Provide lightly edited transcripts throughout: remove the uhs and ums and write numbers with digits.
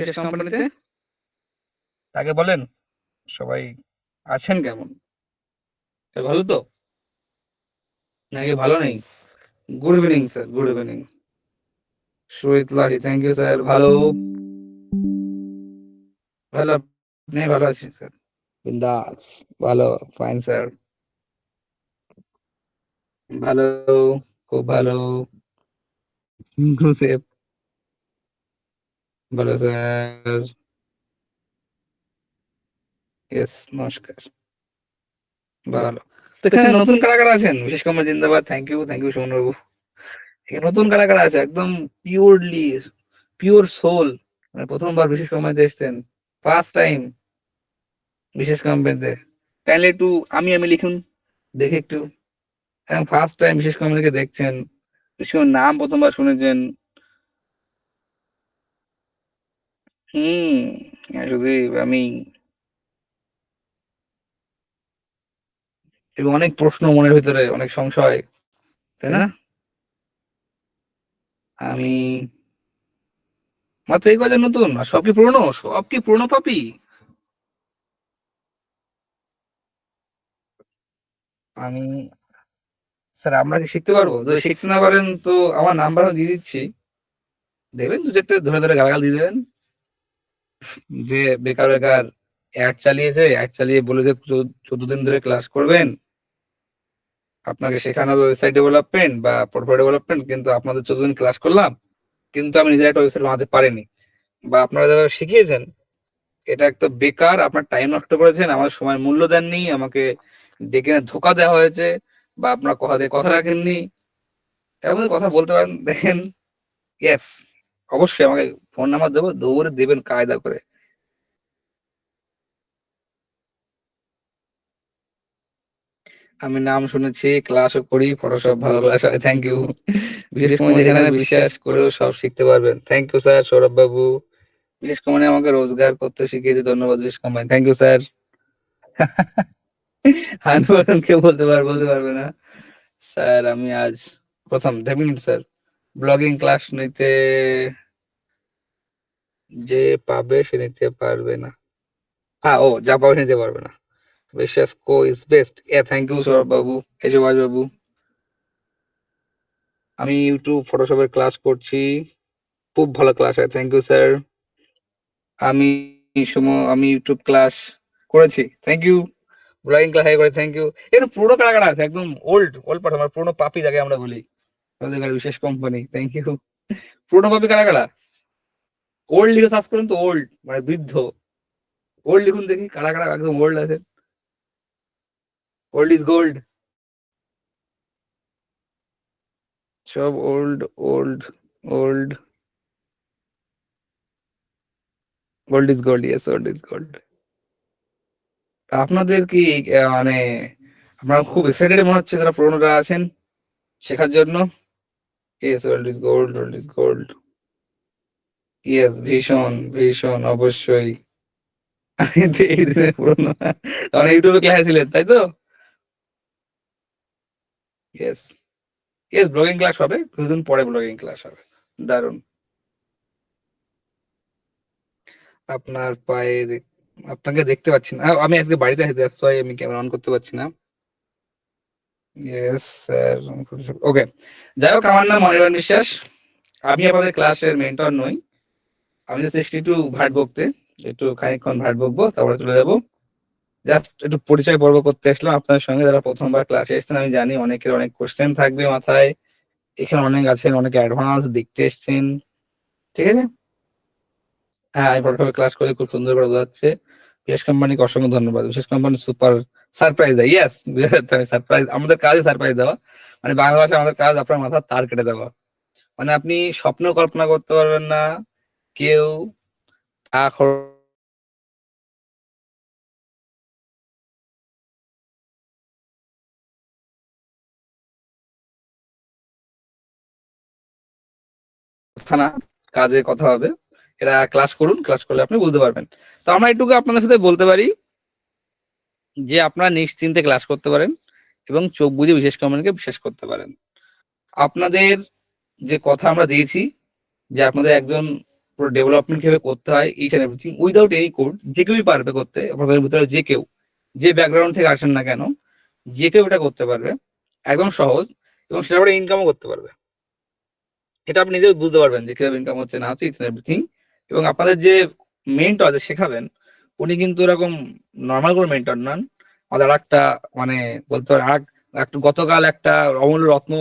বিশেষ কোম্পানিতে তাকে বলেন সবাই আছেন কেমন? ভালো তো নাকি ভালো নেই? Good evening sir, good evening. Sweet লাড়ি, থ্যাংক ইউ স্যার। ভালো ভালো, আপনি ভালো আছেন স্যার? বিন্দাস, ভালো, ফাইন স্যার। ভালো, খুব ভালো। সেফ, ভালো স্যার। ইয়েস, নমস্কার। ভালো। তো এখানে নতুন কারা কারা আছেন? বিশেষ কোম্পানি জিন্দাবাদ, থ্যাংক ইউ সুমন বাবু। এখানে নতুন কারা কারা আছে? একদম পিওরলি, পিওর সোল, মানে প্রথমবার বিশেষ কোম্পানিতে এসেছেন, ফার্স্ট টাইম বিশেষ কোম্পানিতে। কাইন্ডলি একটু আমি লিখুন, দেখে একটু। ফার্স্ট টাইম বিশেষ কোম্পানিকে দেখছেন, বিশেষ নাম প্রথমবার শুনেছেন। হুম, শুধু আমি, এবং অনেক প্রশ্ন মনের ভিতরে, অনেক সংশয়, তাই না? আমি মাত্র এই কয়জন নতুন, আর সব কি পুরনো? সব কি পুরনো পাপি? আমি, স্যার আমরা কি শিখতে পারবো? যদি শিখতে না পারেন তো আমার নাম্বারও দিয়ে দিচ্ছি, দেবেন দু চারটে ধরে ধরে গালাগাল দিয়ে দেবেন, যে বেকার বেকার অ্যাড চালিয়েছে, অ্যাড চালিয়ে বলে যে 14 দিন ধরে ক্লাস করবেন, আপনাকে শেখানো হবে ওয়েবসাইট ডেভেলপমেন্ট বা পোর্টফোলিও ডেভেলপমেন্ট, কিন্তু আপনাদের 14 দিন ক্লাস করলাম, কিন্তু আমি নিজের একটা ওয়েবসাইট বানাতে পারিনি, বা আপনারা যারা শিখিয়েছেন এটা একটা বেকার, আপনার টাইম নষ্ট করেছেন, আমার সময় মূল্য দেননি, আমাকে ডেকে এনে ধোকা দেওয়া হয়েছে, বা আপনার কথা দিয়ে কথা রাখেননি, এর মধ্যে কথা বলতে পারেন, দেখেন। ইয়েস, অবশ্যই আমাকে ফোন নাম্বার দেবো, দৌড়ে দেবেন কায়দা করে। আমি নাম শুনেছি, ক্লাসও করি, ফটোশপ ভালো ক্লাস হয়, থ্যাংক ইউ। বিশেষ সময় যেখানে বিশ্বাস করেও সব শিখতে পারবেন, থ্যাংক ইউ স্যার সৌরভ বাবু। বিশেষ কোম্পানি আমাকে রোজগার করতে শিখিয়েছে, ধন্যবাদ বিশেষ কোম্পানি, থ্যাংক ইউ স্যার। 100% কেউ বলতে পারবে না স্যার। আমি আজ প্রথম, দেখুন স্যার, ব্লগিং ক্লাস নিতে যে পাবে সে নিতে পারবে না। হ্যাঁ, ও যা পাবে সে নিতে পারবে না। বিশ্বাস কো ইজ বেস্ট, এ থ্যাংক ইউ সৌরভ বাবু, এজবাজ বাবু। আমি ইউটিউব ফটোশপের ক্লাস করছি, খুব ভালো ক্লাস হয়, থ্যাংক ইউ স্যার। আমি আমি ইউটিউব ক্লাস করেছি, থ্যাংক ইউ। ব্লগিং ক্লাস করে, থ্যাংক ইউ। এর পুরোনো কারা কারা আছে? একদম ওল্ড ওল্ড পাঠা, মানে পুরোনো পাপি যাকে আমরা বলি, আমাদের এখানে বিশেষ কোম্পানি, থ্যাংক ইউ। পুরোনো পাপি কারা কারা? ওল্ড লিখে সার্চ করুন তো, ওল্ড মানে বৃদ্ধ। ওল্ড লিখুন দেখি কারা কারা একদম ওল্ড আছে। ওল্ড ইজ গোল্ড, সব old, old, old, old is gold, yes old is gold. আপনাদের কি মানে আপনারা খুব এক্সাইটেড মনে হচ্ছে যারা পুরোনোরা আছেন শেখার জন্য? Yes old is gold, old is gold, yes ভীষণ ভীষণ, অবশ্যই। আমি তো এই দিনের পুরোনো, তখন ইউটিউবে ক্লাসে ছিলেন তাই তো? ইয়েস, ইয়েস ব্লগিং ক্লাস হবে, কিছুদিন পরে ব্লগিং ক্লাস হবে, দারুণ। আপনার পায়ে আপনাকে দেখতে পাচ্ছি না, আমি আজকে বাড়িতে আছি, দ্যাটস ওয়াই আমি ক্যামেরা অন করতে পারছি না। ইয়েস স্যার, ওকে। যাই হোক, আমার নাম অনির্বাণ বিশ্বাস, আমি আপনাদের ক্লাসের মেন্টর নই, আমি জাস্ট এসেছি একটু ভাট বকতে, একটু খানিকক্ষণ ভাট বকবো, তারপরে চলে যাবো। জাস্ট একটু পরিচয় পর্ব করতে আসলাম আপনাদের সঙ্গে, যারা প্রথমবার ক্লাসে এসেছেন। আমি জানি অনেকের অনেক কোশ্চেন থাকবে মাথায়, এখানে অনেক আছেন, অনেকে অ্যাডভান্স দেখতে এসেছেন, ঠিক আছে? হ্যাঁ, আমি প্রথমে ক্লাস করে খুব সুন্দর করে বোঝাচ্ছে। বিশেষ কোম্পানিকে অসংখ্য ধন্যবাদ, বিশেষ কোম্পানি সুপার সারপ্রাইজ দেয়, ইয়েস। সারপ্রাইজ, আমাদের কাজে সারপ্রাইজ দেওয়া, মানে বাংলা ভাষায় আমাদের কাজ আপনার মাথার তার কেটে দেওয়া, মানে আপনি স্বপ্ন কল্পনা করতে পারবেন না, কেউ কথা না, কাজে কথা হবে। এরা ক্লাস করুন, ক্লাস করলে আপনি বুঝতে পারবেন। তো আমরা একটু আপনাদের সাথে বলতে পারি যে আপনারা নিশ্চিন্তে ক্লাস করতে পারেন এবং চোখ বুজে বিশেষ কোম্পানিকে বিশ্বাস করতে পারেন। আপনাদের যে কথা আমরা দিয়েছি, যে আপনাদের একজন পুরো ডেভেলপমেন্ট কিভাবে করতে হয় each and everything without any code, যে কেউই পারবে করতে। আপনাদের ভিতরে যে কেউ, যে ব্যাকগ্রাউন্ড থেকে আসেন না কেন, যে কেউ এটা করতে পারবে, একদম সহজ, এবং সেটা পরে ইনকামও করতে পারবে। এটা আপনি নিজেও বুঝতে পারবেন যে কিভাবে ইনকাম হচ্ছে না হচ্ছে ইচ এন্ড এভরিথিং। এবং আপনাদের যে মেন্টর যে শেখাবেন, উনি কিন্তু এরকম নর্মাল কোনো মেন্টর নন। আমাদের একটা মানে বলতে পারেন একটু গতকাল একটা অমূল্য রত্ন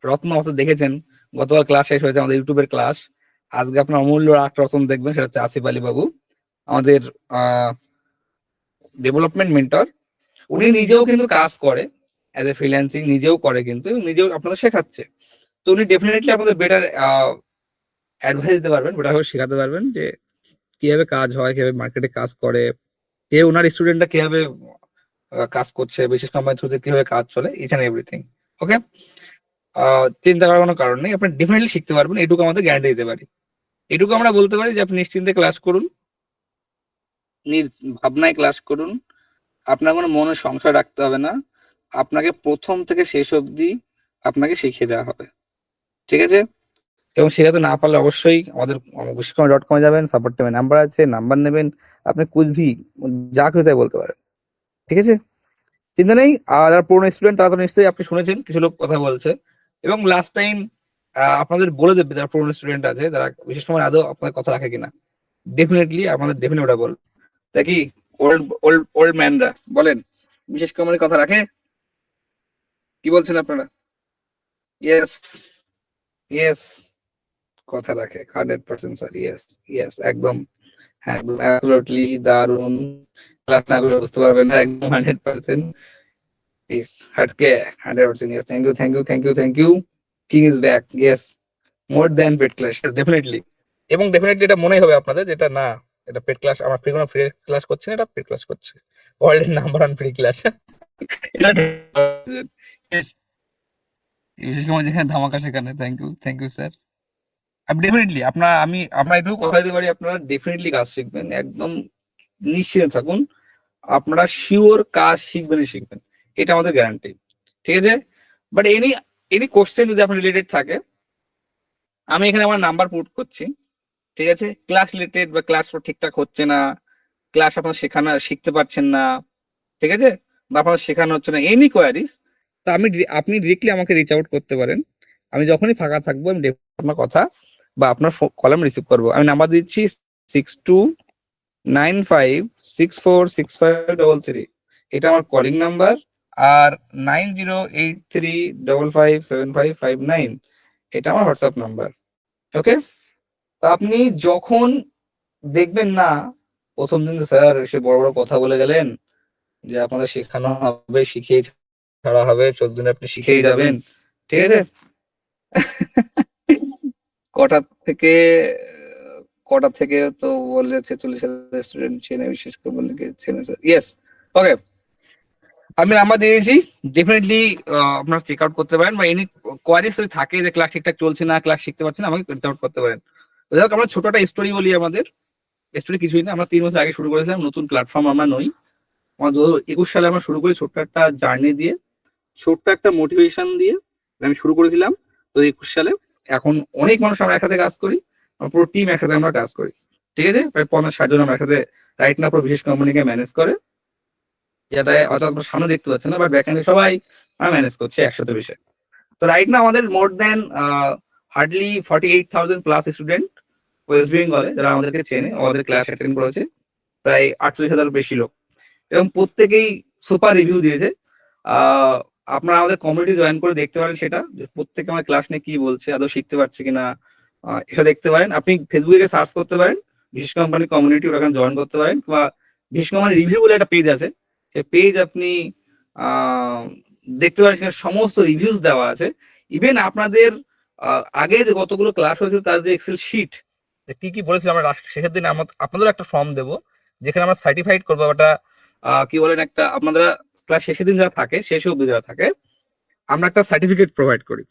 রত্ন হয়তো দেখেছেন, গতকাল ক্লাস শেষ হয়েছে আমাদের ইউটিউবের ক্লাস। আজকে আপনার অমূল্য একটা রত্ন দেখবেন, সেটা হচ্ছে আসিফ আলী বাবু, আমাদের ডেভেলপমেন্ট মেন্টর। উনি নিজেও কিন্তু কাজ করে অ্যাজ এ ফ্রিল্যান্সিং, নিজেও করে কিন্তু, এবং নিজেও আপনাদের শেখাচ্ছে। তো উনি ডেফিনেটলি আপনাদের বেটার অ্যাডভাইস দিতে পারবেন, বেটার শেখাতে পারবেন যে কিভাবে কাজ হয়, কিভাবে মার্কেটে কাজ করে, কে ওনার স্টুডেন্টরা কিভাবে কাজ করছে, বিশেষ কোম্পানি থ্রুতে কিভাবে কাজ চলে, ইচ এন্ড এভরিথিং। ওকে, চিন্তা করার কোনো কারণ নেই, আপনি ডেফিনেটলি শিখতে পারবেন, এটুকু আমাদের গ্যারান্টি দিতে পারি। এটুকু আমরা বলতে পারি যে আপনি নিশ্চিন্তে ক্লাস করুন, ভাবনায় ক্লাস করুন, আপনার কোনো মনে সংশয় রাখতে হবে না, আপনাকে প্রথম থেকে শেষ অবধি আপনাকে শিখিয়ে দেওয়া হবে, ঠিক আছে? এবং শেখাতে না পারলে অবশ্যই আমাদের বিশ্বকর্মা.com যাবেন, সাপোর্ট টিমে নাম্বার আছে, নাম্বার নেবেন, আপনি কুছভি যা খুশি তাই বলতে পারেন, ঠিক আছে? চিন্তা নেই। আর যারা পুরনো স্টুডেন্ট তারা তো নিশ্চয়ই আপনি শুনেছেন কিছু লোক কথা বলছে, এবং লাস্ট টাইম আপনাদের বলে দেবে যারা পুরনো স্টুডেন্ট আছে, যারা বিশেষ সময় আদৌ আপনাদের কথা রাখে কিনা। ডেফিনেটলি আমাদের ডেফিনেট ওটা বল, দেখি ওল্ড ওল্ড ওল্ড ম্যানরা বলেন বিশেষ কোম্পানির কথা রাখে, কি বলছেন আপনারা? ইয়েস, ইয়েস, কথা রাখে 100% স্যার, ইয়েস, ইয়েস, একদম, হ্যাঁ, একদম অ্যাবসলিউটলি দারুণ। ক্লাস না করে বুঝতে পারবেন না, একদম 100%। ইস হাটকে 100%, yes, thank you, thank you, thank you, thank you. King is back, yes, more than paid class, definitely. এবং ডেফিনেটলি এটা মনেই হবে আপনাদের যেটা না, এটা পেড ক্লাস, আমার ফ্রি কোনো ফ্রি ক্লাস করছে না, এটা পেড ক্লাস করছে, ওয়ার্ল্ডের নাম্বার ওয়ান ফ্রি ক্লাস। এটা yes, বিশেষ করে যেখানে ধামাকা সেখানে, thank you, thank you sir. আপনি ডেফিনেটলি আপনার এটুকু কথা দিতে পারি, আপনারা ডেফিনেটলি কাজ শিখবেন, একদম নিশ্চিত থাকুন, আপনারা শিওর কাজ শিখবেনই শিখবেন, এটা আমাদের গ্যারান্টি, ঠিক আছে? বাট এনি এনি কোশ্চেন যদি আপনার রিলেটেড থাকে, আমি এখানে আমার নাম্বার পুট করছি, ঠিক আছে? ক্লাস রিলেটেড বা ক্লাস ঠিকঠাক হচ্ছে না, ক্লাস আপনার শিখতে পারছেন না, ঠিক আছে, বা আপনার শেখানো হচ্ছে না, এনি কোয়ারিজ, তা আপনি ডিরেক্টলি আমাকে রিচ আউট করতে পারেন। আমি যখনই ফাঁকা থাকবো আমি আপনার কথা বা আপনার কলম রিসিভ করবো। আমি নাম্বার দিচ্ছি 6295646533, এটা আমার কলিং নাম্বার। আর 9083557559, এটা আমার হোয়াটসঅ্যাপ নাম্বার। ওকে, তা আপনি যখন দেখবেন না, প্রথম দিন তো স্যার এসে বড় বড় কথা বলে গেলেন যে আপনাদের শেখানো হবে, শিখিয়ে ছাড়া হবে, 14 দিনে আপনি শিখেই যাবেন, ঠিক আছে? কটা থেকে কটা থেকে তো বললে 46,000 স্টুডেন্ট চেনে, বিশেষ করে বললে কি চেনে স্যার, ইয়েস। ওকে, আমি নাম্বার দিয়ে দিয়েছি, ডেফিনেটলি আপনারা চেক আউট করতে পারেন, বা এনি কোয়ারিজ যদি থাকে যে ক্লাস ঠিকঠাক চলছে না, ক্লাস শিখতে পারছেন না, আমাকে চেক আউট করতে পারেন। তো যাই হোক, আমরা ছোট একটা স্টোরি বলি। আমাদের স্টোরি কিছুই না, আমরা 3 বছর আগে শুরু করেছিলাম, নতুন প্ল্যাটফর্ম আমরা নই। আমার 2021 সালে আমরা শুরু করি ছোট্ট একটা জার্নি দিয়ে, ছোট্ট একটা মোটিভেশন দিয়ে আমি শুরু করেছিলাম 2021 সালে। এখন অনেক মানুষ আমরা একসাথে কাজ করি, পুরো টিম একসাথে আমরা কাজ করি, ঠিক আছে? প্রায় 50-60 জন আমরা একসাথে রাইট না, পুরো বিশেষ কোম্পানিকে ম্যানেজ করে, যেটা হয়তো আপনার সামনে দেখতে পাচ্ছেন না, বাট ব্যাকএন্ডে সবাই আমরা ম্যানেজ করছি 100 বিষয়। তো রাইট না আমাদের more than hardly 48,000 plus student West বেঙ্গলে, যারা আমাদেরকে চেনে, আমাদের ক্লাস অ্যাটেন্ড করেছে, প্রায় 48,000 বেশি লোক, এবং প্রত্যেকেই সুপার রিভিউ দিয়েছে। আপনারা আমাদের কমিউনিটি জয়েন করে দেখতে পারেন, সেটা প্রত্যেকে আমার ক্লাস নিয়ে কি বলছে, আদৌ শিখতে পারছে কিনা, এটা দেখতে পারেন। আপনি ফেসবুকে সার্চ করতে পারেন বিশেষ কোম্পানি কমিউনিটি, ওখানে জয়েন করতে পারেন, বা বিশেষ কোম্পানি রিভিউ বলে একটা পেজ আছে, সেই পেজ আপনি দেখতে পারেন, সেখানে সমস্ত রিভিউজ দেওয়া আছে। ইভেন আপনাদের আগে যে কতগুলো ক্লাস হয়েছিল তার যে এক্সেল শিট, কি কি বলেছিল, আমরা শেষের দিনে আপনাদের একটা ফর্ম দেবো, যেখানে আমরা সার্টিফাইড করবো ওটা, কি বলেন, একটা আপনারা ক্লাস শেষের দিন যারা থাকে, শেষ অবধি যারা থাকে, আমরা একটা সার্টিফিকেট প্রোভাইড করি,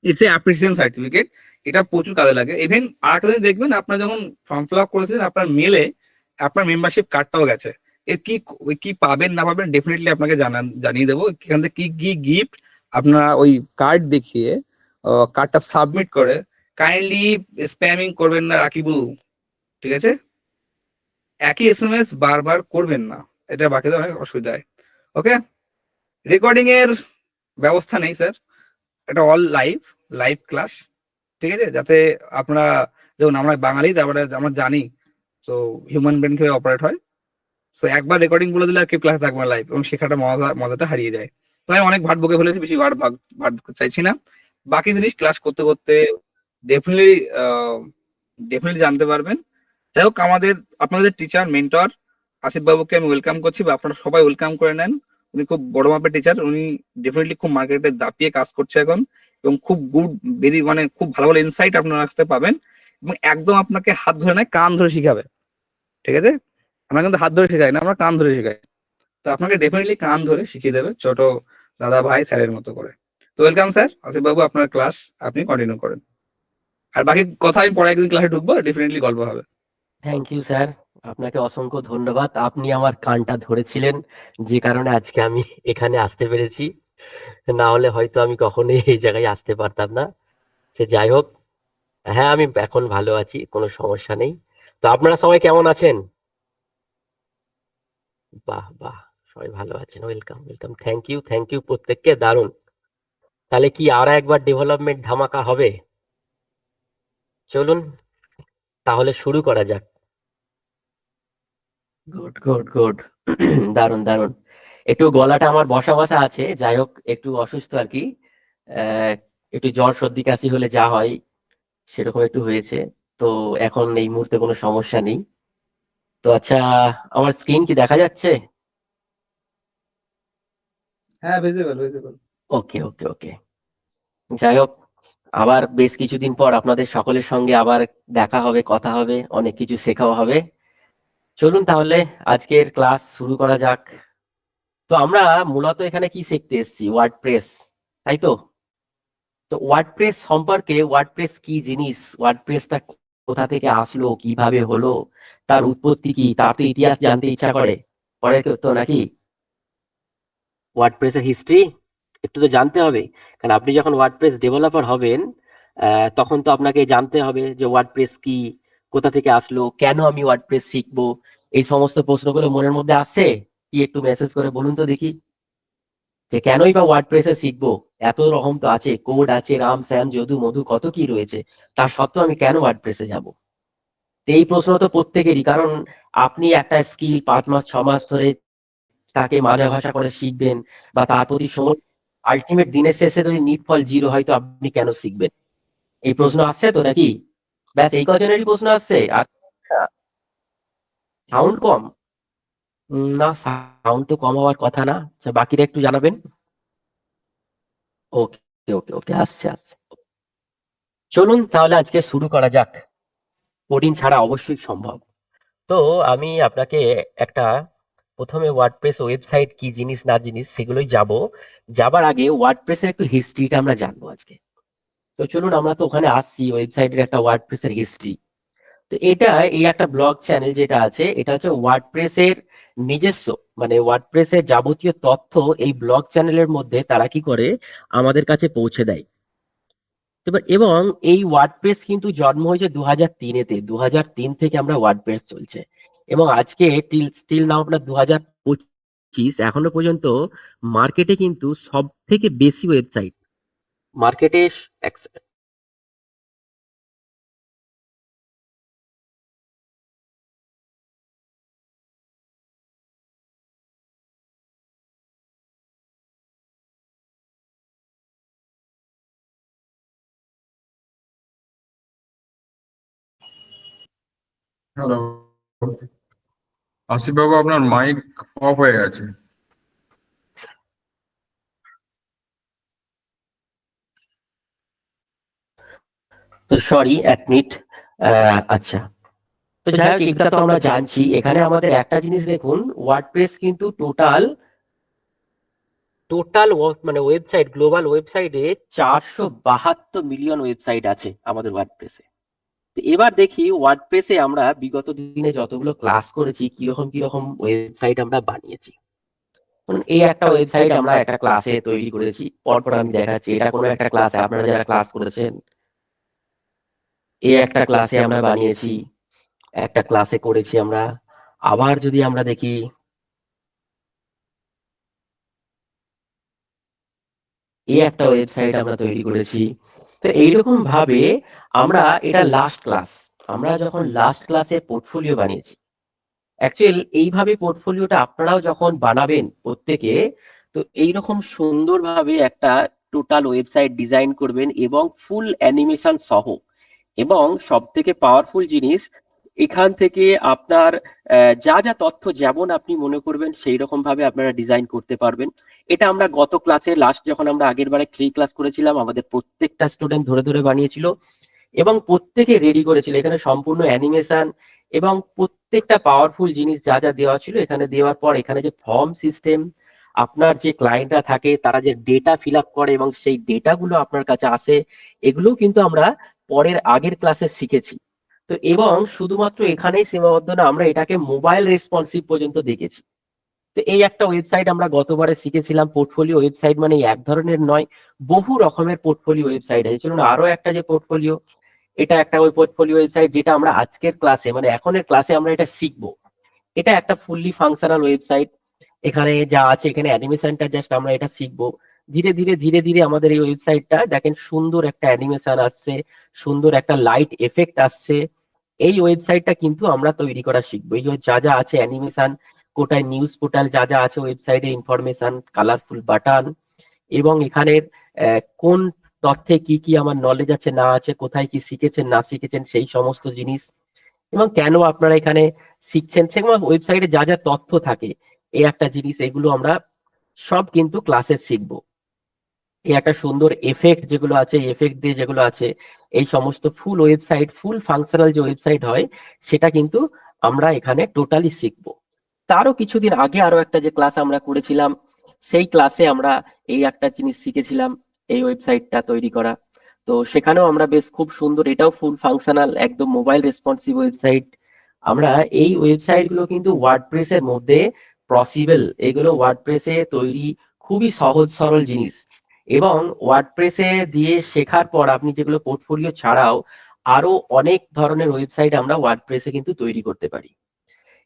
ইটস এ অ্যাপ্রিসিয়েশন সার্টিফিকেট। এটা প্রচুর কাজে লাগে। ইভেন আর একটা জিনিস দেখবেন, আপনার যখন ফর্ম ফিল আপ করেছিলেন, আপনার মেলে আপনার মেম্বারশিপ কার্ডটাও গেছে। এর কি কি পাবেন না পাবেন ডেফিনেটলি আপনাকে জানিয়ে দেবো, এখান থেকে কি কি গিফট আপনারা ওই কার্ড দেখিয়ে, কার্ডটা সাবমিট করে কাইন্ডলি স্প্যামিং করবেন না রাকিবু, ঠিক আছে? একই এসএমএস বারবার করবেন না, এটা বাকিদের অনেক অসুবিধা হয়। ওকে, রেকর্ডিং এর ব্যবস্থা নেই স্যার, এটা অল লাইভ, লাইভ ক্লাস, ঠিক আছে? যাতে আপনারা, যেমন আমরা বাঙালি, তারপরে আমরা জানি তো হিউম্যান ব্রেন কিভাবে অপারেট হয়। সো একবার রেকর্ডিং বলে দিলে আর কেউ ক্লাস থাকবে না লাইভ, এবং শেখাটা মজাটা হারিয়ে যায়। তো আমি অনেক ভাট বকে ফেলেছি, বেশি ভাট চাইছি না। বাকি জিনিস ক্লাস করতে করতে ডেফিনেটলি ডেফিনেটলি জানতে পারবেন। যাই হোক, আপনাদের টিচার মেন্টর আসিফ বাবুকে আমি ওয়েলকাম করছি, বা আপনারা সবাই ওয়েলকাম করে নেন। উনি খুব বড় মাপের টিচার, উনি ডেফিনেটলি খুব মার্কেটে দাপিয়ে কাজ করছে এখন, এবং খুব গুড, মানে খুব ভালো ভালো ইনসাইট আপনারা আসতে পাবেন, এবং একদম আপনাকে হাত ধরে নেয়, কান ধরে শিখাবে, ঠিক আছে? আমরা কিন্তু হাত ধরে শেখাই না, আমরা কান ধরে শেখাই। তো আপনাকে ডেফিনেটলি কান ধরে শিখিয়ে দেবে, ছোট দাদা ভাই স্যারের মতো করে। তো ওয়েলকাম স্যার, আসিফ বাবু, আপনার ক্লাস আপনি কন্টিনিউ করেন। আর বাকি কথা আমি পরে একদিন ক্লাসে ঢুকবো, ডেফিনেটলি গল্প হবে। থ্যাংক ইউ স্যার, আপনাকে অসংখ্য ধন্যবাদ। আপনি আমার কানটা ধরেছিলেন, যে কারণে আজকে আমি এখানে আসতে পেরেছি। না হলে হয়তো আমি কখনোই এই জায়গায় আসতে পারতাম না। সে যাই হোক, হ্যাঁ আমি এখন ভালো আছি, কোনো সমস্যা নেই। তো আপনারা সবাই কেমন আছেন? বাহ বাহ, সবাই ভালো আছেন, ওয়েলকাম ওয়েলকাম, থ্যাংক ইউ প্রত্যেককে, দারুণ। তাহলে কি আর একবার ডেভেলপমেন্ট ধামাকা হবে? চলুন তাহলে শুরু করা যাক। গুড গুড গুড, দারুণ দারুণ। একটু গলাটা আমার বসা বসা আছে, যাই হোক একটু অসুস্থ আর কি। আহ, একটু জ্বর সর্দি কাশি হলে যা হয় সেরকম একটু হয়েছে। তো এখন এই মুহূর্তে কোনো সমস্যা নেই। তো আচ্ছা, আমার স্ক্রিন কি দেখা যাচ্ছে? হ্যাঁ, ভিজিবল ভিজিবল। ওকে ওকে ওকে, যাই হোক, আবার বেশ কিছুদিন পর আপনাদের সকলের সঙ্গে আবার দেখা হবে, কথা হবে, অনেক কিছু শেখাও হবে। চলুন তাহলে আজকের ক্লাস শুরু করা যাক। তো আমরা মূলত এখানে কি শিখতে এসেছি? ওয়ার্ডপ্রেস, তাই তো? তো ওয়ার্ডপ্রেস সম্পর্কে, ওয়ার্ডপ্রেস কি জিনিস, ওয়ার্ডপ্রেসটা কোথা থেকে আসলো, কিভাবে হলো, তার উৎপত্তি কি, তার তো ইতিহাস জানতে ইচ্ছা করে, করে কেউ তো নাকি? ওয়ার্ডপ্রেসের হিস্ট্রি একটু তো জানতে হবে, কারণ আপনি যখন ওয়ার্ডপ্রেস ডেভেলপার হবেন, তখন তো আপনাকে জানতে হবে যে ওয়ার্ডপ্রেস কি, কোথা থেকে আসলো, কেন আমি ওয়ার্ডপ্রেস শিখবো। এই সমস্ত প্রশ্নগুলো মনের মধ্যে আসছে কি? একটু মেসেজ করে বলুন তো দেখি, যে কেনই বা ওয়ার্ডপ্রেসে শিখবো? এত রকম তো আছে, কোড আছে, রাম শ্যাম যদু মধু কত কি রয়েছে, তার সত্ত্বেও আমি কেন ওয়ার্ডপ্রেসে যাব? তো এই প্রশ্ন তো প্রত্যেকেরই, কারণ আপনি একটা স্কিল 5 মাস 6 মাস ধরে তাকে মাজা ভাষা করে শিখবেন, বা তার প্রতি সময়, আলটিমেট দিনের শেষে যদি নিটফল জিরো হয়, তো আপনি কেন শিখবেন? এই প্রশ্ন আসছে তো নাকি? ব্যাস এই কজনেরই প্রশ্ন আসছে। আর সাউন্ড কম? না, সাউন্ড তো কম হওয়ার কথা না। আচ্ছা, বাকিরা একটু জানাবেন। ওকে ওকে ওকে, আসছে আসছে। চলুন তাহলে আজকে শুরু করা যাক। কোডিং ছাড়া অবশ্যই সম্ভব। তো আমি আপনাকে একটা, প্রথমে ওয়ার্ডপ্রেস ওয়েবসাইট কি জিনিস না জিনিস সেগুলোই যাবার আগে ওয়ার্ডপ্রেসের একটু হিস্ট্রিটা আমরা জানবো আজকে। তো চলুন, আমরা তো ওখানে আসছি, ওয়েবসাইটের একটা ওয়ার্ডপ্রেসের হিস্ট্রি। তো এটা, এই একটা ব্লগ চ্যানেল যেটা আছে, এটা হচ্ছে ওয়ার্ডপ্রেসের নিজস্ব, মানে ওয়ার্ডপ্রেসের যাবতীয় তথ্য এই ব্লগ চ্যানেলের মধ্যে তারা কি করে আমাদের কাছে পৌঁছে দেয়। এবং এই ওয়ার্ডপ্রেস কিন্তু জন্ম হয়েছে 2003-তে, 2003 থেকে আমরা ওয়ার্ডপ্রেস চলছে, এবং আজকে স্টিল নাও আপনার 2025, এখনো পর্যন্ত মার্কেটে কিন্তু সব থেকে বেশি ওয়েবসাইট মার্কেটে। হ্যালো, আসিফ বাবু, আপনার মাইক অফ হয়ে গেছে। তো সরি, 1 মিনিট। আচ্ছা, তো যাই হোক, এটা তো আমরা জানছি। এখানে আমাদের একটা জিনিস দেখুন, ওয়ার্ডপ্রেস কিন্তু টোটাল টোটাল মানে ওয়েবসাইট, গ্লোবাল ওয়েবসাইটে 472 মিলিয়ন ওয়েবসাইট আছে আমাদের ওয়ার্ডপ্রেসে। তো এবার দেখি ওয়ার্ডপ্রেসে আমরা বিগত দিনে যতগুলো ক্লাস করেছি, কিরকম কিরকম ওয়েবসাইট আমরা বানিয়েছি। এই একটা ওয়েবসাইট আমরা একটা ক্লাসে তৈরি করেছি, পরপর আমি দেখাচ্ছি। এটা কোনো একটা ক্লাসে আপনারা যারা ক্লাস করেছেন, এই একটা ক্লাসে আমরা বানিয়েছি, একটা ক্লাসে করেছি আমরা। আবার যদি আমরা দেখি, এই একটা ওয়েবসাইট আমরা তৈরি করেছি। তো এইরকম ভাবে আমরা, এটা লাস্ট ক্লাস, আমরা যখন লাস্ট ক্লাসে পোর্টফোলিও বানিয়েছি। অ্যাকচুয়াল এইভাবে পোর্টফোলিওটা আপনারাও যখন বানাবেন প্রত্যেকে, তো এইরকম সুন্দরভাবে একটা টোটাল ওয়েবসাইট ডিজাইন করবেন এবং ফুল অ্যানিমেশন সহ। এবং সব থেকে পাওয়ারফুল জিনিস, এখান থেকে আপনার যা যা তথ্য যেমন আপনি মনে করবেন সেই রকম ভাবে আপনারা ডিজাইন করতে পারবেন। এটা আমরা গত ক্লাসে লাস্ট যখন আমরা আগের বারে ফ্রি ক্লাস করেছিলাম, আমাদের প্রত্যেকটা স্টুডেন্ট ধরে ধরে বানিয়েছিল এবং প্রত্যেকে রেডি করেছিল। এখানে সম্পূর্ণ অ্যানিমেশন এবং প্রত্যেকটা পাওয়ারফুল জিনিস যা যা দেওয়া ছিল এখানে দেওয়ার পর, এখানে যে ফর্ম সিস্টেম, আপনার যে ক্লায়েন্টরা থাকে তারা যে ডেটা ফিল আপ করে এবং সেই ডেটাগুলো আপনার কাছে আসে, এগুলোও কিন্তু আমরা পরের আগের ক্লাসে শিখেছি। তো এবং শুধুমাত্র এখানেই সীমাবদ্ধ না, আমরা এটাকে মোবাইল রেসপন্সিভ পর্যন্ত দেখেছি। তো এই একটা ওয়েবসাইট আমরা গতবারে শিখেছিলাম। পোর্টফোলিও ওয়েবসাইট মানে এই এক ধরনের নয়, বহু রকমের পোর্টফোলিও ওয়েবসাইট আছে। চলুন আরো একটা যে পোর্টফোলিও, এটা একটা ওই পোর্টফোলিও ওয়েবসাইট যেটা আমরা আজকের ক্লাসে মানে এখনের ক্লাসে আমরা এটা শিখবো। এটা একটা ফুললি ফাংশনাল ওয়েবসাইট। এখানে যা আছে, এখানে অ্যানিমেশনটা জাস্ট আমরা এটা শিখবো। ধীরে ধীরে ধীরে ধীরে আমাদের এই ওয়েবসাইটটা দেখেন, সুন্দর একটা অ্যানিমেশন আসছে, সুন্দর একটা লাইট এফেক্ট আসছে। এই ওয়েবসাইটটা কিন্তু আমরা তৈরি করা শিখবো। এই যে যা যা আছে অ্যানিমেশন, কোটায় নিউজ পোর্টাল যা যা আছে ওয়েবসাইটে, ইনফরমেশন, কালারফুল বাটন, এবং এখানের কোন তথ্যে কি কি আমার নলেজ আছে না আছে, কোথায় কি শিখেছেন না শিখেছেন সেই সমস্ত জিনিস, এবং কেন আপনারা এখানে শিখছেন সেগুলো ওয়েবসাইটে যা যা তথ্য থাকে, এই একটা জিনিস, এগুলো আমরা সব কিন্তু ক্লাসে শিখবো। এই একটা সুন্দর এফেক্ট যেগুলো আছে, এফেক্ট দিয়ে যেগুলো আছে, এই সমস্ত ফুল ওয়েবসাইট, ফুল ফাংশনাল যে ওয়েবসাইট হয় সেটা কিন্তু আমরা এখানে টোটালি শিখবো। তারও কিছুদিন আগে আরো একটা যে ক্লাস আমরা করেছিলাম, সেই ক্লাসে আমরা এই একটা জিনিস শিখেছিলাম, এই ওয়েবসাইটটা তৈরি করা। তো সেখানেও আমরা বেশ খুব সুন্দর, এটাও ফুল ফাংশনাল একদম মোবাইল রেসপন্সিভ ওয়েবসাইট। আমরা এই ওয়েবসাইট গুলো কিন্তু ওয়ার্ডপ্রেসের মধ্যে পসিবল, এগুলো ওয়ার্ডপ্রেসে তৈরি খুবই সহজ সরল জিনিস। এবং ওয়ার্ডপ্রেসে দিয়ে শেখার পর আপনি যেগুলো পোর্টফোলিও ছাড়াও আরো অনেক ধরনের ওয়েবসাইট আমরা ওয়ার্ডপ্রেসে কিন্তু তৈরি করতে পারি।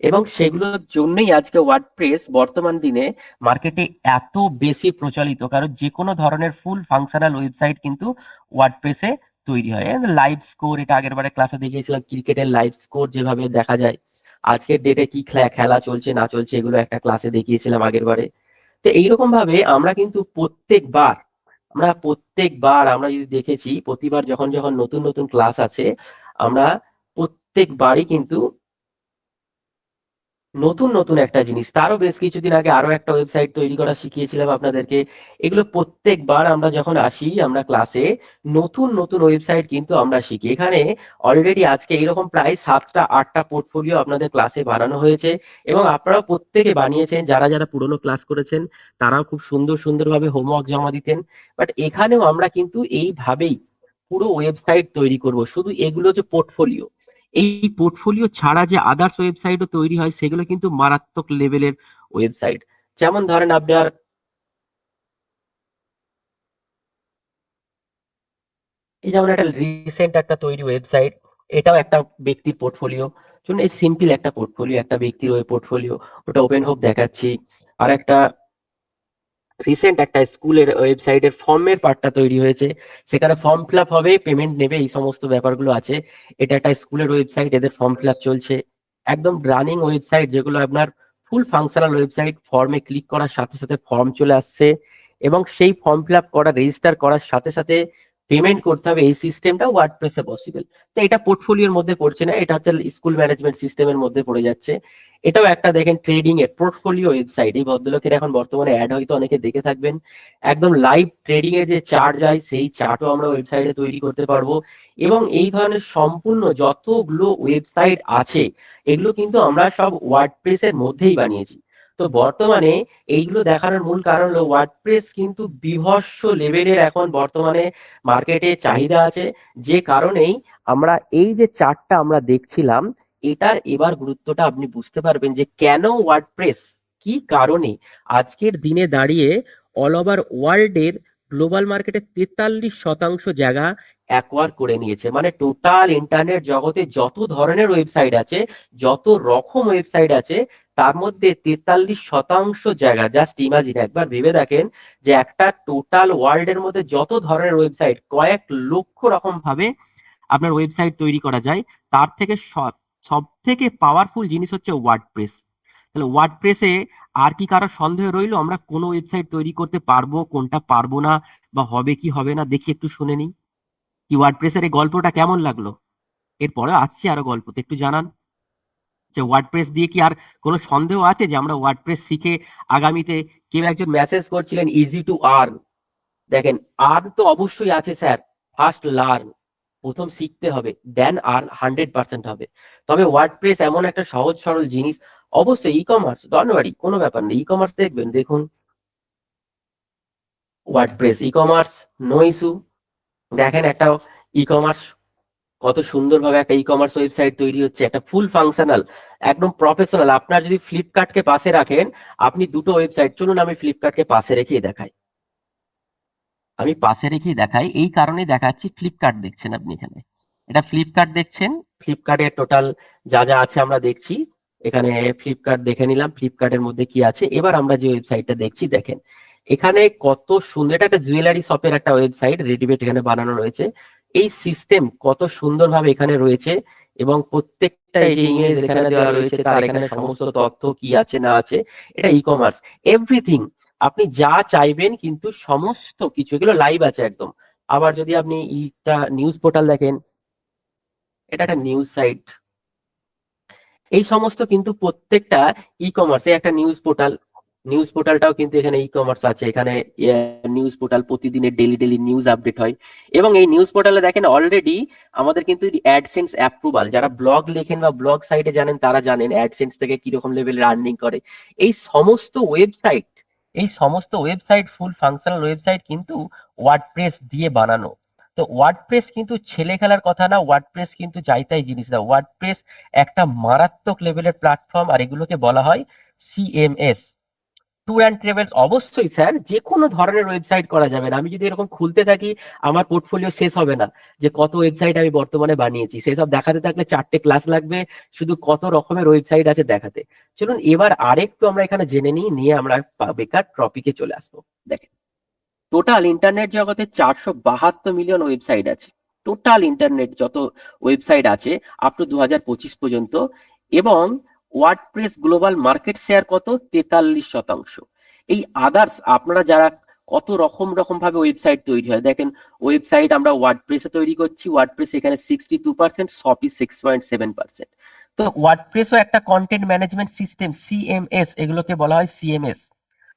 এবং সেগুলোর জন্যই আজকে ওয়ার্ডপ্রেস বর্তমান দিনে মার্কেটে এত বেশি প্রচলিত, কারণ যে কোনো ধরনের ফুল ফাংশনাল ওয়েবসাইট কিন্তু ওয়ার্ডপ্রেসে তৈরি হয়। লাইভ স্কোর, এটা আগের বারে ক্লাসে দেখিয়েছিলাম, ক্রিকেটের লাইভ স্কোর যেভাবে দেখা যায়, আজকের ডেটে কি খেলা চলছে না চলছে, এগুলো একটা ক্লাসে দেখিয়েছিলাম আগের বারে। তো এইরকম ভাবে আমরা কিন্তু প্রত্যেকবার আমরা যদি দেখেছি, প্রতিবার যখন যখন নতুন নতুন ক্লাস আছে, আমরা প্রত্যেকবারই কিন্তু নতুন নতুন একটা জিনিস, তারও বেশ কিছুদিন আগে আরো একটা ওয়েবসাইট তৈরি করা শিখিয়েছিলাম আপনাদেরকে। এগুলো প্রত্যেকবার আমরা যখন আসি আমরা ক্লাসে, নতুন নতুন ওয়েবসাইট কিন্তু আমরা শিখি। এখানে অলরেডি আজকে এরকম প্রায় 7টা 8টা পোর্টফোলিও আপনাদের ক্লাসে বানানো হয়েছে এবং আপনারাও প্রত্যেকে বানিয়েছেন। যারা যারা পুরোনো ক্লাস করেছেন তারাও খুব সুন্দর সুন্দরভাবে হোমওয়ার্ক জমা দিতেন। বাট এখানেও আমরা কিন্তু এইভাবেই পুরো ওয়েবসাইট তৈরি করব। শুধু এগুলো যে পোর্টফোলিও, এই পোর্টফোলিও ছাড়া যে আদার্স ওয়েবসাইটও তৈরি হয় সেগুলো কিন্তু মারাত্মক লেভেলের ওয়েবসাইট। যেমন ধরেন আপনার, এই যেমন একটা রিসেন্ট একটা তৈরি ওয়েবসাইট, এটাও একটা ব্যক্তির পোর্টফোলিও। শুনুন, এই সিম্পল একটা পোর্টফোলিও, একটা ব্যক্তির ওই পোর্টফোলিও, ওটা ওপেন হোক দেখাচ্ছি। আর একটা রিসেন্ট একটা স্কুলের ওয়েবসাইটের ফর্মের পার্টটা তৈরি হয়েছে, সেখানে ফর্ম ফিল আপ হবে, পেমেন্ট নেবে, এই সমস্ত ব্যাপারগুলো আছে। এটা একটা স্কুলের ওয়েবসাইট, এদের ফর্ম ফিল আপ চলছে, একদম রানিং ওয়েবসাইট, যেগুলো আপনার ফুল ফাংশনাল ওয়েবসাইট। ফর্মে ক্লিক করার সাথে সাথে ফর্ম চলে আসছে এবং সেই ফর্ম ফিল আপ করা, রেজিস্টার করার সাথে সাথে পেমেন্ট করতে হবে, এই সিস্টেমটা ওয়ার্ডপ্রেসে পসিবল। তো এটা পোর্টফোলিওর মধ্যে পড়ছে না, এটা হচ্ছে স্কুল ম্যানেজমেন্ট সিস্টেমের মধ্যে পড়ে যাচ্ছে। এটাও একটা দেখেন ট্রেডিং এর পোর্টফোলিও ওয়েবসাইট। এই ভদ্রলোকের এখন বর্তমানে অ্যাড হয়তো অনেকে দেখে থাকবেন। একদম লাইভ ট্রেডিং এর যে চার্ট যায় সেই চার্টও আমরা ওয়েবসাইটে তৈরি করতে পারবো। এবং এই ধরনের সম্পূর্ণ যতগুলো ওয়েবসাইট আছে এগুলো কিন্তু আমরা সব ওয়ার্ডপ্রেস এর মধ্যেই বানিয়েছি। তো বর্তমানে এইগুলো দেখানোর মূল কারণ হলো ওয়ার্ডপ্রেস কিন্তু বিভৎস লেভেলের এখন বর্তমানে মার্কেটে চাহিদা আছে। যে কারণেই আমরা এই যে চার্টটা আমরা দেখছিলাম, এটার এবার গুরুত্বটা আপনি বুঝতে পারবেন যে কেন ওয়ার্ডপ্রেস, কি কারণে আজকের দিনে দাঁড়িয়ে অল ওভার ওয়ার্ল্ডের গ্লোবাল মার্কেটে 43% জায়গা অ্যাকোয়ার করে নিয়েছে। মানে টোটাল ইন্টারনেট জগতে যত ধরনের ওয়েবসাইট আছে, যত রকম ওয়েবসাইট আছে, তার মধ্যে 43% জায়গা, জাস্ট ইমাজিন, একবার ভেবে দেখেন যে একটা টোটাল ওয়ার্ল্ড এর মধ্যে যত ধরনের ওয়েবসাইট, কয়েক লক্ষ রকম ভাবে আপনার ওয়েবসাইট তৈরি করা যায়, তার থেকে সব থেকে পাওয়ারফুল জিনিস হচ্ছে ওয়ার্ডপ্রেস। তাহলে ওয়ার্ডপ্রেসে আর কি কারো সন্দেহ রইলো আমরা কোনো ওয়েবসাইট তৈরি করতে পারবো, কোনটা পারবো না, বা হবে কি হবে না, দেখি একটু শুনে নিই। কি ওয়ার্ডপ্রেসের এই গল্পটা কেমন লাগলো? এরপরে আসছি আরো গল্পতে, একটু জানান যে ওয়ার্ডপ্রেস দিয়ে কি আর কোনো সন্দেহ আছে যে আমরা ওয়ার্ডপ্রেস শিখে আগামীতে, কেউ একজন মেসেজ করছিলেন ইজি টু আর্ন, দেখেন আর্ন তো অবশ্যই আছে স্যার, ফার্স্ট লার্ন, প্রথম শিখতে হবে, দেন আর্ন 100% হবে। তবে ওয়ার্ডপ্রেস এমন একটা সহজ সরল জিনিস, অবশ্যই ই কমার্স, ডোন্ট ওয়ারি, কোনো ব্যাপার নেই, ই কমার্স দেখবেন, দেখুন WordPress e commerce, no issue. দেখেন একটা ই কমার্স, কত সুন্দরভাবে একটা ই কমার্স ওয়েবসাইট তৈরি হচ্ছে, একটা ফুল ফাংশনাল, একদম প্রফেশনাল। আপনার যদি ফ্লিপকার্টকে পাশে রাখেন, আপনি দুটো ওয়েবসাইট, চলুন আমি ফ্লিপকার্টকে পাশে রেখেই দেখাই, আমি পাশে রেখেই দেখাই, এই কারণেই দেখাচ্ছি, ফ্লিপকার্ট দেখছেন আপনি এখানে, এটা ফ্লিপকার্ট দেখছেন, ফ্লিপকার্টের টোটাল যা যা আছে আমরা দেখছি এখানে। ফ্লিপকার্ট দেখে নিলাম, ফ্লিপকার্টের মধ্যে কি আছে। এবার আমরা যে ওয়েবসাইটটা দেখছি দেখেন, এখানে কত সুন্দর, এটা একটা জুয়েলারি শপের একটা ওয়েবসাইট, রেডিমেড এখানে বানানো রয়েছে। এই সিস্টেম কত সুন্দরভাবে এখানে রয়েছে, এবং প্রত্যেকটা এই যে ইমেজ এখানে দেওয়া রয়েছে, তার এখানে সমস্ত তথ্য কি আছে না আছে, এটা ই কমার্স এভরিথিং, আপনি যা চাইবেন কিন্তু সমস্ত কিছু এগুলো লাইভ আছে একদম। আবার যদি আপনি ইটা নিউজ পোর্টাল দেখেন, এটা একটা নিউজ সাইট, এই সমস্ত কিন্তু প্রত্যেকটা ই কমার্সে একটা নিউজ পোর্টাল, নিউজ পোর্টালটাও কিন্তু এখানে ই কমার্স আছে। এখানে নিউজ পোর্টাল প্রতিদিনের ডেলি ডেলি নিউজ আপডেট হয়, এবং এই নিউজ পোর্টালে দেখেন অলরেডি আমাদের কিন্তু অ্যাডসেন্স অ্যাপ্রুভাল, যারা ব্লগ লেখেন বা ব্লগ সাইটে জানেন তারা জানেন অ্যাডসেন্স থেকে কিরকম লেভেলের আর্নিং করে। এই সমস্ত ওয়েবসাইট, এই সমস্ত ওয়েবসাইট, ফুল ফাংশনাল ওয়েবসাইট কিন্তু ওয়ার্ডপ্রেস দিয়ে বানানো। তো ওয়ার্ডপ্রেস কিন্তু ছেলে খেলার কথা না, ওয়ার্ডপ্রেস কিন্তু যাইতাই জিনিস না, ওয়ার্ডপ্রেস একটা মারাত্মক লেভেলের প্ল্যাটফর্ম, আর এগুলোকে বলা হয় সিএমএস, ট্যুর অ্যান্ড ট্রাভেলস। অবশ্যই স্যার যে কোনো ধরনের ওয়েবসাইট করা যাবে না, আমি যদি এরকম খুলতে থাকি আমার পোর্টফোলিও শেষ হবে না, যে কত ওয়েবসাইট আমি বর্তমানে বানিয়েছি, সেসব দেখাতে থাকলে 4টে ক্লাস লাগবে শুধু কত রকমের ওয়েবসাইট আছে দেখাতে। চলুন এবার আরেকটু আমরা এখানে জেনে নিই, নিয়ে আমরা বেকার টপিকে চলে আসবো। দেখেন টোটাল ইন্টারনেট জগতে 472 মিলিয়ন ওয়েবসাইট আছে, টোটাল ইন্টারনেট যত ওয়েবসাইট আছে আপ টু 2025 পর্যন্ত, এবং ওয়ার্ডপ্রেস গ্লোবাল মার্কেট শেয়ার কত, 43%। এই আদার্স আপনারা যারা, কত রকম রকম ভাবে ওয়েবসাইট তৈরি হয়, দেখেন ওয়েবসাইট আমরা ওয়ার্ডপ্রেসে তৈরি করছি, ওয়ার্ডপ্রেস এখানে 62%, শপি 6.7%। তো ওয়ার্ডপ্রেসও একটা কন্টেন্ট ম্যানেজমেন্ট সিস্টেম, সিএমএস, এগুলোকে বলা হয় সিএমএস।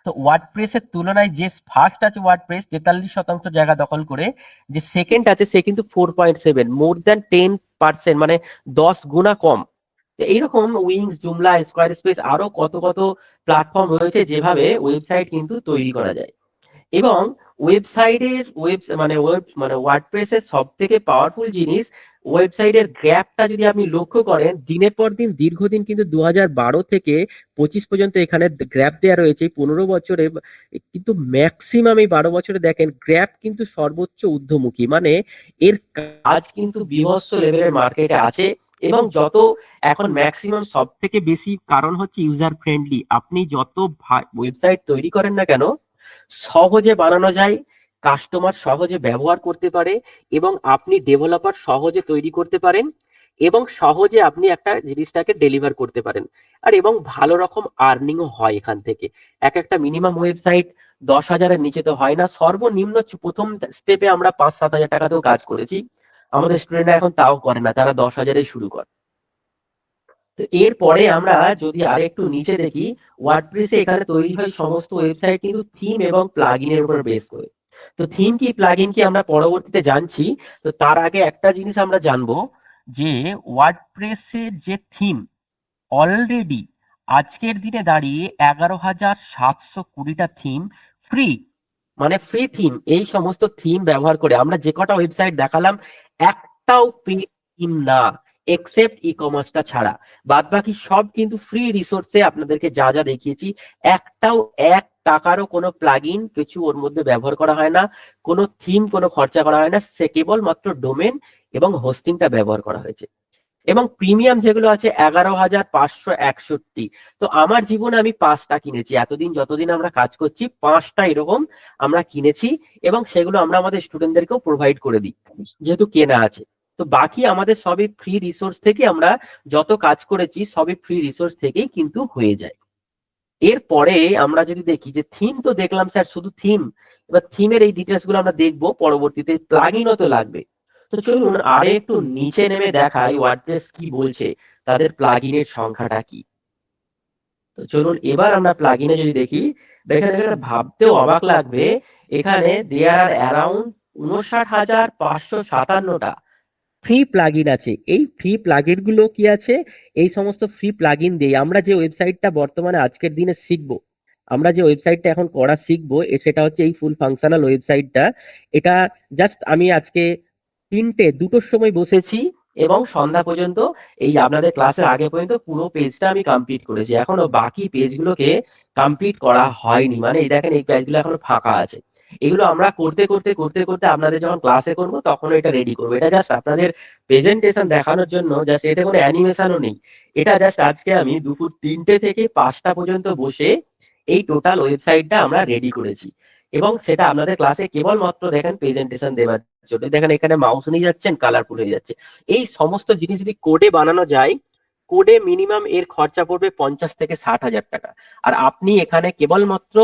তো ওয়ার্ডপ্রেসের তুলনায় যে ফার্স্ট আছে ওয়ার্ডপ্রেস 43% জায়গা দখল করে, যে সেকেন্ড আছে সে কিন্তু 4.7, মোর দ্যান 10%, মানে 10 গুণা কম। তো এইরকম উইংস, জুমলা, স্কোয়ার স্পেস, আরো কত কত প্ল্যাটফর্ম রয়েছে যেভাবে ওয়েবসাইট কিন্তু তৈরি করা যায়। এবং ওয়েবসাইটের মানে ওয়ার্ডপ্রেসের সব থেকে পাওয়ারফুল জিনিস, ওয়েবসাইটের গ্র্যাপটা যদি আপনি লক্ষ্য করেন, দিনের পর দিন দীর্ঘদিন কিন্তু 2012 থেকে 25 পর্যন্ত এখানে গ্র্যাপ দেওয়া রয়েছে, 15 বছরে কিন্তু ম্যাক্সিমাম এই 12 বছরে দেখেন গ্র্যাপ কিন্তু সর্বোচ্চ ঊর্ধ্বমুখী, মানে এর কাজ কিন্তু বিভৎস লেভেলের মার্কেটে আছে। এবং যত এখন ম্যাক্সিমাম সব থেকে বেশি কারণ হচ্ছে ইউজার ফ্রেন্ডলি, আপনি যত ওয়েবসাইট তৈরি করেন না কেন সহজে বানানো যায়, কাস্টমার সহজে ব্যবহার করতে পারে, এবং আপনি ডেভেলপার সহজে তৈরি করতে পারেন, এবং সহজে আপনি একটা জিনিসটাকে ডেলিভার করতে পারেন, আর এবং ভালো রকম আর্নিংও হয় এখান থেকে। এক একটা মিনিমাম ওয়েবসাইট 10,000-এর নিচে তো হয় না, সর্বনিম্ন প্রথম স্টেপে আমরা 5-7 হাজার টাকাতেও কাজ করেছি, আমাদের স্টুডেন্টরা এখন তাও করে না, তারা 10,000-এ শুরু করে। তো এরপরে আমরা যদি আর একটু নিচে দেখি, ওয়ার্ডপ্রেসে এখানে তৈরি হয় সমস্ত ওয়েবসাইট কিন্তু থিম এবং প্লাগইনের উপর বেস করে। তো থিম কি প্লাগইন কি আমরা পরবর্তীতে জানছি। তো তার আগে একটা জিনিস আমরা জানবো, যে ওয়ার্ডপ্রেসের যে থিম অলরেডি আজকের দিনে দাঁড়িয়ে 11,720টা থিম ফ্রি, মানে ফ্রি থিম। এই সমস্ত থিম ব্যবহার করে আমরা যে কটা ওয়েবসাইট দেখালাম একটাও পেড থিম না, এক্সেপ্ট ই কমার্সটা ছাড়া, বাদ বাকি সব কিন্তু ফ্রি রিসোর্সে আপনাদেরকে যা যা দেখিয়েছি, একটাও 1 টাকারও কোনো প্লাগইন কিছু ওর মধ্যে ব্যবহার করা হয় না, কোনো থিম কোনো খরচা করা হয় না, সে কেবলমাত্র ডোমেন এবং হোস্টিংটা ব্যবহার করা হয়েছে। এবং প্রিমিয়াম যেগুলো আছে 11,561। তো আমার জীবনে আমি 5টা কিনেছি, এতদিন যতদিন আমরা কাজ করছি 5টা এরকম আমরা কিনেছি, এবং সেগুলো আমরা আমাদের স্টুডেন্টদেরকেও প্রোভাইড করে দিই যেহেতু কেনা আছে। তো বাকি আমাদের সবই ফ্রি রিসোর্স থেকে, আমরা যত কাজ করেছি সবই ফ্রি রিসোর্স থেকেই কিন্তু হয়ে যায়। এরপরে আমরা যদি দেখি যে থিম তো দেখলাম স্যার, শুধু থিম, এবার থিমের এই ডিটেলস গুলো আমরা দেখবো পরবর্তীতে, প্লাগইনও তো লাগবে। তো চলুন আরে একটু নিচে নেমে দেখাই ওয়ার্ডপ্রেস কি বলছে, তাদের প্লাগইনের সংখ্যাটা কি। তো চলুন এবার আমরা প্লাগইনে যদি দেখি, দেখেন এখানে ভাবতেও অবাক লাগবে, এখানে দেয়ার আর অ্যারাউন্ড 59,557টা ফ্রি প্লাগইন আছে। এই ফ্রি প্লাগইন গুলো কি আছে, এই সমস্ত ফ্রি প্লাগইন দিয়ে আমরা যে ওয়েবসাইটটা বর্তমানে আজকের দিনে শিখবো, আমরা যে ওয়েবসাইটটা এখন করা শিখবো সেটা হচ্ছে এই ফুল ফাংশনাল ওয়েবসাইটটা। এটা জাস্ট আমি আজকে 2টোর সময় বসেছি এবং সন্ধ্যা পর্যন্ত, এই আপনাদের ক্লাসের আগে পর্যন্ত পুরো পেজটা আমি কমপ্লিট করেছি, এখনো বাকি পেজগুলোকে কমপ্লিট করা হয়নি। মানে এই দেখেন এই পেজগুলো এখনো ফাঁকা আছে। এগুলো আমরা করতে করতে করতে করতে আপনাদের যখন ক্লাসে করবো তখন এটা রেডি করবো। এটা জাস্ট আপনাদের প্রেজেন্টেশন দেখানোর জন্য, জাস্ট এতে কোনো অ্যানিমেশনও নেই। এটা জাস্ট আজকে আমি দুপুর 3টে থেকে 5টা পর্যন্ত বসে এই টোটাল ওয়েবসাইটটা আমরা রেডি করেছি, এবং সেটা আপনাদের ক্লাসে কেবলমাত্র দেখেন প্রেজেন্টেশন দেওয়ার জন্য। দেখেন এখানে মাউস নিয়ে যাচ্ছেন, কালারফুল হয়ে যাচ্ছে। এই সমস্ত জিনিস যদি কোডে বানানো যায়, কোডে মিনিমাম এর খরচা পড়বে 50 থেকে 60 হাজার টাকা। আর আপনি এখানে কেবলমাত্র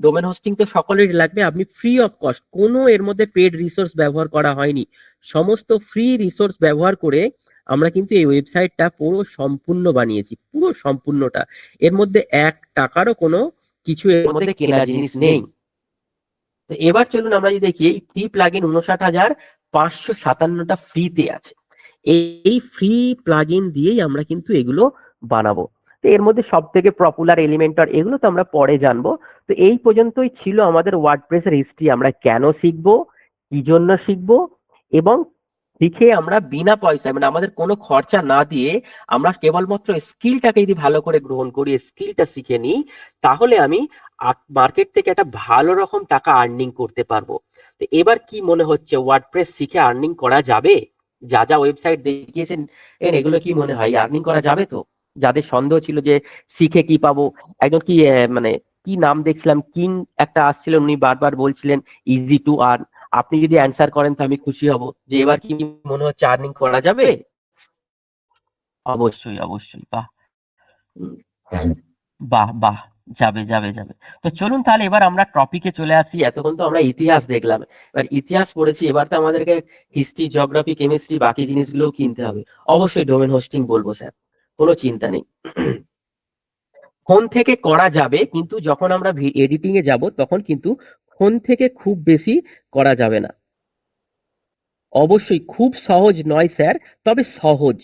ডোমেন হোস্টিং তো সকলেরই লাগবে, আপনি ফ্রি অফ কস্ট, কোনো এর মধ্যে পেড রিসোর্স ব্যবহার করা হয়নি, সমস্ত ফ্রি রিসোর্স ব্যবহার করে আমরা কিন্তু এই ওয়েবসাইটটা পুরো সম্পূর্ণ বানিয়েছি, পুরো সম্পূর্ণটা। এর মধ্যে 1 টাকারও কোনো কিছু এর মধ্যে কেনা জিনিস নেই। তো এবার চলুন আমরা যদি দেখি, এই ফ্রি প্লাগইন 59,557টা ফ্রিতে আছে। এই ফ্রি প্লাগইন দিয়েই আমরা কিন্তু এগুলো বানাবো। তো এর মধ্যে সব থেকে পপুলার এলিমেন্টর, এগুলো তো আমরা পরে জানবো। তো এই পর্যন্তই ছিল আমাদের ওয়ার্ডপ্রেসের হিস্ট্রি। আমরা কেন শিখবো, কি জন্য শিখবো, এবং শিখে আমরা বিনা পয়সায়, মানে আমাদের কোনো খরচা না দিয়ে আমরা কেবলমাত্র স্কিলটাকে যদি ভালো করে গ্রহণ করি, স্কিলটা শিখে নিই, তাহলে আমি মার্কেট থেকে একটা ভালো রকম টাকা আর্নিং করতে পারবো। তো এবার কি মনে হচ্ছে, ওয়ার্ডপ্রেস শিখে আর্নিং করা যাবে? যা যা ওয়েবসাইট দেখিয়েছেন এগুলো কি মনে হয় আর্নিং করা যাবে? তো যাদের সন্দেহ ছিল যে শিখে কি পাবো, একজন কি মানে কি নাম দেখছিলাম, কিং একটা আসছিলেন, উনি বারবার বলছিলেন ইজি টু আর্ন। আপনি যদি অ্যান্সার করেন তো আমি খুশি হব, যে এবার কি মনে হচ্ছে আর্নিং করা যাবে? অবশ্যই অবশ্যই, বাহ। উম, বাহ বাহ, যাবে যাবে যাবে। তো চলুন তাহলে এবার আমরা টপিকে চলে আসি। এতক্ষণ তো আমরা ইতিহাস দেখলাম, এবার ইতিহাস পড়েছি, এবার তো আমাদেরকে হিস্ট্রি, জিওগ্রাফি, কেমিস্ট্রি, বাকি জিনিসগুলোও কিনতে হবে। অবশ্যই ডোমেন হোস্টিং বলবো স্যার, কোনো চিন্তা নেই। ফোন থেকে করা যাবে, কিন্তু যখন আমরা এডিটিং এ যাব তখন কিন্তু ফোন থেকে খুব বেশি করা যাবে না। অবশ্যই খুব সহজ নয় স্যার, তবে সহজ।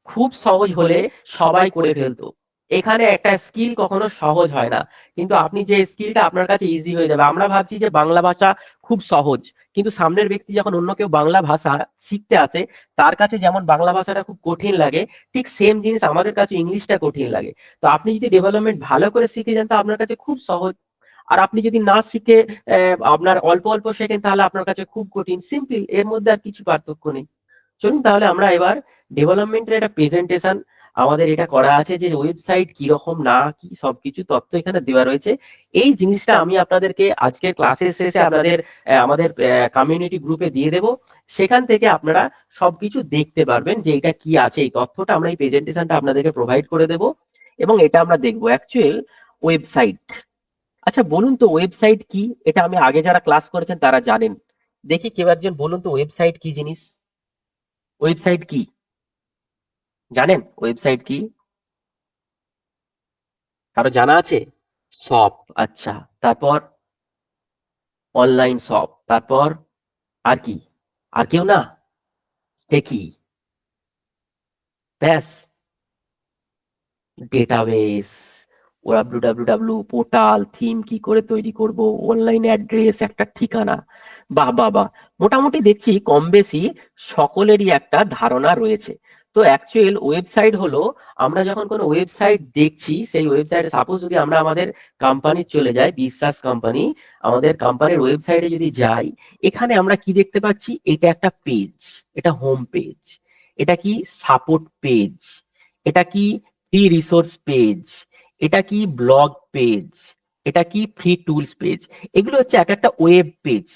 খুব সহজ হলে সবাই করে ফেলতো। এখানে একটা স্কিল কখনো সহজ হয় না, কিন্তু আপনি যে স্কিলটা আপনার কাছে ইজি হয়ে যাবে। আমরা ভাবছি যে বাংলা ভাষা খুব সহজ, কিন্তু সামনের ব্যক্তি যখন অন্য কেউ বাংলা ভাষা শিখতে আসে, তার কাছে যেমন বাংলা ভাষাটা খুব কঠিন লাগে, ঠিক সেম জিনিস আমাদের কাছে ইংলিশটা কঠিন লাগে। তো আপনি যদি ডেভেলপমেন্ট ভালো করে শিখে যান, তো আপনার কাছে খুব সহজ। আর আপনি যদি না শিখে আপনার অল্প অল্প শেখেন, তাহলে আপনার কাছে খুব কঠিন। সিম্পল, এর মধ্যে আর কিছু পার্থক্য নেই। চলুন তাহলে আমরা এবার ডেভেলপমেন্টের একটা প্রেজেন্টেশন আমাদের এটা করা আছে, যে ওয়েবসাইট কিরকম না কি সবকিছু তথ্য এখানে দেওয়া রয়েছে। এই জিনিসটা আমি আপনাদেরকে আজকের ক্লাসের শেষে আপনাদের আমাদের কমিউনিটি গ্রুপে দিয়ে দেব। সেখান থেকে আপনারা সবকিছু দেখতে পারবেন যে এটা কি আছে, এই তথ্যটা আমরা এই প্রেজেন্টেশনটা আপনাদেরকে প্রোভাইড করে দেব, এবং এটা আমরা দেখবো অ্যাকচুয়াল ওয়েবসাইট। আচ্ছা বলুন তো ওয়েবসাইট কি? এটা আমি আগে যারা ক্লাস করেছেন তারা জানেন। দেখি কেউ একজন বলুন তো ওয়েবসাইট কি জিনিস? ওয়েবসাইট কি জানেন? ওয়েবসাইট কি কারো জানা আছে? শপ, আচ্ছা। তারপর অনলাইন শপ, তারপর আর কি? আর কেউ না? সে কি? ব্যাস, ডেটাবেস, ডাব্লিউ পোর্টাল, থিম কি করে তৈরি করব, অনলাইন অ্যাড্রেস, একটা ঠিকানা। বাহ বাহ বাহ, মোটামুটি দেখছি কম বেশি সকলেরই একটা ধারণা রয়েছে। তো তো অ্যাকচুয়াল ওয়েবসাইট হলো, আমরা যখন কোনো ওয়েবসাইট দেখছি, সেই ওয়েবসাইটে সাপোজ যদি আমরা আমাদের কোম্পানির চলে যাই, বিশ্বাস কোম্পানি, আমাদের কোম্পানির ওয়েবসাইটে যদি যাই, এখানে আমরা কি দেখতে পাচ্ছি? এটা একটা পেজ, এটা হোম পেজ, এটা কি সাপোর্ট পেজ, এটা কি ফ্রি রিসোর্স পেজ, এটা কি ব্লগ পেজ, এটা কি ফ্রি টুলস পেজ। এগুলো হচ্ছে এক একটা ওয়েব পেজ।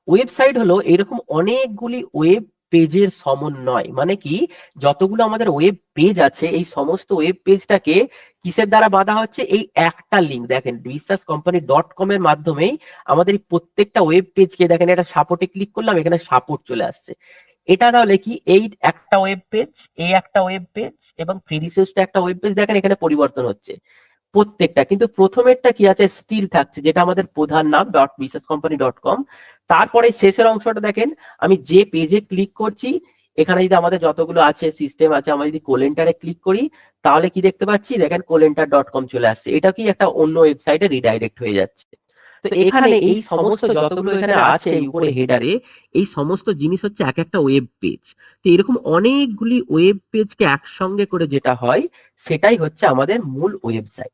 ওয়েবসাইট হলো এরকম অনেকগুলি ওয়েব পেজের সমন্বয়। মানে কি, যতগুলো আমাদের ওয়েব পেজ আছে, এই সমস্ত ওয়েব পেজটাকে কিসের দ্বারা বাঁধা হচ্ছে? এই একটা লিঙ্ক, দেখেন বিশ্বাস কোম্পানি .com এর মাধ্যমেই আমাদের এই প্রত্যেকটা ওয়েব পেজকে, দেখেন এটা সাপোর্টে ক্লিক করলাম, এখানে সাপোর্ট চলে আসছে। এটা তাহলে কি, এই একটা ওয়েব পেজ, এই একটা ওয়েব পেজ এবং ফ্রি রিসোর্সটা একটা ওয়েব পেজ, দেখেন এখানে পরিবর্তন হচ্ছে প্রত্যেকটা, কিন্তু প্রথমেরটা কি আছে? স্টিল থাকছে, যেটা আমাদের প্রধান নাম .বিশ্বাসকম্পানি.com। তারপরে শেষের অংশটা দেখেন, আমি যে পেজে ক্লিক করছি, এখানে যদি আমাদের যতগুলো আছে সিস্টেম আছে, আমরা যদি কোলেন্টারে ক্লিক করি, তাহলে কি দেখতে পাচ্ছি? দেখেন কোলেন্টার.com চলে আসছে। এটা কি একটা অন্য ওয়েবসাইটে রিডাইরেক্ট হয়ে যাচ্ছে। তো এখানে এই সমস্ত যতগুলো এখানে আছে এই উপরে হেডারে, এই সমস্ত জিনিস হচ্ছে এক একটা ওয়েব পেজ। তো এরকম অনেকগুলি ওয়েব পেজকে একসঙ্গে করে যেটা হয়, সেটাই হচ্ছে আমাদের মূল ওয়েবসাইট।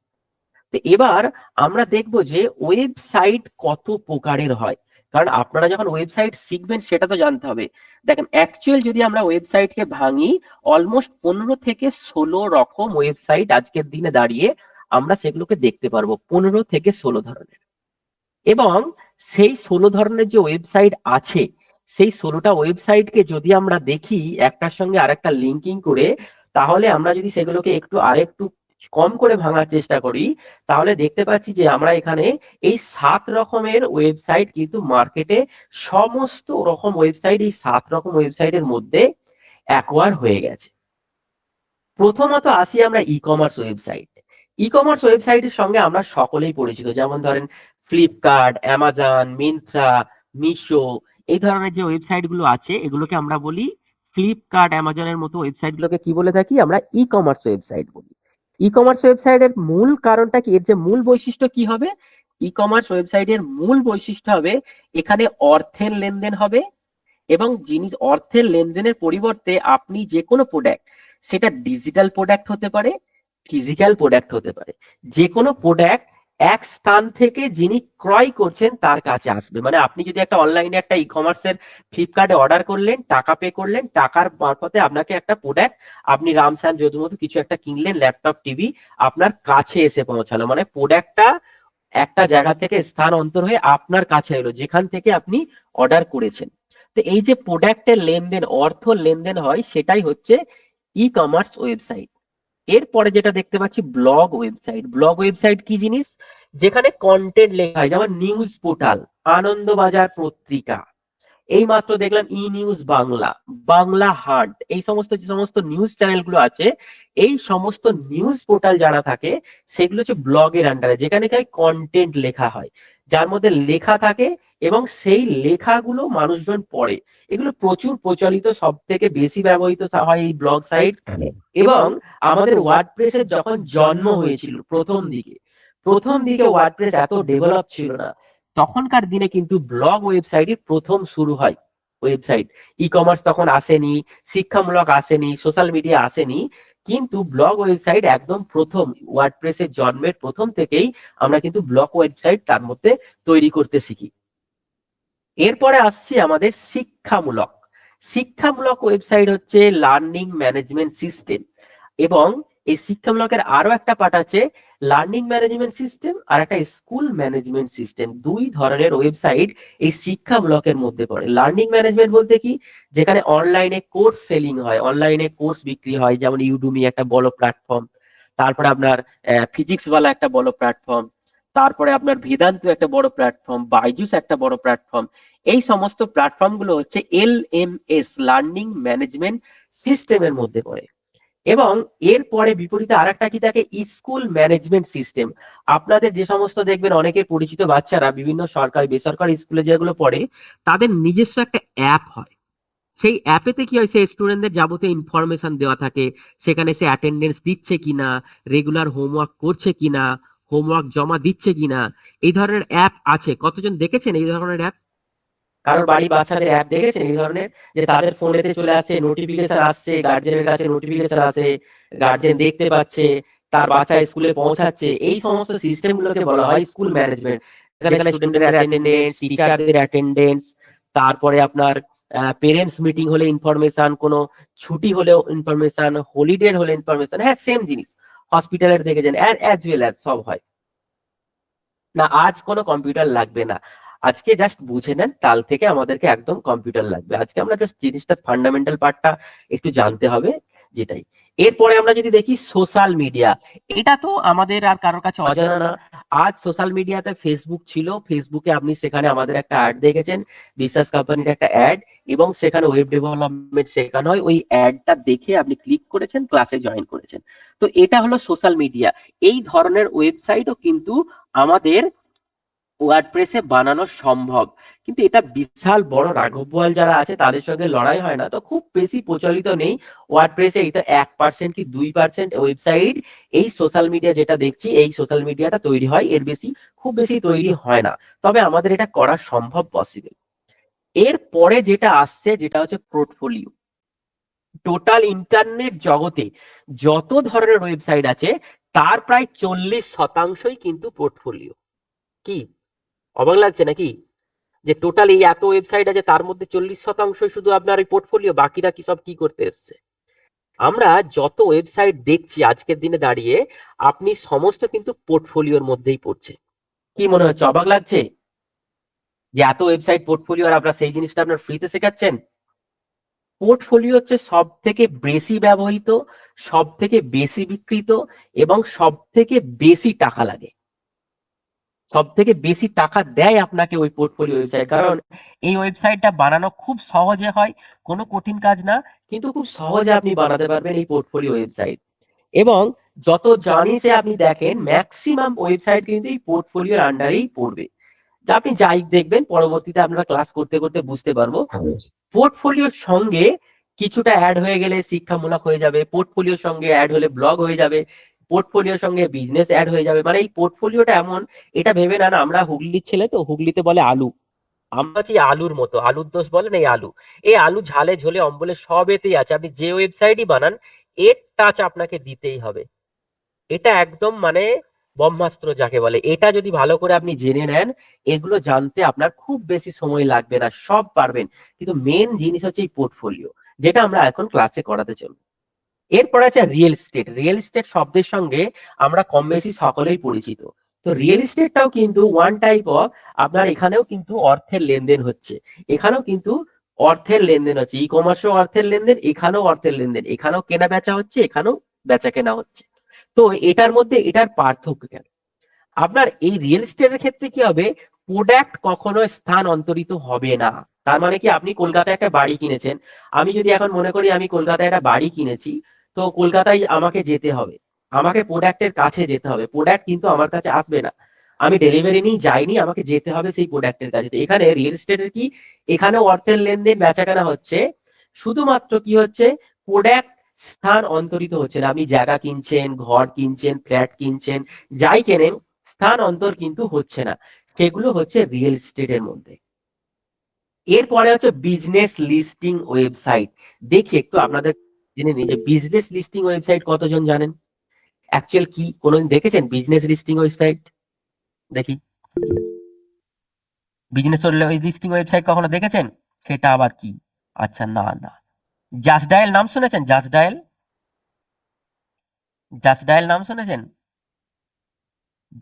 তো এবার আমরা দেখব যে ওয়েবসাইট কত প্রকারের হয়, কারণ আপনারা যখন ওয়েবসাইট শিখবেন সেটা তো জানতে হবে। দেখেন অ্যাকচুয়াল যদি আমরা ওয়েবসাইটকে ভাঙি, অলমোস্ট 15 থেকে 16 রকম ওয়েবসাইট আজকের দিনে দাঁড়িয়ে আমরা সেগুলোকে দেখতে পারবো, 15 থেকে 16 ধরনের। এবং সেই 16 ধরনের যে ওয়েবসাইট আছে, সেই 16টা ওয়েবসাইটকে যদি আমরা দেখি একটার সঙ্গে আরেকটা লিঙ্কিং করে, তাহলে আমরা যদি সেগুলোকে আরেকটু কম করে ভাঙার চেষ্টা করি, তাহলে দেখতে পাচ্ছি যে আমরা এখানে এই 7 রকমের ওয়েবসাইট কিন্তু মার্কেটে, সমস্ত রকম ওয়েবসাইট এই 7 রকম ওয়েবসাইটের মধ্যে অ্যাকোয়ার হয়ে গেছে। প্রথমত আসি আমরা e commerce website. E commerce ওয়েবসাইটের সঙ্গে আমরা সকলেই পরিচিত, যেমন ধরেন ফ্লিপকার্ট, অ্যামাজন, মিন্ত্রা, মিশো, এই ধরনের যে ওয়েবসাইট গুলো আছে, এগুলোকে আমরা বলি ফ্লিপকার্ট, অ্যামাজনের মতো ওয়েবসাইট গুলোকে কি বলে থাকি? আমরা ই কমার্স ওয়েবসাইট বলি। ই কমার্স ওয়েবসাইটের মূল কারণটা কি, এর যে মূল বৈশিষ্ট্য কি হবে? ই কমার্স ওয়েবসাইটের মূল বৈশিষ্ট্য হবে এখানে অর্থের লেনদেন হবে, এবং জিনিস অর্থের লেনদেনের পরিবর্তে আপনি যে কোনো প্রোডাক্ট, সেটা ডিজিটাল প্রোডাক্ট হতে পারে, ফিজিক্যাল প্রোডাক্ট হতে পারে, যে কোনো প্রোডাক্ট এক স্থান থেকে যিনি ক্রয় করছেন তার কাছে আসবে। মানে আপনি যদি একটা অনলাইনে একটা ই কমার্সের ফ্লিপকার্টে অর্ডার করলেন, টাকা পে করলেন, টাকার মারফতে আপনাকে একটা প্রোডাক্ট, আপনি রামসান যদুমধু কিছু একটা কিনলেন, ল্যাপটপ, টিভি, আপনার কাছে এসে পৌঁছালো, মানে প্রোডাক্টটা একটা জায়গা থেকে স্থান অন্তর হয়ে আপনার কাছে এলো, যেখান থেকে আপনি অর্ডার করেছেন। তো এই যে প্রোডাক্টের লেনদেন, অর্থ লেনদেন হয়, সেটাই হচ্ছে ই কমার্স ওয়েবসাইট। এরপরে যেটা দেখতে পাচ্ছি ব্লগ ওয়েবসাইট। ব্লগ ওয়েবসাইট কি জিনিস? যেখানে কন্টেন্ট লেখা হয়, যেমন নিউজ পোর্টাল, আনন্দবাজার পত্রিকা, এই মাত্র দেখলাম ই নিউজ বাংলা, বাংলা হাট, এই সমস্ত যে সমস্ত নিউজ চ্যানেলগুলো আছে, এই সমস্ত নিউজ পোর্টাল যারা থাকে, সেগুলো হচ্ছে ব্লগের আন্ডারে, যেখানে কন্টেন্ট লেখা হয়, যার মধ্যে লেখা থাকে এবং সেই লেখাগুলো মানুষজন পড়ে। এগুলো প্রচুর প্রচলিত, সব থেকে বেশি ব্যবহৃত হয় এই ব্লগ সাইট। এবং আমাদের ওয়ার্ডপ্রেসের যখন জন্ম হয়েছিল প্রথম দিকে ওয়ার্ডপ্রেস এত ডেভেলপ ছিল না, তখনকার দিনে কিন্তু ব্লগ ওয়েবসাইটই প্রথম শুরু হয়। ওয়েবসাইট, ই কমার্স তখন আসেনি, শিক্ষামূলক আসেনি, সোশ্যাল মিডিয়া আসেনি, কিন্তু ব্লগ ওয়েবসাইট একদম প্রথম, ওয়ার্ডপ্রেসের জন্মের প্রথম থেকেই আমরা কিন্তু ব্লগ ওয়েবসাইট তার মধ্যে তৈরি করতে শিখি। এরপরে আসছি আমাদের শিক্ষামূলক। শিক্ষামূলক ওয়েবসাইট হচ্ছে লার্নিং ম্যানেজমেন্ট সিস্টেম। এবং এই শিক্ষামূলকের আরো একটা পার্ট আছে, লার্নিং ম্যানেজমেন্ট সিস্টেম আর একটা স্কুল ম্যানেজমেন্ট সিস্টেম। দুই ধরনের ওয়েবসাইট এই শিক্ষামূলকের মধ্যে পড়ে। লার্নিং ম্যানেজমেন্ট বলতে কি, যেখানে অনলাইনে কোর্স সেলিং হয়, অনলাইনে কোর্স বিক্রি হয়, যেমন ইউডুমি একটা বড় প্ল্যাটফর্ম, তারপরে আপনার ফিজিক্স ওয়ালা একটা বড় প্ল্যাটফর্ম, তারপরে আপনার বেদান্ত একটা বড় প্ল্যাটফর্ম, বাইজুস একটা বড় প্ল্যাটফর্ম। এই সমস্ত প্ল্যাটফর্ম গুলো হচ্ছে LMS, লার্নিং ম্যানেজমেন্ট সিস্টেমের মধ্যে পড়ে। এবং এরপরে বিপরীতে আরেকটা কি থাকে, স্কুল ম্যানেজমেন্ট সিস্টেম। আপনাদের যে সমস্ত দেখবেন অনেকের পরিচিত বাচ্চারা বিভিন্ন সরকারি বেসরকারি স্কুলে যেগুলো পড়ে, তাদের নিজস্ব একটা অ্যাপ হয়। সেই অ্যাপেতে কি হয়, সেই স্টুডেন্টদের যাবতীয় ইনফরমেশন দেওয়া থাকে, সেখানে সে অ্যাটেন্ডেন্স দিচ্ছে কিনা, রেগুলার হোমওয়ার্ক করছে কিনা, হোমওয়ার্ক জমা দিচ্ছে কিনা, এই ধরনের অ্যাপ আছে। কতজন দেখেছেন এই ধরনের অ্যাপ? কারোর বাড়ি বাচ্চাদের অ্যাপ দেখেছেন এই ধরনের, যে তাদের ফোনেতে চলে আসছে, নোটিফিকেশন আসছে, গার্জেনের কাছে নোটিফিকেশন আসে, গার্জেন দেখতে পাচ্ছে, তার বাচ্চা স্কুলে পৌঁছাচ্ছে, এই সমস্ত সিস্টেম গুলোকে বলা হয় স্কুল ম্যানেজমেন্ট। যেখানে স্টুডেন্টের অ্যাটেন্ডেন্স, টিচারদের অ্যাটেন্ডেন্স, তারপরে আপনার পেরেন্টস মিটিং হলে ইনফরমেশন, কোনো ছুটি হলেও ইনফরমেশন, হলিডে হলে ইনফরমেশন, হ্যাঁ সেম জিনিস হসপিটালের দেখেছেন, অ্যাজ ওয়েল অ্যাজ সব হয় না। আজ কোনো কম্পিউটার লাগবে না, আজকে জাস্ট বুঝে নেন, কাল থেকে আমাদেরকে একদম কম্পিউটার লাগবে। আজকে আমরা জাস্ট জিনিসটা ফান্ডামেন্টাল পার্টটা একটু জানতে হবে, যেটাই। এরপরে আমরা যদি দেখি সোশ্যাল মিডিয়া, এটা তো আমাদের আর কারোর কাছে অজানা না। আজ সোশ্যাল মিডিয়াতে ফেসবুক ছিল, ফেসবুকে আপনি সেখানে আমাদের একটা অ্যাড দেখেছেন, বিশ্বাস কোম্পানির একটা অ্যাড, এবং সেখানে ওয়েব ডেভেলপমেন্ট শেখানো হয়, ওই অ্যাডটা দেখে আপনি ক্লিক করেছেন, ক্লাসে জয়েন করেছেন। তো এটা হলো সোশ্যাল মিডিয়া। এই ধরনের ওয়েবসাইটও কিন্তু আমাদের ওয়ার্ডপ্রেসে বানানো সম্ভব, কিন্তু এটা বিশাল বড় রাঘব বোয়াল যারা আছে তাদের সঙ্গে লড়াই হয় না, তো খুব বেশি প্রচলিত নেই ওয়ার্ডপ্রেসে। এটা 1% কি 2% ওয়েবসাইট এই সোশ্যাল মিডিয়া যেটা দেখছি, এই সোশ্যাল মিডিয়াটা তৈরি হয়, এর বেশি খুব বেশি তৈরি হয় না। তবে আমাদের এটা করা সম্ভব, পসিবল। এর পরে যেটা আসছে, যেটা হচ্ছে পোর্টফোলিও। টোটাল ইন্টারনেট জগতে যত ধরনের ওয়েবসাইট আছে তার প্রায় 40% কিন্তু পোর্টফোলিও। কি অবাক লাগছে নাকি, যে টোটাল এই এত ওয়েবসাইট আছে তার মধ্যে 40% শুধু আপনার ওই পোর্টফোলিও, বাকিরা কি সব কি করতে এসছে? আমরা যত ওয়েবসাইট দেখছি আজকের দিনে দাঁড়িয়ে, আপনি সমস্ত কিন্তু পোর্টফোলিওর মধ্যেই পড়ছে। কি মনে হচ্ছে, অবাক লাগছে যে এত ওয়েবসাইট পোর্টফোলিও আর আপনার সেই জিনিসটা আপনার ফ্রিতে শেখাচ্ছেন? পোর্টফোলিও হচ্ছে সব থেকে বেশি ব্যবহৃত, সব থেকে বেশি বিক্রিত, এবং সব থেকে বেশি টাকা লাগে, সব থেকে বেশি টাকা দেয় আপনাকে ওই পোর্টফোলিও ওয়েবসাইট। কারণ এই ওয়েবসাইটটা বানানো খুব সহজে হয়, কোনো কঠিন কাজ না, কিন্তু খুব সহজে আপনি বানাতে পারবেন এই পোর্টফোলিও ওয়েবসাইট। এবং যত জানি সে আপনি দেখেন ম্যাক্সিমাম ওয়েবসাইট কিন্তু এই পোর্টফোলিওর আন্ডারেই পড়বে, যা আপনি যাই দেখবেন, পরবর্তীতে আমরা ক্লাস করতে করতে বুঝতে পারবো। পোর্টফোলিওর সঙ্গে কিছুটা অ্যাড হয়ে গেলে শিক্ষামূলক হয়ে যাবে, পোর্টফোলিওর সঙ্গে অ্যাড হলে ব্লগ হয়ে যাবে, পোর্টফোলিওর সঙ্গে বিজনেস অ্যাড হয়ে যাবে। মানে এই পোর্টফোলিওটা এমন, এটা ভেবে না, আমরা হুগলির ছেলে তো, হুগলিতে বলে আলু, আমরা হচ্ছে আলুর মতো, আলুর দোষ বলেন এই আলু। এই আলু ঝালে ঝোলে অম্বলে সব এতেই আছে, আপনি যে ওয়েবসাইটই বানান এর টাচ আপনাকে দিতেই হবে। এটা একদম মানে ব্রহ্মাস্ত্র যাকে বলে, এটা যদি ভালো করে আপনি জেনে নেন, এগুলো জানতে আপনার খুব বেশি সময় লাগবে না, সব পারবেন। কিন্তু মেন জিনিস হচ্ছে এই পোর্টফোলিও, যেটা আমরা এখন ক্লাসে করাতে চলবো। এরপর আছে রিয়েল এস্টেট। রিয়েল এস্টেট শব্দের সঙ্গে আমরা কম বেশি সকলেই পরিচিত। তো রিয়েল এস্টেটটাও কিন্তু ওয়ান টাইপ অফ, আপনার এখানেও কিন্তু অর্থের লেনদেন হচ্ছে, এখানেও কিন্তু অর্থের লেনদেন হচ্ছে, ই কমার্সও অর্থের লেনদেন, এখানেও অর্থের লেনদেন, এখানেও কেনা বেচা হচ্ছে, এখানেও বেচা কেনা হচ্ছে। তো এটার মধ্যে এটার পার্থক্য কেন? আপনার এই রিয়েল এস্টেটের ক্ষেত্রে কি হবে, প্রোডাক্ট কখনো স্থান অন্তরিত হবে না। তার মানে কি, আপনি কলকাতায় একটা বাড়ি কিনেছেন, আমি যদি এখন মনে করি আমি কলকাতায় একটা বাড়ি কিনেছি, তো কলকাতায় আমাকে যেতে হবে, আমাকে প্রোডাক্টের কাছে যেতে হবে, প্রোডাক্ট কিন্তু আমার কাছে আসবে না, আমি ডেলিভারি নিয়ে যাইনি, আমাকে যেতে হবে সেই প্রোডাক্টের কাছে। তো এখানে রিয়েল এস্টেটের কি, এখানে অর্থের লেনদেন বেচাকেনা হচ্ছে, শুধুমাত্র কি হচ্ছে, প্রোডাক্ট স্থান অন্তরিত হচ্ছে না। আপনি জায়গা কিনছেন, ঘর কিনছেন, ফ্ল্যাট কিনছেন, যাই কেনেন, স্থান অন্তর কিন্তু হচ্ছে না, সেগুলো হচ্ছে রিয়েল এস্টেটের মধ্যে। এরপরে হচ্ছে বিজনেস লিস্টিং ওয়েবসাইট। দেখি একটু আপনাদের জেনে নিই যে বিজনেস লিস্টিং ওয়েবসাইট কতজন জানেন, অ্যাকচুয়াল কি কোনোদিন দেখেছেন বিজনেস লিস্টিং ওয়েবসাইট? দেখি, বিজনেস লিস্টিং ওয়েবসাইট কখনো দেখেছেন? সেটা আবার কি? আচ্ছা, না না। জাস্ট ডায়াল নাম শুনেছেন? জাস্ট ডায়াল, জাস্ট ডায়াল নাম শুনেছেন?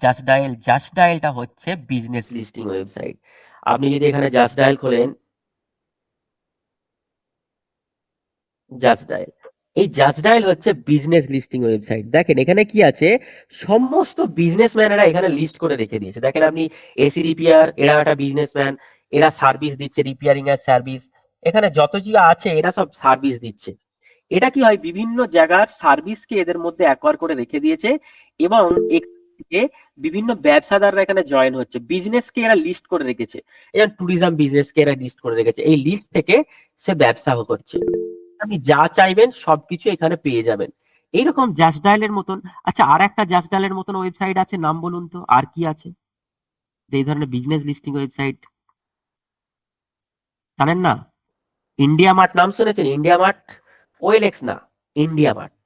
জাস্ট ডায়াল, জাস্ট ডায়ালটা হচ্ছে বিজনেস লিস্টিং ওয়েবসাইট। আপনি যদি এখানে জাস্ট ডায়াল খোলেন, জাস্ট ডায়াল, এই জাস্ট ডায়াল হচ্ছে বিজনেস লিস্টিং ওয়েবসাইট। দেখেন এখানে কি আছে, সমস্ত বিজনেসম্যানেরা এখানে লিস্ট করে রেখে দিয়েছে। দেখেন আপনি এসি রিপেয়ার, এরা একটা বিজনেসম্যান, এরা সার্ভিস দিচ্ছে, রিপেয়ারিং এর সার্ভিস, এখানে যত যে আছে এরা সব সার্ভিস দিচ্ছে। এটা কি হয়, বিভিন্ন জায়গার সার্ভিসকে এদের মধ্যে একবার করে রেখে দিয়েছে, এবং এখান থেকে বিভিন্ন ব্যবসাদাররা এখানে জয়েন হচ্ছে, বিজনেসকে এরা লিস্ট করে রেখেছে, যেমন ট্যুরিজম বিজনেসকে এরা লিস্ট করে রেখেছে, এই লিস্ট থেকে সে ব্যবসা করছে। আপনি যা চাইবেন সবকিছু এখানে পেয়ে যাবেন, এইরকম জাস্ট ডায়ালের মতন। আচ্ছা, আর একটা জাস্ট ডায়ালের মতন ওয়েবসাইট আছে, নাম বলুন তো, আর কি আছে এই ধরনের বিজনেস লিস্টিং ওয়েবসাইট? জানেন না? ইন্ডিয়া মার্ট নাম শুনেছেন? ইন্ডিয়া মার্ট, ওএলএক্স না, IndiaMART.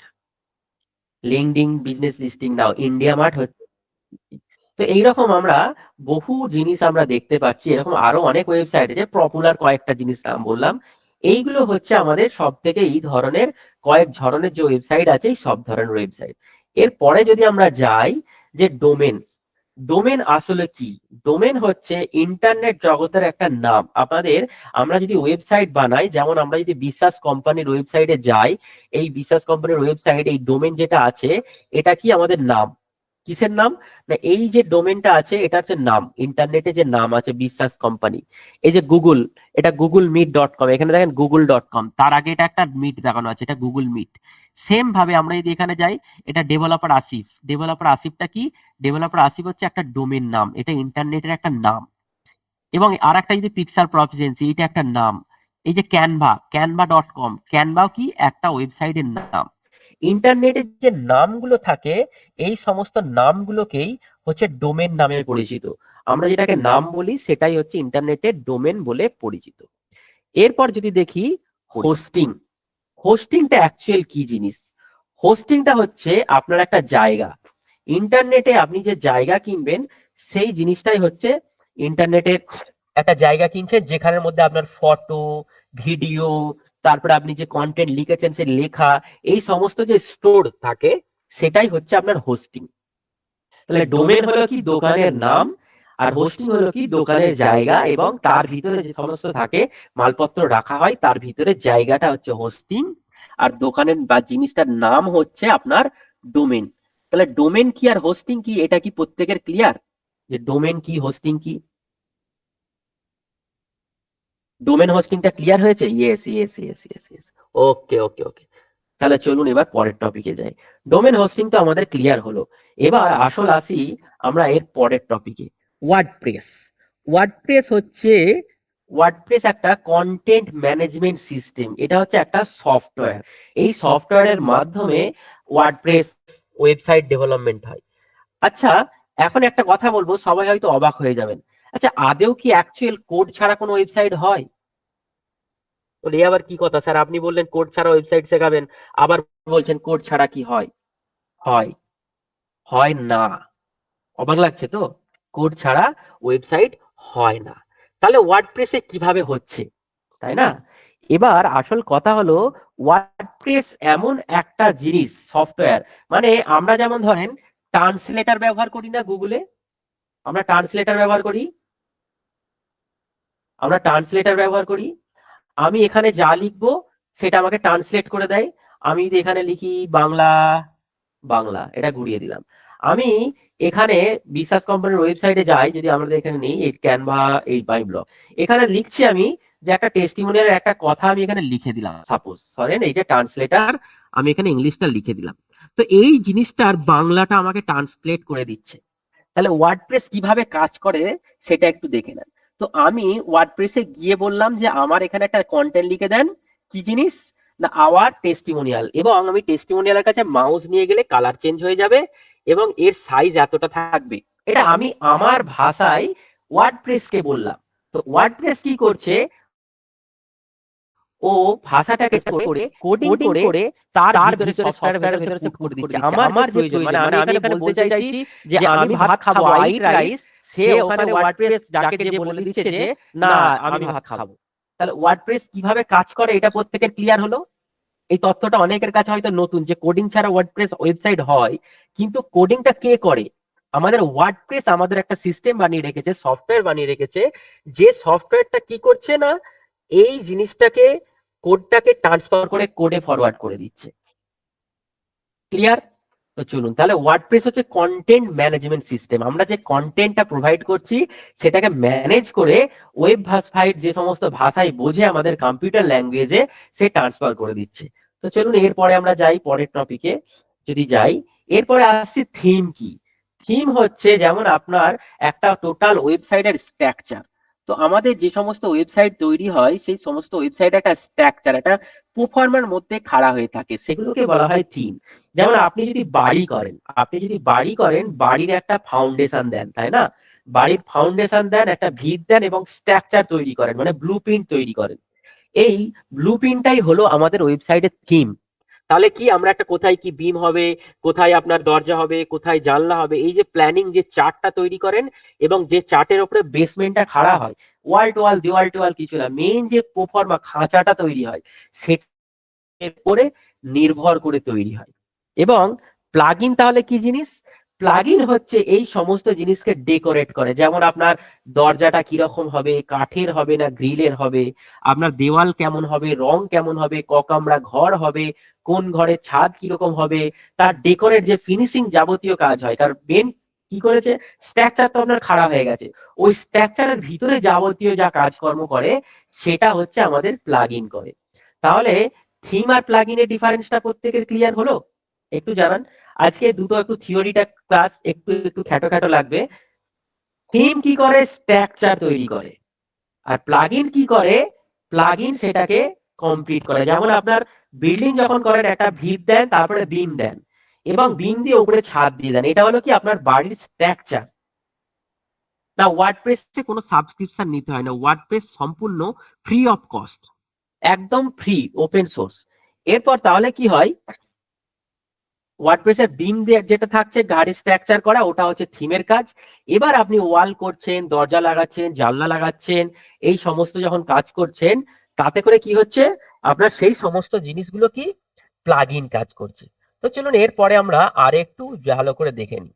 LinkedIn business listing নাও, ইন্ডিয়া মার্ট হচ্ছে। তো এইরকম আমরা বহু জিনিস আমরা দেখতে পাচ্ছি, এরকম আরো অনেক ওয়েবসাইট আছে, পপুলার কয়েকটা জিনিস নাম বললাম। এইগুলো হচ্ছে আমাদের সব থেকে এই ধরনের কয়েক ধরনের যে ওয়েবসাইট আছে, এই সব ধরনের ওয়েবসাইট। এরপরে যদি আমরা যাই যে ডোমেন, ডোমেন আসলে কি? ডোমেন হচ্ছে ইন্টারনেট জগতের একটা নাম। আমরা যদি ওয়েবসাইট বানাই, যেমন আমরা যদি বিশ্বাস কোম্পানির ওয়েবসাইটে যাই, এই বিশ্বাস কোম্পানির ওয়েবসাইট, এই ডোমেন যেটা আছে, এটা কি আমাদের নাম? কিসের নাম? না, এই যে ডোমেনটা আছে এটা হচ্ছে নাম, ইন্টারনেটে যে নাম আছে বিশ্বাস কোম্পানি। এই যে গুগল, এটা google.meet.com, এখানে দেখেন google.com, তার আগে এটা একটা মিট দেখানো আছে, এটা গুগল মিট। সেম ভাবে আমরা যদি এখানে যাই, এটা ডেভেলপার আসিফ। ডেভেলপার আসিফটা কি? ডেভেলপার আসিফ হচ্ছে একটা ডোমেন নাম, এটা ইন্টারনেটের একটা নাম। এবং আর একটা যদি পিক্সার প্রফিসিয়েন্সি, এটা একটা নাম। এই যে ক্যানভা.com, ক্যানভাও কি? একটা ওয়েবসাইটের নাম। ইন্টারনেটের যে নামগুলো থাকে, এই সমস্ত নামগুলোকেই হচ্ছে ডোমেন নামে পরিচিত। আমরা যেটাকে নাম বলি সেটাই হচ্ছে ইন্টারনেটের ডোমেন বলে পরিচিত। এরপর যদি দেখি হোস্টিং, হোস্টিংটা অ্যাকচুয়াল কি জিনিস? হোস্টিংটা হচ্ছে আপনার একটা জায়গা। ইন্টারনেটে আপনি যে জায়গা কিনবেন, সেই জিনিসটাই হচ্ছে ইন্টারনেটের একটা জায়গা কিনছেন, যেখানের মধ্যে আপনার ফটো, ভিডিও, তারপরে আপনি যে কন্টেন্ট লিখেছেন সে লেখা, এই সমস্ত যে স্টোর থাকে, সেটাই হচ্ছে আপনার হোস্টিং। তাহলে ডোমেন হলো কি? দোকানের নাম। আর হোস্টিং হলো কি? দোকানের জায়গা, এবং তার ভিতরে যে সমস্ত থাকে, মালপত্র রাখা হয়, তার ভিতরে জায়গাটা হচ্ছে হোস্টিং। আর দোকানের বা জিনিসটার নাম হচ্ছে আপনার ডোমেন। তাহলে ডোমেন কি আর হোস্টিং কি, এটা কি প্রত্যেকের ক্লিয়ার যে ডোমেন কি, হোস্টিং কি? ডোমেন হোস্টিংটা ক্লিয়ার হয়েছে? Yes, yes, yes, yes, yes. Okay, okay, okay. তাহলে চলুন এবার পরের টপিকে যাই। ডোমেন হোস্টিং তো আমাদের ক্লিয়ার হলো। এবার আসল আসি আমরা এর পরের টপিকে, ওয়ার্ডপ্রেস। ওয়ার্ডপ্রেস হচ্ছে, ওয়ার্ডপ্রেস একটা কন্টেন্ট ম্যানেজমেন্ট সিস্টেম। এটা হচ্ছে একটা সফটওয়্যার। এই সফটওয়্যারের মাধ্যমে ওয়ার্ডপ্রেস ওয়েবসাইট ডেভেলপমেন্ট হয়। আচ্ছা, এখন একটা কথা বলবো, সবাই হয়তো অবাক হয়ে যাবেন। আচ্ছা, আদেও কি অ্যাকচুয়াল কোড ছাড়া কোনো ওয়েবসাইট হয়? বলে এ আবার কি কথা স্যার, আপনি বললেন কোড ছাড়া ওয়েবসাইট শেখাবেন, আবার বলছেন কোড ছাড়া কি হয়? হয়, হয় না। অবাক লাগছে তো? কোড ছাড়া ওয়েবসাইট হয় না। তাহলে ওয়ার্ডপ্রেসে কিভাবে হচ্ছে, তাই না? এবার আসল কথা হলো, ওয়ার্ডপ্রেস এমন একটা জিনিস, সফটওয়্যার, মানে আমরা যেমন ধরেন ট্রান্সলেটর ব্যবহার করি না গুগলে, আমরা ট্রান্সলেটর ব্যবহার করি, আমরা ট্রান্সলেটর ব্যবহার করি। আমি এখানে যা লিখবো সেটা আমাকে ট্রান্সলেট করে দেয়। আমি যদি এখানে লিখি বাংলা, বাংলা, এটা ঘুরিয়ে দিলাম। আমি এখানে বিশ্বাস কোম্পানির ওয়েবসাইটে যাই, যদি আমাদের এখানে নেই, এই ক্যানভা, এই বাই ব্লগ, এখানে লিখছি আমি যে একটা টেস্টিমোনিয়াল একটা কথা আমি এখানে লিখে দিলাম, সাপোজ ধরেন এই যে ট্রান্সলেটার, আমি এখানে ইংলিশটা লিখে দিলাম। তো এই জিনিসটার বাংলাটা আমাকে ট্রান্সলেট করে দিচ্ছে। তাহলে ওয়ার্ডপ্রেস কিভাবে কাজ করে সেটা একটু দেখে নেন। তো আমি ওয়ার্ডপ্রেসে গিয়ে বললাম যে আমার এখানে একটা কন্টেন্ট লিখে দেন, কি জিনিস? না, আওয়ার টেস্টিমোনিয়াল, এবং আমি টেস্টিমোনিয়ালের কাছে মাউস নিয়ে গেলে কালার চেঞ্জ হয়ে যাবে, এবং এর সাইজ এতটা থাকবে। এটা আমি আমার ভাষায় ওয়ার্ডপ্রেসকে বললাম। তো ওয়ার্ডপ্রেস কি করছে, ও ভাষাটাকে করে কোডিং করে তার ভিতরে সফটওয়্যারের ভিতরে সে পুট করে দিচ্ছে আমার যে প্রয়োজন। মানে আমি এখানে বলতে চাইছি যে আমি ভাত খাবো, আই ইট রাইস, সে ওখানে ওয়ার্ডপ্রেস যাকে যে বলে দিচ্ছে যে না, আমি ভাত খাবো। তাহলে ওয়ার্ডপ্রেস কিভাবে কাজ করে এটা প্রত্যেকের ক্লিয়ার হলো? এই তথ্যটা অনেকের কাছে হয়তো নতুন, যে কোডিং ছাড়া ওয়ার্ডপ্রেস ওয়েবসাইট হয়। কিন্তু কোডিংটা কে করে? আমাদের ওয়ার্ডপ্রেস আমাদের একটা সিস্টেম বানিয়ে রেখেছে, সফটওয়্যার বানিয়ে রেখেছে, যে সফটওয়্যারটা কি করছে না, এই জিনিসটাকে, কোডটাকে ট্রান্সফার করে কোডে ফরওয়ার্ড করে দিচ্ছে। ক্লিয়ার? তো চলুন, তাহলে ওয়ার্ডপ্রেস হচ্ছে কন্টেন্ট ম্যানেজমেন্ট সিস্টেম। আমরা যে কন্টেন্টটা প্রোভাইড করছি সেটাকে ম্যানেজ করে ওয়েব সাইট যে সমস্ত ভাষায় বোঝে আমাদের কম্পিউটার ল্যাঙ্গুয়েজে, সে ট্রান্সফার করে দিচ্ছে। তো চলুন এরপরে আমরা যাই পরের টপিকে। যদি যাই, এরপরে আসছি থিম কি। থিম হচ্ছে যেমন আপনার একটা টোটাল ওয়েবসাইটের স্ট্রাকচার। তো আমাদের যে সমস্ত ওয়েবসাইট তৈরি হয়, সেই সমস্ত ওয়েবসাইট একটা স্ট্রাকচার, একটা প্রফর্মার মধ্যে খাড়া হয়ে থাকে, সেগুলোকে বলা হয় থিম। যেমন আপনি যদি বাড়ি করেন, বাড়ির একটা ফাউন্ডেশন দেন, তাই না? বাড়ির ফাউন্ডেশন দেন, একটা ভিত দেন এবং স্ট্রাকচার তৈরি করেন, মানে ব্লুপ্রিন্ট তৈরি করেন। এই ব্লুপ্রিন্টটাই হলো আমাদের ওয়েবসাইটের থিম। তাহলে কি আমরা একটা কোথায় কি বিম হবে, কোথায় আপনার দরজা হবে, কোথায় জানলা হবে, এই যে প্ল্যানিং যে চার্টটা তৈরি করেন এবং যে চার্টের উপরে বেসমেন্টটা খাড়া হয়, ওয়াল টু ওয়াল দেওয়াল টু ওয়াল কিছু না, মেইন যে প্রোফর্মা খাঁচাটা তৈরি হয় সেটার উপরে নির্ভর করে তৈরি হয়। এবং প্লাগইন তাহলে কি জিনিস? প্লাগইন হচ্ছে এই সমস্ত জিনিসকে ডেকোরেট করে, যেমন আপনার দরজাটা কিরকম হবে, কাঠের হবে না গ্রিলের হবে, আপনার দেওয়াল কেমন হবে, রং কেমন হবে, ককামরা ঘর হবে, কোন ঘরের ছাদ কিরকম হবে, তার ডেকোরেট যে ফিনিশিং যাবতীয় কাজ হয়। কারণ মেন কি করেছে, স্ট্রাকচার তো আপনার খাড়া হয়ে গেছে, ওই স্ট্রাকচারের ভিতরে যাবতীয় যা কাজকর্ম করে সেটা হচ্ছে আমাদের প্লাগইন করে। তাহলে থিম আর প্লাগইনের ডিফারেন্সটা প্রত্যেকের ক্লিয়ার হলো? একটু জানান। আজকে দুটো একটু থিওরিটা ক্লাস একটু একটু খ্যাটো খ্যাটো লাগবে। থিম কি করে? স্ট্রাকচার তৈরি করে। আর প্লাগইন কি করে? প্লাগইন সেটাকে কমপ্লিট করে। যেমন আপনার বিল্ডিং যখন করেন একটা ভিত দেন, তারপরে বিম দেন এবং বিম দিয়ে উপরে ছাদ দিয়ে দেন, এটা হলো কি আপনার বাড়ির স্ট্রাকচার। না, ওয়ার্ডপ্রেসে কোনো সাবস্ক্রিপশন নিতে হয় না, ওয়ার্ডপ্রেস সম্পূর্ণ ফ্রি অফ কস্ট, একদম ফ্রি, ওপেন সোর্স। এরপর তাহলে কি হয়, ওয়ার্ডপ্রেসের বিম দিয়ে যেটা থাকছে গাড়ির স্ট্রাকচার করা, ওটা হচ্ছে থিমের কাজ। এবার আপনি ওয়াল করছেন, দরজা লাগাচ্ছেন, জানলা লাগাচ্ছেন, এই সমস্ত যখন কাজ করছেন, তাতে করে কি হচ্ছে, আপনার সেই সমস্ত জিনিসগুলো কি প্লাগইন কাজ করছে। তো চলুন এরপরে আমরা আর একটু ভালো করে দেখে নিই।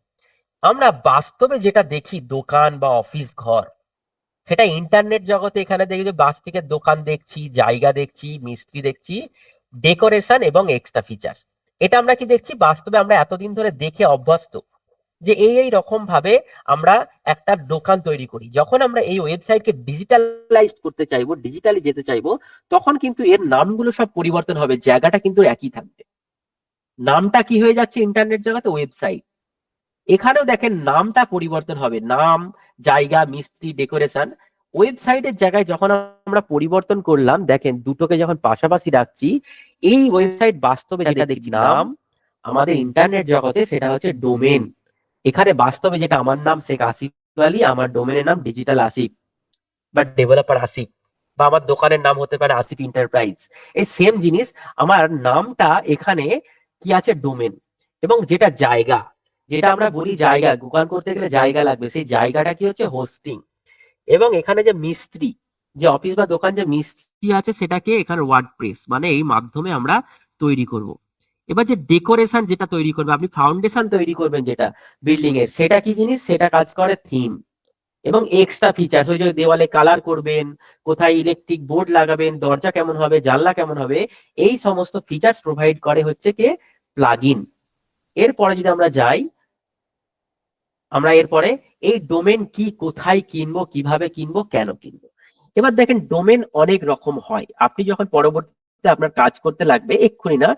আমরা বাস্তবে যেটা দেখি দোকান বা অফিস ঘর, সেটা ইন্টারনেট জগতে এখানে দেখি যে বাস্তিকের দোকান দেখছি, জায়গা দেখছি, মিস্ত্রি দেখছি, ডেকোরেশন এবং এক্সট্রা ফিচার্স। এটা আমরা কি দেখছি, বাস্তবে আমরা এতদিন ধরে দেখে অভ্যস্ত যে এই রকম ভাবে আমরা একটা দোকান তৈরি করি। যখন আমরা এই ওয়েবসাইটকে ডিজিটালাইজ করতে চাইবো, ডিজিটালি যেতে চাইবো, তখন কিন্তু এর নামগুলো সব পরিবর্তন হবে, জায়গাটা কিন্তু একই থাকবে। নামটা কি হয়ে যাচ্ছে ইন্টারনেট জগতে? ওয়েবসাইট। এখানেও দেখেন নামটা পরিবর্তন হবে, নাম, জায়গা, মিস্ত্রি, ডেকোরেশন। ওয়েবসাইটের জায়গায় যখন আমরা পরিবর্তন করলাম, দেখেন দুটোকে যখন পাশাপাশি রাখছি, এই ওয়েবসাইট বাস্তবে যেটা দেখছি নাম, আমাদের ইন্টারনেট জগতে সেটা হচ্ছে ডোমেন। এখানে বাস্তবে যেটা আমার নাম শেখ আসিফ আলী, আমার ডোমেনের নাম ডিজিটাল আসিফ বা ডেভেলপার আসিফ, বা আমার দোকানের নাম হতে পারে আসিফ এন্টারপ্রাইজ। এই সেম জিনিস, আমার নামটা এখানে কি আছে, ডোমেন। এবং যেটা জায়গা, যেটা আমরা বলি জায়গা, গুগল করতে গেলে জায়গা লাগবে, সেই জায়গাটা কি হচ্ছে, হোস্টিং। এবং এখানে যে মিস্ত্রি, যে অফিস বা দোকান যে মিস্ত্রি আছে, সেটাকে এখানে ওয়ার্ডপ্রেস মানে এই মাধ্যমে আমরা তৈরি করব। এবার যে ডেকোরেশন যেটা তৈরি করবে, আপনি ফাউন্ডেশন তৈরি করবেন যেটা বিল্ডিং এর, সেটা কি জিনিস, সেটা কাজ করে থিম। এবং এক্সট্রা ফিচার্স, ওই যে দেওয়ালে কালার করবেন, কোথায় ইলেকট্রিক বোর্ড লাগাবেন, দরজা কেমন হবে, জানলা কেমন হবে, এই সমস্ত ফিচার্স প্রোভাইড করে হচ্ছে কে, প্লাগইন। এরপরে যদি আমরা যাই, আমরা এরপরে এই ডোমেন কি, কোথায় কিনবো, কিভাবে কিনবো, কেন কিনবো। এবার দেখেন ডোমেন অনেক রকম হয়। আপনি যখন পরবর্তীতে আপনার কাজ করতে লাগবে, এক্ষুনি না,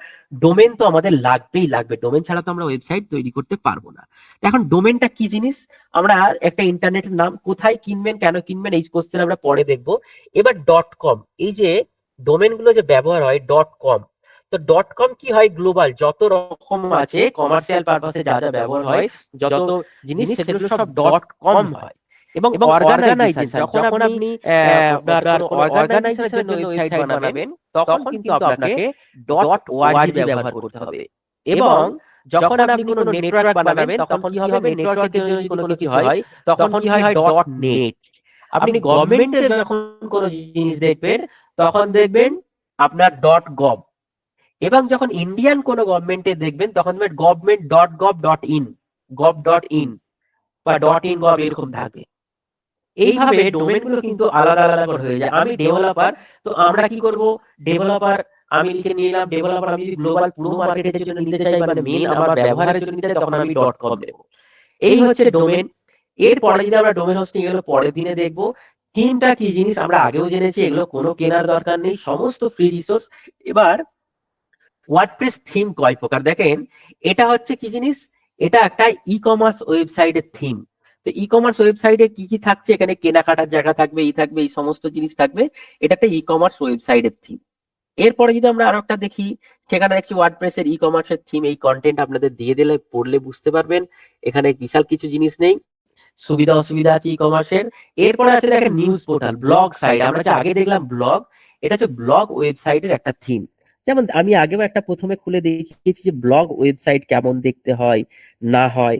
ডোমেন তো আমাদের লাগবেই লাগবে, ডোমেন ছাড়া তো আমরা ওয়েবসাইট তৈরি করতে পারবো না। এখন ডোমেনটা কি জিনিস, আমরা একটা ইন্টারনেটের নাম, কোথায় কিনবেন, কেন কিনবেন, এই কোশ্চেন আমরা পরে দেখবো। এবার ডট কম, এই যে ডোমেন গুলো যে ব্যবহার হয়, ডট কম। তো ডট কম কি হয়, গ্লোবাল যত রকম আছে কমার্শিয়াল পারপাসে যা যা ব্যবহার হয়, যত জিনিস, সেগুলো সব ডট কম হয়। এবং অর্গানাইজেশন, যখন আপনি আপনার অর্গানাইজেশনের জন্য ওয়েবসাইট বানাবেন, তখন কিন্তু আপনাকে ডট ওআরজি ব্যবহার করতে হবে। এবং যখন আপনি কোনো নেটওয়ার্ক বানাবেন, তখন কি হবে, নেটওয়ার্কের জন্য কোনো কিছু হয়, তখন কি হয়, ডট নেট। আপনি গভর্নমেন্টের যখন কোনো জিনিস দেখবেন, তখন দেখবেন আপনার ডট গভ। এবং যখন ইন্ডিয়ান কোনো গভর্নমেন্টে দেখবেন, তখন দেখবেন government dot gov dot in, gov dot in বা ডট ইন গভ, এরকম থাকবে। এইভাবে ডোমেন গুলো কিন্তু আলাদা আলাদা করে হয়ে যায়। আমি ডেভেলপার, তো আমরা কি করব, ডেভেলপার আমি লিখে নিলাম ডেভেলপার। আমি যদি গ্লোবাল পুরো মার্কেটের জন্য নিতে চাই, মানে মেন আমার ব্যবহারের জন্য নিতে চাই, তখন আমি ডট কম দেব। এই হচ্ছে ডোমেন। এরপরে যদি আমরা ডোমেন হোস্টিং, এগুলো পরের দিনে দেখবো। থিমটা কি জিনিস আমরা আগেও জেনেছি, এগুলো কোনো কেনার দরকার নেই, সমস্ত ফ্রি রিসোর্স। এবার ওয়ার্ডপ্রেস থিম কয় প্রকার দেখেন, এটা হচ্ছে কি জিনিস, এটা একটা ই কমার্স ওয়েবসাইটের থিম। তো ই কমার্স ওয়েবসাইটে কি কি থাকছে, এখানে কেনাকাটার জায়গা থাকবে, এই থাকবে, এই সমস্ত জিনিস থাকবে। এটা একটা ই কমার্স ওয়েবসাইটের থিম। এরপরে যদি আমরা আরো একটা দেখি, সেখানে দেখছি ওয়ার্ডপ্রেসের ই কমার্সের থিম। এই কন্টেন্ট আপনাদের দিয়ে দিলে পড়লে বুঝতে পারবেন, এখানে বিশাল কিছু জিনিস নেই, সুবিধা অসুবিধা আছে ই কমার্সের। এরপরে আছে দেখেন নিউজ পোর্টাল, ব্লগ সাইট। আমরা যে আগে দেখলাম ব্লগ, এটা হচ্ছে ব্লগ ওয়েবসাইটের একটা থিম। যেমন আমি আগেও একটা প্রথমে খুলে দেখিয়েছি যে ব্লগ ওয়েবসাইট কেমন দেখতে হয় না হয়,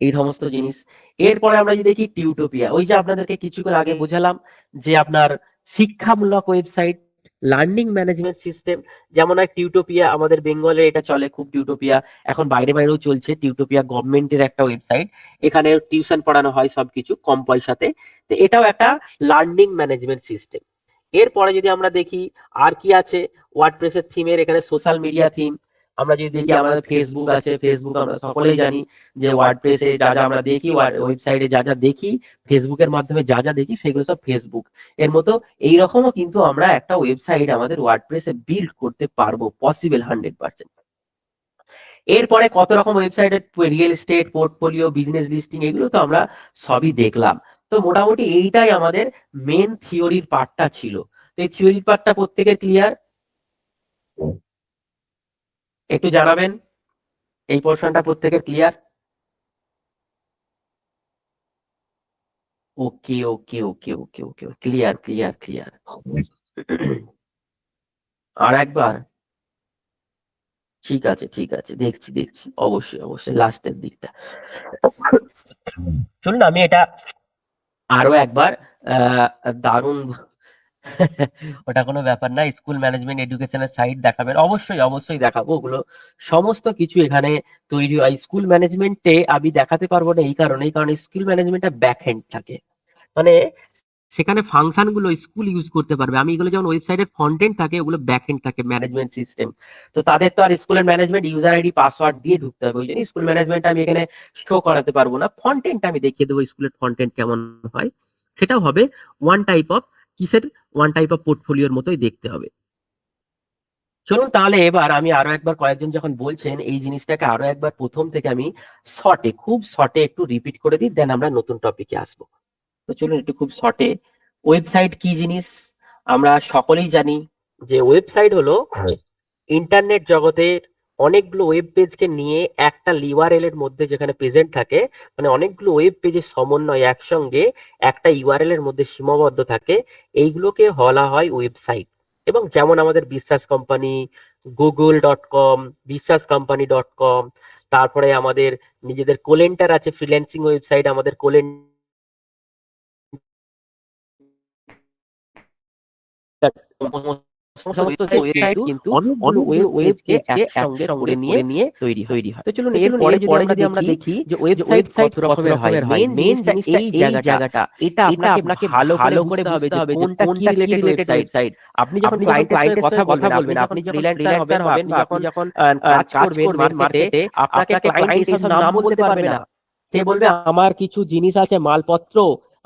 এই সমস্ত জিনিস। এরপরে আমরা যদি দেখি টিউটোপিয়া, ওই যে আপনাদেরকে কিছুক্ষণ আগে বোঝালাম যে আপনার শিক্ষামূলক ওয়েবসাইট, লার্নিং ম্যানেজমেন্ট সিস্টেম। যেমন হয় টিউটোপিয়া, আমাদের বেঙ্গলে এটা চলে খুব, টিউটোপিয়া এখন বাইরে বাইরেও চলছে। টিউটোপিয়া গভর্নমেন্টের একটা ওয়েবসাইট, এখানে টিউশন পড়ানো হয় সবকিছু কম পয়সাতে। তো এটাও একটা লার্নিং ম্যানেজমেন্ট সিস্টেম। এরপরে যদি আমরা দেখি আর কি আছে ওয়ার্ডপ্রেসের থিমের, এখানে সোশ্যাল মিডিয়া থিম। আমরা যদি দেখি আমাদের ফেসবুক আছে, ফেসবুক আমরা সকলেই জানি যে ওয়ার্ডপ্রেসে যা যা আমরা দেখি, ওয়েবসাইটে যা যা দেখি, ফেসবুকের মাধ্যমে যা যা দেখি, সেগুলো সব ফেসবুক এর মতো। এইরকমও কিন্তু আমরা একটা ওয়েবসাইট আমাদের ওয়ার্ডপ্রেসে বিল্ড করতে পারবো, পসিবল 100%। এরপরে কত রকম ওয়েবসাইটের real estate, portfolio, business listing, এগুলো তো আমরা সবই দেখলাম। তো মোটামুটি এইটাই আমাদের মেন থিওরির পার্টটা ছিল। তো এই থিওরির পার্টটা প্রত্যেকের ক্লিয়ার? একটু জানাবেন এই পোর্শনটা প্রত্যেকের ক্লিয়ার? ওকে ওকে ওকে ওকে ওকে, ক্লিয়ার ক্লিয়ার ক্লিয়ার। আর একবার, ঠিক আছে ঠিক আছে, দেখছি দেখছি, অবশ্যই অবশ্যই লাস্টের দিকটা। চলুন আমি এটা আরো একবার দারুণ ওটা কোনো ব্যাপার না, স্কুল ম্যানেজমেন্ট এডুকেশনের সাইট দেখাবেন, অবশ্যই অবশ্যই দেখাবো। ওগুলো সমস্ত কিছু এখানে তৈরি হয়। স্কুল ম্যানেজমেন্টে আমি দেখাতে পারবো না এই কারণে স্কুল ম্যানেজমেন্টটা ব্যাক হ্যান্ড থাকে, মানে সেখানে ফাংশন গুলো স্কুল ইউজ করতে পারবে। আমি এগুলো যেমন ওয়েবসাইটের ফ্রন্ট-এন্ড থাকে, ওগুলো ব্যাক এন্ড থাকে, ম্যানেজমেন্ট সিস্টেম। তো তাদের তো আর স্কুলের ম্যানেজমেন্ট ইউজার আইডি পাসওয়ার্ড দিয়ে ঢুকতে হবে, ওই জন্য স্কুল ম্যানেজমেন্ট আমি এখানে শো করাতে পারবো না। ফ্রন্ট-এন্ড আমি দেখিয়ে দেবো স্কুলের ফ্রন্ট-এন্ড কেমন হয়। সেটাও হবে ওয়ান টাইপ অফ কিসের, ওয়ান টাইপ অফ পোর্টফোলিওর মতোই দেখতে হবে। চলুন তাহলে এবার আমি আরো একবার, কয়েকজন যখন বলছেন এই জিনিসটাকে আরো একবার প্রথম থেকে আমি শর্টে, খুব শর্টে একটু রিপিট করে দিই, দেন আমরা নতুন টপিকে আসবো। তো চলুন একটু খুব শর্টে, ওয়েবসাইট কি জিনিস আমরা সকলেই জানি যে ওয়েবসাইট হলো ইন্টারনেট জগতের অনেকগুলো ওয়েব পেজকে নিয়ে একটা ইউআরএল এর মধ্যে যেখানে প্রেজেন্ট থাকে, মানে অনেকগুলো ওয়েব পেজের সমন্বয় একসঙ্গে একটা ইউআরএল এর মধ্যে সীমাবদ্ধ থাকে, এইগুলোকে বলা হয় ওয়েবসাইট। এবং যেমন আমাদের বিশ্বাস কোম্পানি, google.com, বিশ্বাস কোম্পানি.com, তারপরে আমাদের নিজেদের কোলেন্টার আছে, ফ্রিল্যান্সিং ওয়েবসাইট, আমাদের সমস্ত ওয়েবসাইট কিন্তু অনেকগুলো ওয়েবকে একসঙ্গে করে নিয়ে তৈরি হয়। তো চলুন এরপরে যদি আমরা দেখি যে ওয়েবসাইট কত রকমের হয়, মেইন জিনিসটা এই জায়গাটা, এটা আপনাকে ভালো করে বুঝতে হবে যে কোনটা কি রিলেটেড ওয়েবসাইট। আপনি যখন ক্লায়েন্টের সঙ্গে কথা বলবেন, আপনি যখন ফ্রিল্যান্সার হবেন, বা আপনি যখন কাজ করবেন মার্কেটে, আপনাকে ক্লায়েন্ট এইসব নাম বলতে পারবে না। সে বলবে আমার কিছু জিনিস আছে, মালপত্র,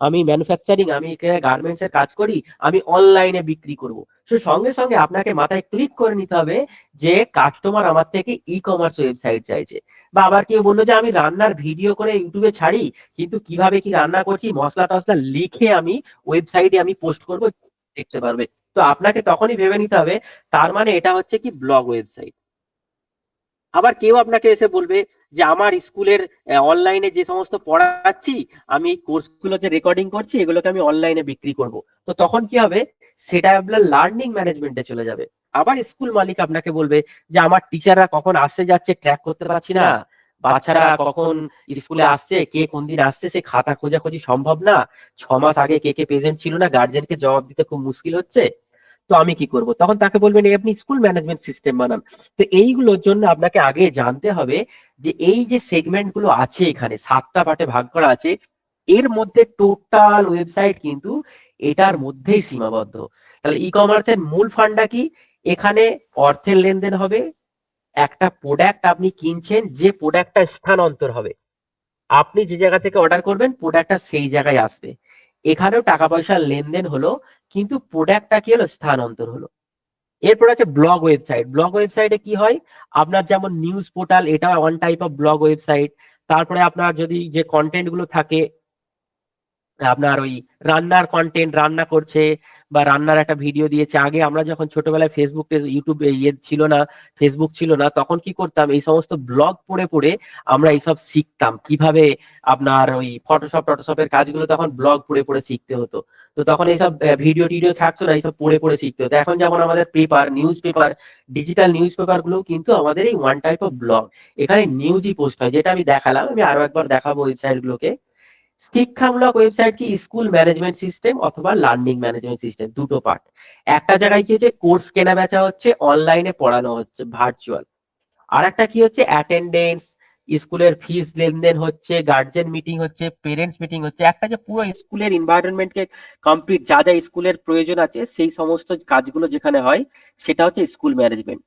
আমি ম্যানুফ্যাকচারিং, আমি গার্মেন্টস এর কাজ করি, আমি অনলাইনে বিক্রি করব। তো সঙ্গে সঙ্গে আপনাকে মাথায় ক্লিক করে নিতে হবে যে কাস্টমার আমার থেকে ই কমার্স ওয়েবসাইট চাইছে। বা আবার কেউ বললো যে আমি রান্নার ভিডিও করে ইউটিউবে ছাড়ি, কিন্তু কিভাবে কি রান্না করছি মশলা টসলা লিখে আমি ওয়েবসাইটে আমি পোস্ট করব, দেখতে পারবে। তো আপনাকে তখনই ভেবে নিতে হবে তার মানে এটা হচ্ছে কি ব্লগ ওয়েবসাইট। আবার কেউ আপনাকে এসে বলবে যে আমার স্কুলের অনলাইনে যে সমস্ত পড়াচ্ছি, আমি এই কোর্সগুলো যে রেকর্ডিং করছি, এগুলোকে আমি অনলাইনে বিক্রি করব। তো তখন কি হবে, সেটা আপনার লার্নিং ম্যানেজমেন্টে চলে যাবে। আবার স্কুল মালিক আপনাকে বলবে যে আমার টিচাররা কখন আসছে যাচ্ছে ট্র্যাক করতে পারছি না, বাচ্চারা কখন স্কুলে আসছে, কে কোন দিন আসছে সে খাতা খোঁজাখুঁজি সম্ভব না, 6 মাস আগে কে কে প্রেজেন্ট ছিল না, গার্জেনকে জবাব দিতে খুব মুশকিল হচ্ছে, তো আমি কি করব? তখন তাকে বলবেন এই আপনি স্কুল ম্যানেজমেন্ট সিস্টেম বানান। তো এইগুলোর জন্য আপনাকে আগে জানতে হবে যে এই যে সেগমেন্ট গুলো আছে, এখানে 7টা পার্টে ভাগ করা আছে, এর মধ্যে টোটাল ওয়েবসাইট কিন্তু এটার মধ্যেই সীমাবদ্ধ। তাহলে ই কমার্সের মূল ফান্ডা কি? এখানে অর্থের লেনদেন হবে, একটা প্রোডাক্ট আপনি কিনছেন, যে প্রোডাক্টটা স্থানান্তর হবে, আপনি যে জায়গা থেকে অর্ডার করবেন প্রোডাক্টটা সেই জায়গায় আসবে। এখানেও টাকা পয়সার লেনদেন হলো, কিন্তু প্রোডাক্টটা কি হলো, স্থানান্তর হলো। এরপর আছে ব্লগ ওয়েবসাইট। ব্লগ ওয়েবসাইটে কি হয়, আপনার যেমন নিউজ পোর্টাল, এটা one type of blog website. তারপরে আপনার যদি যে কন্টেন্ট গুলো থাকে, আপনার ওই রান্নার কন্টেন্ট, রান্না করছে, বা রান্নার একটা ভিডিও দিয়েছে। আগে আমরা যখন ছোটবেলায় ফেসবুকে ইউটিউব ইয়ে ছিল না, ফেসবুক ছিল না, তখন কি করতাম, এই সমস্ত ব্লগ পড়ে পড়ে আমরা এইসব শিখতাম কিভাবে আপনার ওই ফটোশপের কাজগুলো তখন ব্লগ পড়ে পড়ে শিখতে হতো। তো তখন এইসব ভিডিও টিডিও থাকতো না, এইসব পড়ে পড়ে শিখতে হতো। এখন যেমন আমাদের paper, news paper, digital news paper গুলো কিন্তু আমাদের এই ওয়ান টাইপ অফ ব্লগ। এখানে নিউজই পোস্ট হয়, যেটা আমি দেখালাম, আমি আরো একবার দেখাবো ওয়েবসাইট গুলোকে। শিক্ষামূলক ওয়েবসাইট কি স্কুল ম্যানেজমেন্ট সিস্টেম অথবা লার্নিং ম্যানেজমেন্ট সিস্টেম, দুটো পার্ট। একটা জায়গায় কি হচ্ছে, কোর্স কেনা বেচা হচ্ছে, অনলাইনে পড়ানো হচ্ছে, ভার্চুয়াল। আর একটা কি হচ্ছে, অ্যাটেন্ডেন্স, স্কুলের ফিস লেনদেন হচ্ছে, গার্জেন মিটিং হচ্ছে, পেরেন্টস মিটিং হচ্ছে। একটা যে পুরো স্কুলের এনভায়রনমেন্টকে কমপ্লিট, যা যা স্কুলের প্রয়োজন আছে সেই সমস্ত কাজগুলো যেখানে হয়, সেটা হচ্ছে school management.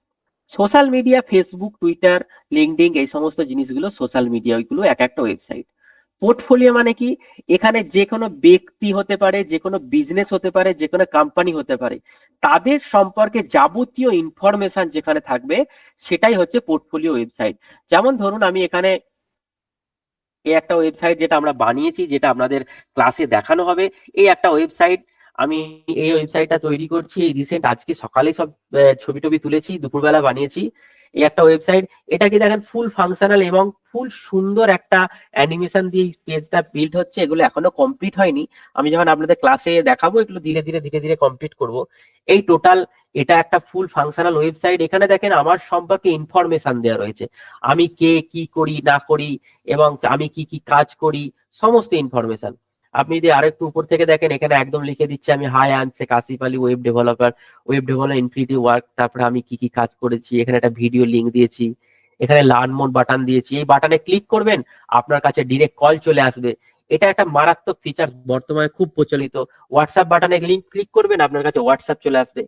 Social media, Facebook, Twitter, LinkedIn, এই সমস্ত জিনিসগুলো সোশ্যাল মিডিয়া, ওইগুলো এক একটা ওয়েবসাইট। পোর্টফোলিও মানে কি, এখানে যে কোনো ব্যক্তি হতে পারে, যে কোনো বিজনেস হতে পারে, যে কোনো কোম্পানি হতে পারে, তাদের সম্পর্কে যাবতীয় ইনফরমেশন যেখানে থাকবে, সেটাই হচ্ছে পোর্টফোলিও ওয়েবসাইট। যেমন ধরুন, আমি এখানে এই একটা ওয়েবসাইট যেটা আমরা বানিয়েছি, যেটা আপনাদের ক্লাসে দেখানো হবে, এই একটা ওয়েবসাইট। আমি এই ওয়েবসাইটটা তৈরি করছি এই রিসেন্ট, আজকে সকালে সব ছবি টবি তুলেছি, দুপুরবেলা বানিয়েছি এই একটা ওয়েবসাইট। এটা কি দেখেন, ফুল ফাংশনাল এবং ফুল সুন্দর একটা অ্যানিমেশন দিয়ে পেজটা বিল্ড হচ্ছে। এগুলো এখনো কমপ্লিট হয়নি, আমি যখন আপনাদের ক্লাসে দেখাবো এগুলো ধীরে ধীরে ধীরে ধীরে কমপ্লিট করব। এই টোটাল এটা একটা ফুল ফাংশনাল ওয়েবসাইট। এখানে দেখেন আমার সম্পর্কে ইনফরমেশন দেওয়া রয়েছে, আমি কে, কি করি না করি, এবং আমি কি কি কাজ করি, সমস্ত ইনফরমেশন। আপনি যদি আরেকটু উপর থেকে দেখেন, এখানে একদম লিখে দিচ্ছে, আমি hi I am Sheikh Asif Ali, web developer infinity work, তারপরে আমি কি কি কাজ করেছি, এখানে একটা ভিডিও লিংক দিয়েছি, এখানে লার্ন মোর বাটন দিয়েছি। এই বাটনে ক্লিক করবেন, আপনার কাছে ডিরেক্ট কল চলে আসবে। এটা একটা মারাত্মক ফিচার, বর্তমানে খুব প্রচলিত। হোয়াটসঅ্যাপ বাটনে লিংক ক্লিক করবেন, আপনার কাছে হোয়াটসঅ্যাপ চলে আসবে।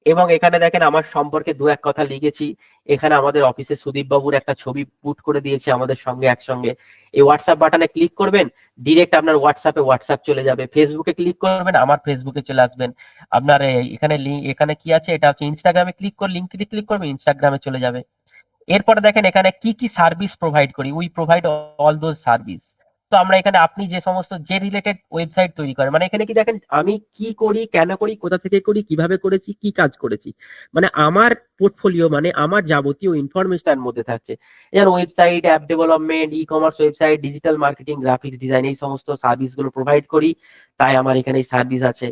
এবং এখানে দেখেন আমার সম্পর্কে দু এক কথা লিখেছি। এখানে আমাদের অফিসে সুদীপ বাবুর একটা ছবি পুট করে দিয়েছে আমাদের সঙ্গে একসঙ্গে। এই হোয়াটসঅ্যাপ বাটনে ক্লিক করবেন, ডিরেক্ট আপনার হোয়াটসঅ্যাপ চলে যাবে। ফেসবুকে ক্লিক করবেন, আমার ফেসবুকে চলে আসবেন। আপনার এখানে লিঙ্ক, এখানে কি আছে, এটা হচ্ছে ইনস্টাগ্রামে ক্লিক করে লিঙ্ক ক্লিক করবেন, ইনস্টাগ্রামে চলে যাবে। এরপরে দেখেন এখানে কি কি সার্ভিস প্রোভাইড করি, we provide all those service. তো আমরা এখানে আপনি যে সমস্ত যে রিলেটেড ওয়েবসাইট তৈরি করেন, মানে এখানে কি দেখেন আমি কি করি, কেন করি, কোথা থেকে করি, কিভাবে করেছি, কি কাজ করেছি, মানে আমার পোর্টফোলিও, মানে আমার যাবতীয় ইনফরমেশন মধ্যে থাকছে। যেমন website, app development, e commerce website, digital marketing, graphics design, এই সমস্ত সার্ভিস গুলো প্রোভাইড করি, তাই আমার এখানে সার্ভিস আছে।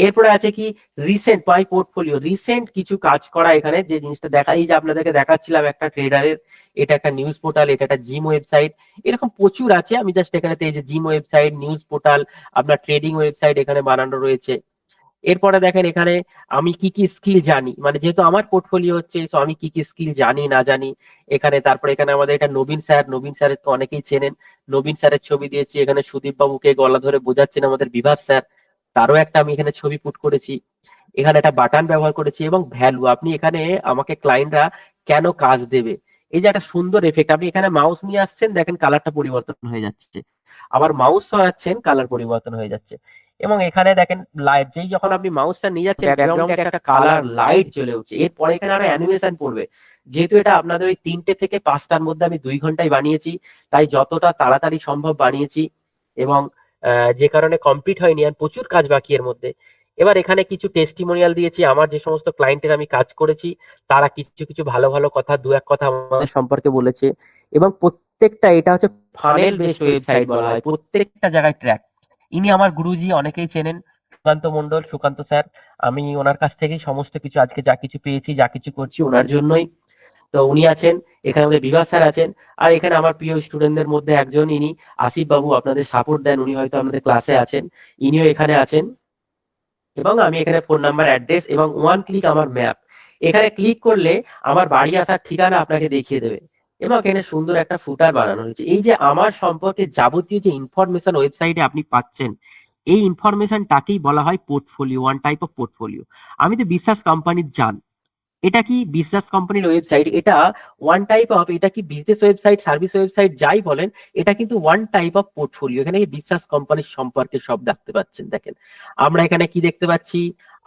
এরপরে আছে কি, রিসেন্ট মাই পোর্টফোলিও, রিসেন্ট কিছু কাজ করা। এখানে যে জিনিসটা এই যে আপনাদেরকে দেখাচ্ছিলাম একটা ট্রেডারের, এটা একটা নিউজ পোর্টাল, এটা একটা জিম ওয়েবসাইট, এরকম প্রচুর আছে। আমি জাস্ট এখানে এই যে জিম ওয়েবসাইট, নিউজ পোর্টাল, আপনার ট্রেডিং ওয়েবসাইট এখানে বানানো রয়েছে। এরপরে দেখেন এখানে আমি কি কি স্কিল জানি, মানে যেহেতু আমার পোর্টফোলিও হচ্ছে, তো আমি কি কি স্কিল জানি না জানি এখানে। তারপরে এখানে আমাদের এটা নবীন স্যারের তো অনেকেই চেনেন, নবীন স্যারের ছবি দিয়েছি। এখানে সুদীপ বাবুকে গলা ধরে বোঝাচ্ছেন আমাদের বিভাস স্যার, তারও একটা আমি এখানে ছবি পুট করেছি। এখানে একটা বাটন ব্যবহার করেছি। এবং ভ্যালু, আপনি এখানে আমাকে ক্লায়েন্টরা কেন কাজ দেবে, এই যে একটা সুন্দর এফেক্ট। আপনি এখানে মাউস নিয়ে আসছেন, দেখেন কালারটা পরিবর্তন হয়ে যাচ্ছে, আবার মাউস সরাচ্ছেন, কালার পরিবর্তন হয়ে যাচ্ছে। এবং এখানে দেখেন লাইট, যেই যখন আপনি মাউসটা নিয়ে যাচ্ছেন, ব্যাকগ্রাউন্ডে একটা কালার লাইট জ্বলে উঠছে। এরপরে এখানে আরো অ্যানিমেশন পড়বে। যেহেতু এটা আপনাদের ওই 3টে থেকে 5টার মধ্যে আমি 2 ঘন্টায় বানিয়েছি, তাই যতটা তাড়াতাড়ি সম্ভব বানিয়েছি। এবং যে কারণে কমপ্লিট হয়নি, আর প্রচুর কাজ বাকি এর মধ্যে। এবার এখানে কিছু টেস্টিমোনিয়াল দিয়েছি, আমার যে সমস্ত ক্লায়েন্টের আমি কাজ করেছি, তারা কিছু কিছু ভালো ভালো কথা, দু এক কথা আমাদের সম্পর্কে বলেছে। এবং প্রত্যেকটা, এটা হচ্ছে ফানেল বেসড ওয়েবসাইট বলা হয়, প্রত্যেকটা জায়গায় ট্র্যাক। ইনি আমার গুরুজি, অনেকেই চেনেন, সুকান্ত মন্ডল, সুকান্ত স্যার। আমি ওনার কাছ থেকেই সমস্ত কিছু, আজকে যা কিছু পেয়েছি, যা কিছু করছি, ওনার জন্যই। তো উনি আছেন, এখানে আমাদের বিভাস স্যার আছেন। আর এখানে আমার প্রিয় স্টুডেন্টদের মধ্যে একজন, ইনি আসিফ বাবু, আপনাদের সাপোর্ট দেন, উনি হয়তো আমাদের ক্লাসে আছেন, ইনিও এখানে আছেন। এবং আমি এখানে ফোন নাম্বার, অ্যাড্রেস এবং ওয়ান ক্লিক আমার ম্যাপ, এখানে ক্লিক করলে আমার বাড়ি আসার ঠিকানা আপনাকে দেখিয়ে দেবে। এবং এখানে সুন্দর একটা ফুটার বানানো হয়েছে। এই যে আমার সম্পর্কে যাবতীয় যে ইনফরমেশন ওয়েবসাইটে আপনি পাচ্ছেন, এই ইনফরমেশনটাকেই বলা হয় portfolio, one type of portfolio. আমি তো বিশ্বাস কোম্পানির জান, এটা কি বিশ্বাস কোম্পানির ওয়েবসাইট, এটা ওয়ান টাইপ অফ, এটা কি বিজনেস ওয়েবসাইট, সার্ভিস ওয়েবসাইট, যাই বলেন, এটা কিন্তু ওয়ান টাইপ অফ পোর্টফোলিও। এখানে বিশ্বাস কোম্পানির সম্পর্কে সব দেখতে পাচ্ছেন। দেখেন আমরা এখানে কি দেখতে পাচ্ছি,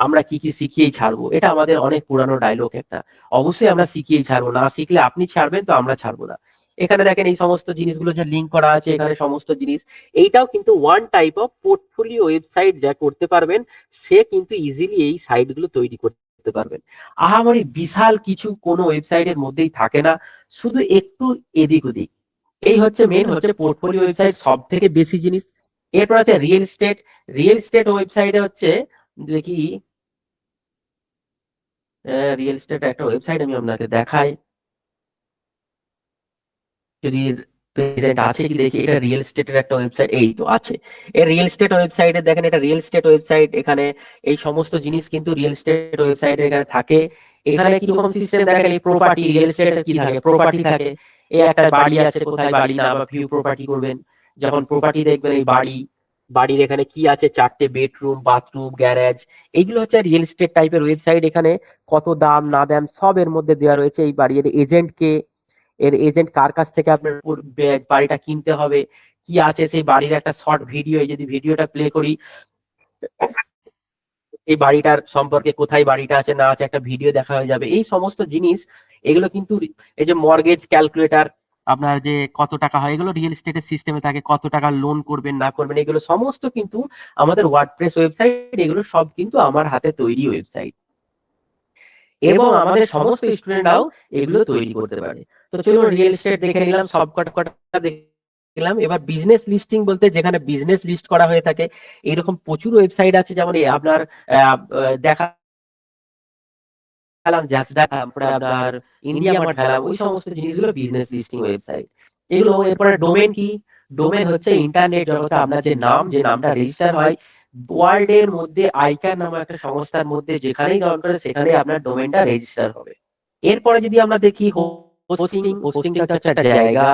আমরা কি কি শিখিয়েই ছাড়বো, এটা আমাদের অনেক পুরানো ডায়লগ একটা। অবশ্যই আমরা শিখিয়েই ছাড়বো, না শিখলে আপনি ছাড়বেন, তো আমরা ছাড়বো না। এখানে দেখেন এই সমস্ত জিনিসগুলো যে লিঙ্ক করা আছে, এখানে সমস্ত জিনিস। এইটাও কিন্তু one type of portfolio website, যা করতে পারবেন সে কিন্তু ইজিলি এই সাইটগুলো তৈরি করতে পারবেন। আহামরি বিশাল কিছু কোনো ওয়েবসাইটের মধ্যেই থাকে না, শুধু একটু এদিক ওদিক। এই হচ্ছে মেন হচ্ছে পোর্টফোলিও ওয়েবসাইট, সব থেকে বেশি জিনিস। এরপর আছে রিয়েল এস্টেট। রিয়েল এস্টেট ওয়েবসাইটে হচ্ছে, দেখি রিয়েল এস্টেট একটা ওয়েবসাইট আমি আপনাকে দেখাই, যদি প্রেজেন্ট আছে কি দেখি। এটা রিয়েল এস্টেটের একটা ওয়েবসাইট, এই তো আছে। এই রিয়েল এস্টেট ওয়েবসাইটে দেখেন, এটা রিয়েল এস্টেট ওয়েবসাইট। এখানে এই সমস্ত জিনিস কিন্তু রিয়েল এস্টেট ওয়েবসাইটে এখানে থাকে। এখানে কি রকম সিস্টেম দেখেন, এই প্রপার্টি, রিয়েল এস্টেটের কি থাকে, প্রপার্টি থাকে। এই একটা বাড়ি আছে, কোথায় বাড়ি না বা ভিউ প্রপার্টি করবেন, যখন প্রপার্টি দেখবেন এই বাড়ি, বাড়ির এখানে কি আছে, 4টে বেডরুম, বাথরুম, গ্যারেজ। এইগুলো হচ্ছে রিয়েল এস্টেট টাইপের ওয়েবসাইট। এখানে কত দাম না দাম সব এর মধ্যে দেওয়া রয়েছে। এই বাড়ির এজেন্ট কে, এর এজেন্ট কার কাছ থেকে আপনার বাড়িটা কিনতে হবে, কি আছে সেই বাড়ির একটা শর্ট ভিডিও। যদি ভিডিওটা প্লে করি, এই বাড়িটার সম্পর্কে, কোথায় বাড়িটা আছে না আছে, একটা ভিডিও দেখা হয়ে যাবে। এই সমস্ত জিনিস এগুলো কিন্তু, এই যে মর্গেজ ক্যালকুলেটর, আপনার যে কত টাকা হয়, এগুলো রিয়েল এস্টেটের সিস্টেমে থাকে। কত টাকা লোন করবেন না করবেন, এগুলো সমস্ত কিন্তু আমাদের ওয়ার্ডপ্রেস ওয়েবসাইট। এগুলো সব কিন্তু আমার হাতে তৈরি ওয়েবসাইট, এবং আমাদের সমস্ত স্টুডেন্টরাও এগুলো তৈরি করতে পারে। তো চলুন রিয়েল এস্টেট দেখে নিলাম, সব কটা দেখলাম। এবার বিজনেস লিস্টিং বলতে, যেখানে বিজনেস লিস্ট করা হয়ে থাকে, এরকম প্রচুর ওয়েবসাইট আছে। যেমন এই আপনার দেখালাম জাস্ট, তারপরে আপনার ইন্ডিয়া মার্ট দেখালাম, ওই সমস্ত জিনিসগুলো বিজনেস লিস্টিং ওয়েবসাইট এগুলো। এরপরে ডোমেন কি, ডোমেন হচ্ছে ইন্টারনেট জগতে আপনার যে নাম, যে নামটা রেজিস্টার হয় ওয়ার্ল্ড এর মধ্যে, আইকার নামে একটা সংস্থার মধ্যে, যেখানেই ডাউন করে সেখানেই আপনার ডোমেনটা রেজিস্টার হবে। এরপরে যদি আমরা দেখি হোস্টিং, হোস্টিংটা হচ্ছে একটা জায়গা,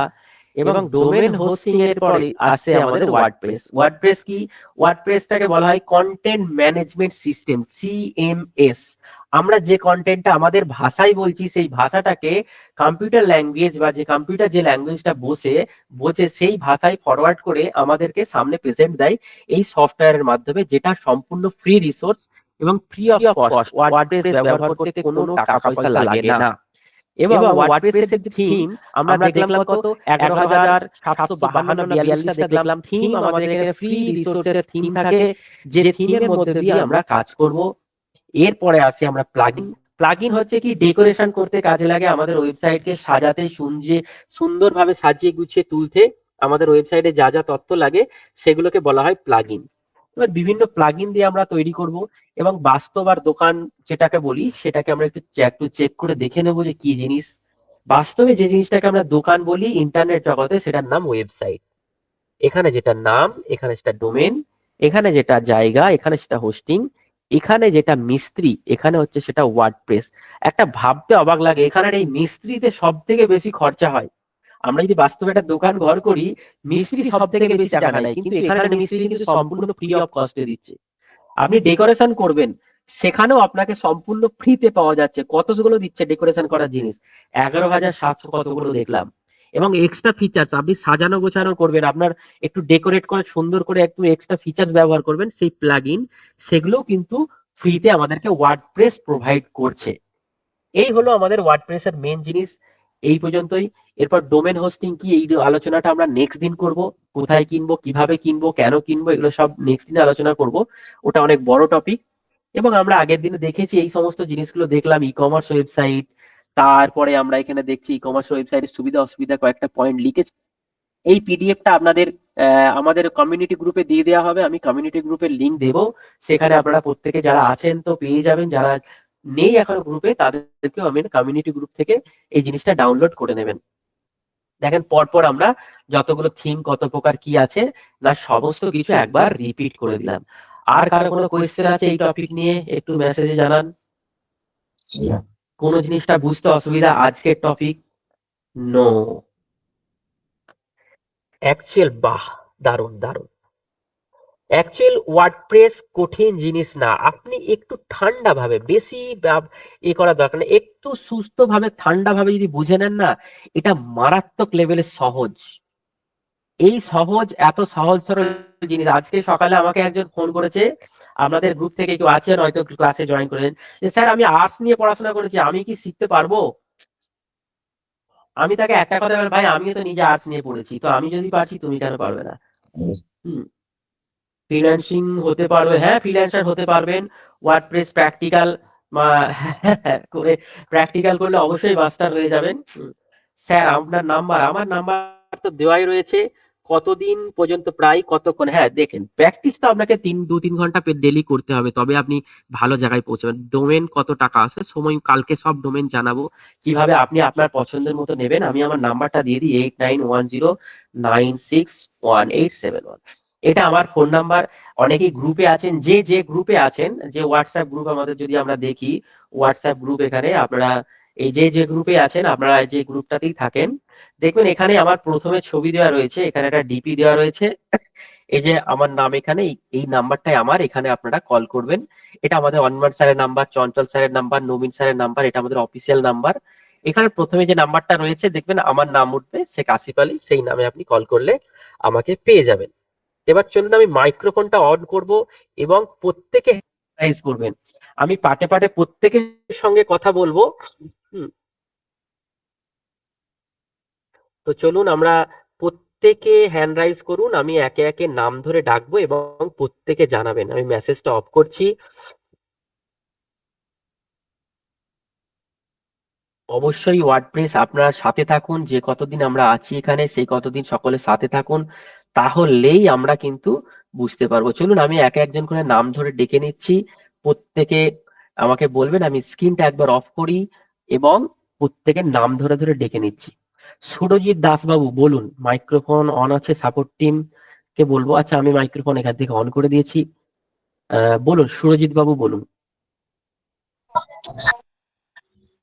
এবং ডোমেন হোস্টিং এর পরে আসছে আমাদের ওয়ার্ডপ্রেস। ওয়ার্ডপ্রেস কি, ওয়ার্ডপ্রেসটাকে বলা হয় কন্টেন্ট ম্যানেজমেন্ট সিস্টেম, সিএমএস। আমরা যে কন্টেন্টটা আমাদের ভাষায় বলছি, সেই ভাষাটাকে কম্পিউটার ল্যাঙ্গুয়েজ, বা যে কম্পিউটার যে ল্যাঙ্গুয়েজটা বোঝে সেই ভাষায় ফরওয়ার্ড করে আমাদেরকে সামনে প্রেজেন্ট দেয় এই সফটওয়্যারের মাধ্যমে, যেটা সম্পূর্ণ ফ্রি রিসোর্স এবং ফ্রি অফ কস্ট। ওয়ার্ডপ্রেস ব্যবহার করতে কোনো টাকা পয়সা লাগে না। এবং ওয়ার্ডপ্রেসের যে থিম আমরা দেখলাম কত, 11,752 দেখলাম থিম। আমাদের এখানে ফ্রি রিসোর্সের থিম থাকে, যে থিমের মধ্যে দিয়ে আমরা কাজ করব। এরপরে আসি আমরা প্লাগইন। প্লাগইন হচ্ছে কি, ডেকোরেশন করতে কাজে লাগে, আমাদের ওয়েবসাইটকে সাজাতে, সুন্দরভাবে সাজিয়ে গুছিয়ে তুলতে আমাদের ওয়েবসাইটে যা যা তথ্য লাগে সেগুলোকে বলা হয় প্লাগইন। এবার বিভিন্ন প্লাগইন দিয়ে আমরা তৈরি করব, এবং বাস্তব আর দোকান যেটাকে বলি, সেটাকে আমরা একটু চেক করে দেখে নেবো যে কি জিনিস। বাস্তবে যে জিনিসটাকে আমরা দোকান বলি ইন্টারনেট জগতে, সেটার নাম ওয়েবসাইট। এখানে যেটা নাম, এখানে সেটা ডোমেন, এখানে যেটা জায়গা, এখানে সেটা হোস্টিং, এখানে যেটা মিস্ত্রি, এখানে হচ্ছে সেটা ওয়ার্ডপ্রেস। একটা ভাবতে অবাক লাগে, এখানে এই মিস্ত্রিতে সব থেকে বেশি খরচা হয়। আমরা যদি বাস্তবে একটা দোকান ঘর করি, মিস্ত্রি সব থেকে বেশি টাকা নেয়, কিন্তু এখানে মিস্ত্রি কিন্তু সম্পূর্ণ ফ্রি অফ কস্টে দিচ্ছে। আপনি ডেকোরেশন করবেন, সেখানেও আপনাকে সম্পূর্ণ ফ্রিতে পাওয়া যাচ্ছে। কতগুলো দিচ্ছে ডেকোরেশন করার জিনিস, 11,700 কতগুলো দেখলাম। এবং এক্সট্রা ফিচার্স, আপনি সাজানো গোছানো করবেন, আপনার একটু ডেকোরেট করে সুন্দর করে একটু এক্সট্রা ফিচার্স ব্যবহার করবেন, সেই প্লাগইন, সেগুলোও কিন্তু ফ্রিতে আমাদেরকে ওয়ার্ডপ্রেস প্রোভাইড করছে। এই হলো আমাদের ওয়ার্ডপ্রেসের মেন জিনিস, এই পর্যন্তই। এরপর ডোমেন হোস্টিং কি, এই আলোচনাটা আমরা নেক্সট দিন করব। কোথায় কিনবো, কিভাবে কিনবো, কেন কিনবো, এগুলো সব নেক্সট দিনে আলোচনা করব, ওটা অনেক বড় টপিক। এবং আমরা আগের দিনে দেখেছি এই সমস্ত জিনিসগুলো দেখলাম, ই কমার্স ওয়েবসাইট। তারপরে আমরা এখানে দেখছি ই কমার্স ওয়েবসাইটের সুবিধা অসুবিধা কয়েকটা পয়েন্ট লিখেছি। এই পিডিএফটা আপনাদের আমাদের কমিউনিটি গ্রুপে দিয়ে দেওয়া হবে। আমি কমিউনিটি গ্রুপের লিংক দেবো, সেখানে আপনারা প্রত্যেকে যারা আছেন তো পেয়ে যাবেন, যারা নেই এখনো গ্রুপে তাদেরকেও আমি কমিউনিটি গ্রুপ থেকে এই জিনিসটা ডাউনলোড করে নেবেন। দেখেন পরপর আমরা যতগুলো থিম, কত প্রকার কি আছে না, সমস্ত কিছু একবার রিপিট করে দিলাম। আর কারো কোনো কোয়েশ্চেন আছে এই টপিক নিয়ে, একটু মেসেজে জানান। কোন জিনিসটা বুঝতে অসুবিধা আজকের টপিক? নো। অ্যাকচুয়াল, বাহ, দারুণ দারুণ। অ্যাকচুয়াল ওয়ার্ডপ্রেস কঠিন জিনিস না, আপনি একটু ঠান্ডা ভাবে, বেশি এ করা দরকার নেই, একটু সুস্থ ভাবে, ঠান্ডা ভাবে যদি বুঝে নেন না, এটা মারাত্মক লেভেলের সহজ। এই সহজ, এত সহজ সরল জিনিস। আজকে সকালে আমাকে একজন ফোন করেছে, আপনাদের গ্রুপ থেকে কেউ আছেন হয়তো, ক্লাসে জয়েন করেন, যে স্যার আমি আর্টস নিয়ে পড়াশোনা করেছি, আমি কি শিখতে পারবো? আমি তাকে একটা কথা বলি, ভাই আমিও তো নিজে আর্টস নিয়ে পড়েছি, তো আমি যদি পারছি তুমি কেন পারবে না? হুম। ফ্রিল্যান্সিং হতে পারবে, হ্যাঁ ফ্রিল্যান্সার হতে পারবেন। ওয়ার্ডপ্রেস প্র্যাকটিক্যাল করে প্র্যাকটিক্যাল করলে অবশ্যই মাস্টার হয়ে যাবেন। স্যার আপনার নাম্বার, আমার নাম্বার তো দেওয়াই রয়েছে। কতদিন পর্যন্ত, প্রায় কতক্ষণ? হ্যাঁ দেখেন, প্র্যাকটিস তো আপনাকে 2-3 ঘন্টা ডেলি করতে হবে, তবে আপনি ভালো জায়গায় পৌঁছাবেন। ডোমেন কত টাকা আছে, সময় কালকে সব ডোমেন জানাবো, কিভাবে আপনি আপনার পছন্দের মতো নেবেন। আমি আমার নাম্বারটা দিয়ে দিই, 8910961871। এটা আমার ফোন নাম্বার। অনেকেই গ্রুপে আছেন, যে যে গ্রুপে আছেন, যে হোয়াটসঅ্যাপ গ্রুপ আমাদের যদি আমরা দেখি, হোয়াটসঅ্যাপ গ্রুপ, এখানে আপনারা এই যে যে গ্রুপে আছেন, আপনারা যে গ্রুপটাতেই থাকেন, দেখবেন এখানে আমার প্রথমে ছবি দেওয়া রয়েছে, এখানে একটা ডিপি দেওয়া রয়েছে। এই যে আমার নাম এখানে, এই নাম্বারটাই আমার, এখানে আপনারা কল করবেন। এটা আমাদের অনির্বাণ স্যারের নাম্বার, চঞ্চল স্যারের নাম্বার, নবীন স্যারের নাম্বার, এটা আমাদের অফিসিয়াল নাম্বার। এখানে প্রথমে যে নাম্বারটা রয়েছে দেখবেন আমার নাম উঠবে, শেখ আসিফ আলী, সেই নামে আপনি কল করলে আমাকে পেয়ে যাবেন। এবার চলুন আমি মাইক্রোফোনটা অন করব এবং প্রত্যেকে হ্যান্ড করবেন। আমি পাটে পাটে প্রত্যেকের সঙ্গে কথা বলবো। হুম, তো চলুন আমরা প্রত্যেকে হ্যান্ড রাইজ করুন, আমি একে একে নাম ধরে ডাকবো এবং প্রত্যেকে জানাবেন। আমি মেসেজটা অফ করছি। অবশ্যই ওয়ার্ডপ্রেস আপনার সাথে থাকুন, যে কতদিন আমরা আছি এখানে সেই কতদিন সকলের সাথে থাকুন, তাহলেই আমরা কিন্তু বুঝতে পারবো। চলুন আমি একে একজন করে নাম ধরে ডেকে নিচ্ছি, প্রত্যেকে আমাকে বলবেন। আমি স্ক্রিনটা একবার অফ করি এবং প্রত্যেকের নাম ধরে ধরে ডেকে নিচ্ছি। সুরজিৎ দাস বাবু বলুন, মাইক্রোফোন অন আছে, সাপোর্ট টিম কে বলবো। আচ্ছা আমি মাইক্রোফোন এখান থেকে অন করে দিয়েছি। বলুন সুরজিৎ বাবু বলুন।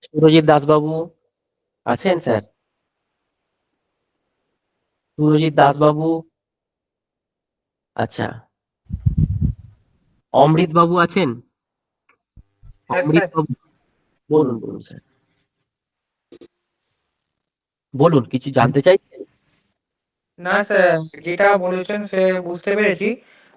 সুরজিৎ দাস বাবু আছেন স্যার? সুরজিৎ দাস বাবু, আচ্ছা। অমৃত বাবু আছেন? হ্যাঁ অমৃত স্যার। বাবু বলুন, বলুন স্যার, বলুন কিছু জানতে চাইছেন? না স্যার, যেটা বলেছেন সে বুঝতে পেরেছি।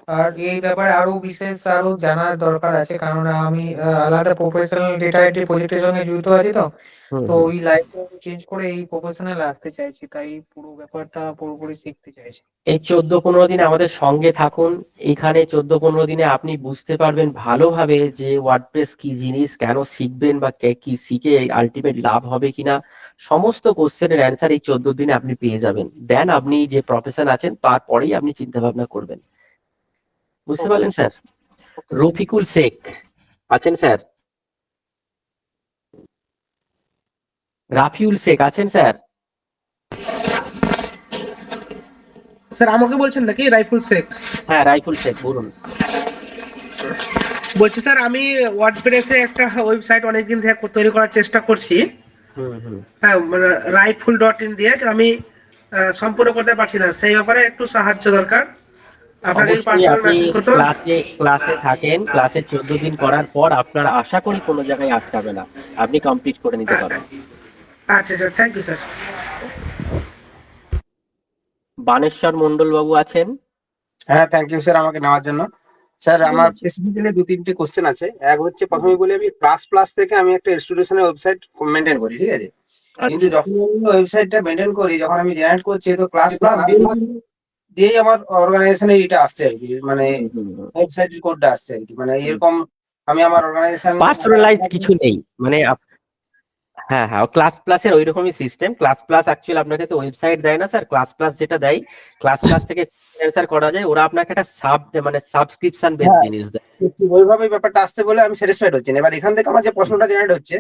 আর এই ব্যাপারে আরো বিশেষ আরো জানার দরকার আছে, কারণ আমি আলাদা প্রফেশনাল ডেটা এন্ট্রি প্রজেক্টের সঙ্গে যুক্ত আছি। তো হুম তো হুম। ওই লাইফটা চেঞ্জ করে এই প্রফেশনাল আসতে চাইছি, তাই পুরো ব্যাপারটা পুরোপুরি শিখতে চাইছি। এই 14-15 দিন আমাদের সঙ্গে থাকুন। এখানে 14-15 দিনে আপনি বুঝতে পারবেন ভালোভাবে যে ওয়ার্ডপ্রেস কি জিনিস, কেন শিখবেন বা কি শিখে আলটিমেট লাভ হবে কিনা। সমস্ত কোশ্চেনের অ্যান্সার এই 14 দিনে আপনি পেয়ে যাবেন। দেন আপনি যে প্রফেশন আছেন তারপরেই আপনি চিন্তা ভাবনা করবেন। বুঝতে ওকে পারলেন স্যার? রফিকুল শেখ আছেন স্যার? রাফিউল শেখ আছেন স্যার? স্যার আমাকে বলছেন নাকি? রাইফুল শেখ হ্যাঁ রাইফুল শেখ বলুন। বলছি। স্যার আমি ওয়ার্ডপ্রেসে একটা ওয়েবসাইট অনেকদিন থেকে তৈরি করার চেষ্টা করছি। হুম হুম। হ্যাঁ, মানে রাইফুল.in দিয়ে আমি সম্পূর্ণ করতে পারছি না, সেই ব্যাপারে একটু সাহায্য দরকার। আপনাকে অবশ্যই পার্সোনাল আপনি মেসেজ করতে হবে। ক্লাসে ক্লাসে থাকেন, ক্লাসে 14 দিন করার পর আপনার আশা করি কোনো জায়গায় আটকাবে না, আপনি কমপ্লিট করে নিতে পারবেন। আচ্ছা sir, thank you sir. Baneshwar Mondal babu আছেন? হ্যাঁ, থ্যাংক ইউ স্যার আমাকে নেওয়ার জন্য। স্যার আমার বলুন। স্পেসিফিক্যালি 2-3টে কোশ্চেন আছে। এক হচ্ছে, বলুন। প্রথমে বলি, আমি ক্লাস প্লাস থেকে আমি একটা ইনস্টিটিউশনের ওয়েবসাইট মেনটেন করি, ঠিক আছে? কিন্তু আচ্ছা। যখন আমি ওয়েবসাইটটা মেনটেন করি, যখন আমি জেনারেট করছি, তো ক্লাস প্লাস দিয়েই আমার অর্গানাইজেশনের এটা আসছে আর কি, মানে হুম, হুম, হুম। ওয়েবসাইটের কোডটা আসছে আর কি, মানে এরকম। আমি আমার অর্গানাইজেশন পার্সোনালাইজড কিছু নেই মানে হ্যাঁ হ্যাঁ, ক্লাস প্লাসের ওই রকমই সিস্টেম। ক্লাস প্লাস অ্যাকচুয়ালি আপনাকে তো ওয়েবসাইট দেয় না স্যার। ক্লাস প্লাস যেটা দেয়, ক্লাস প্লাস থেকে অ্যান্সার করা যায়, ওরা আপনাকে একটা মানে সাবস্ক্রিপশন বেস হ্যাঁ, জিনিস দেয়। ওইভাবে ব্যাপারটা আসছে বলে আমি স্যাটিসফাইড হচ্ছি না। এবার এখান থেকে আমার যে প্রশ্নটা জেনারেট হচ্ছে,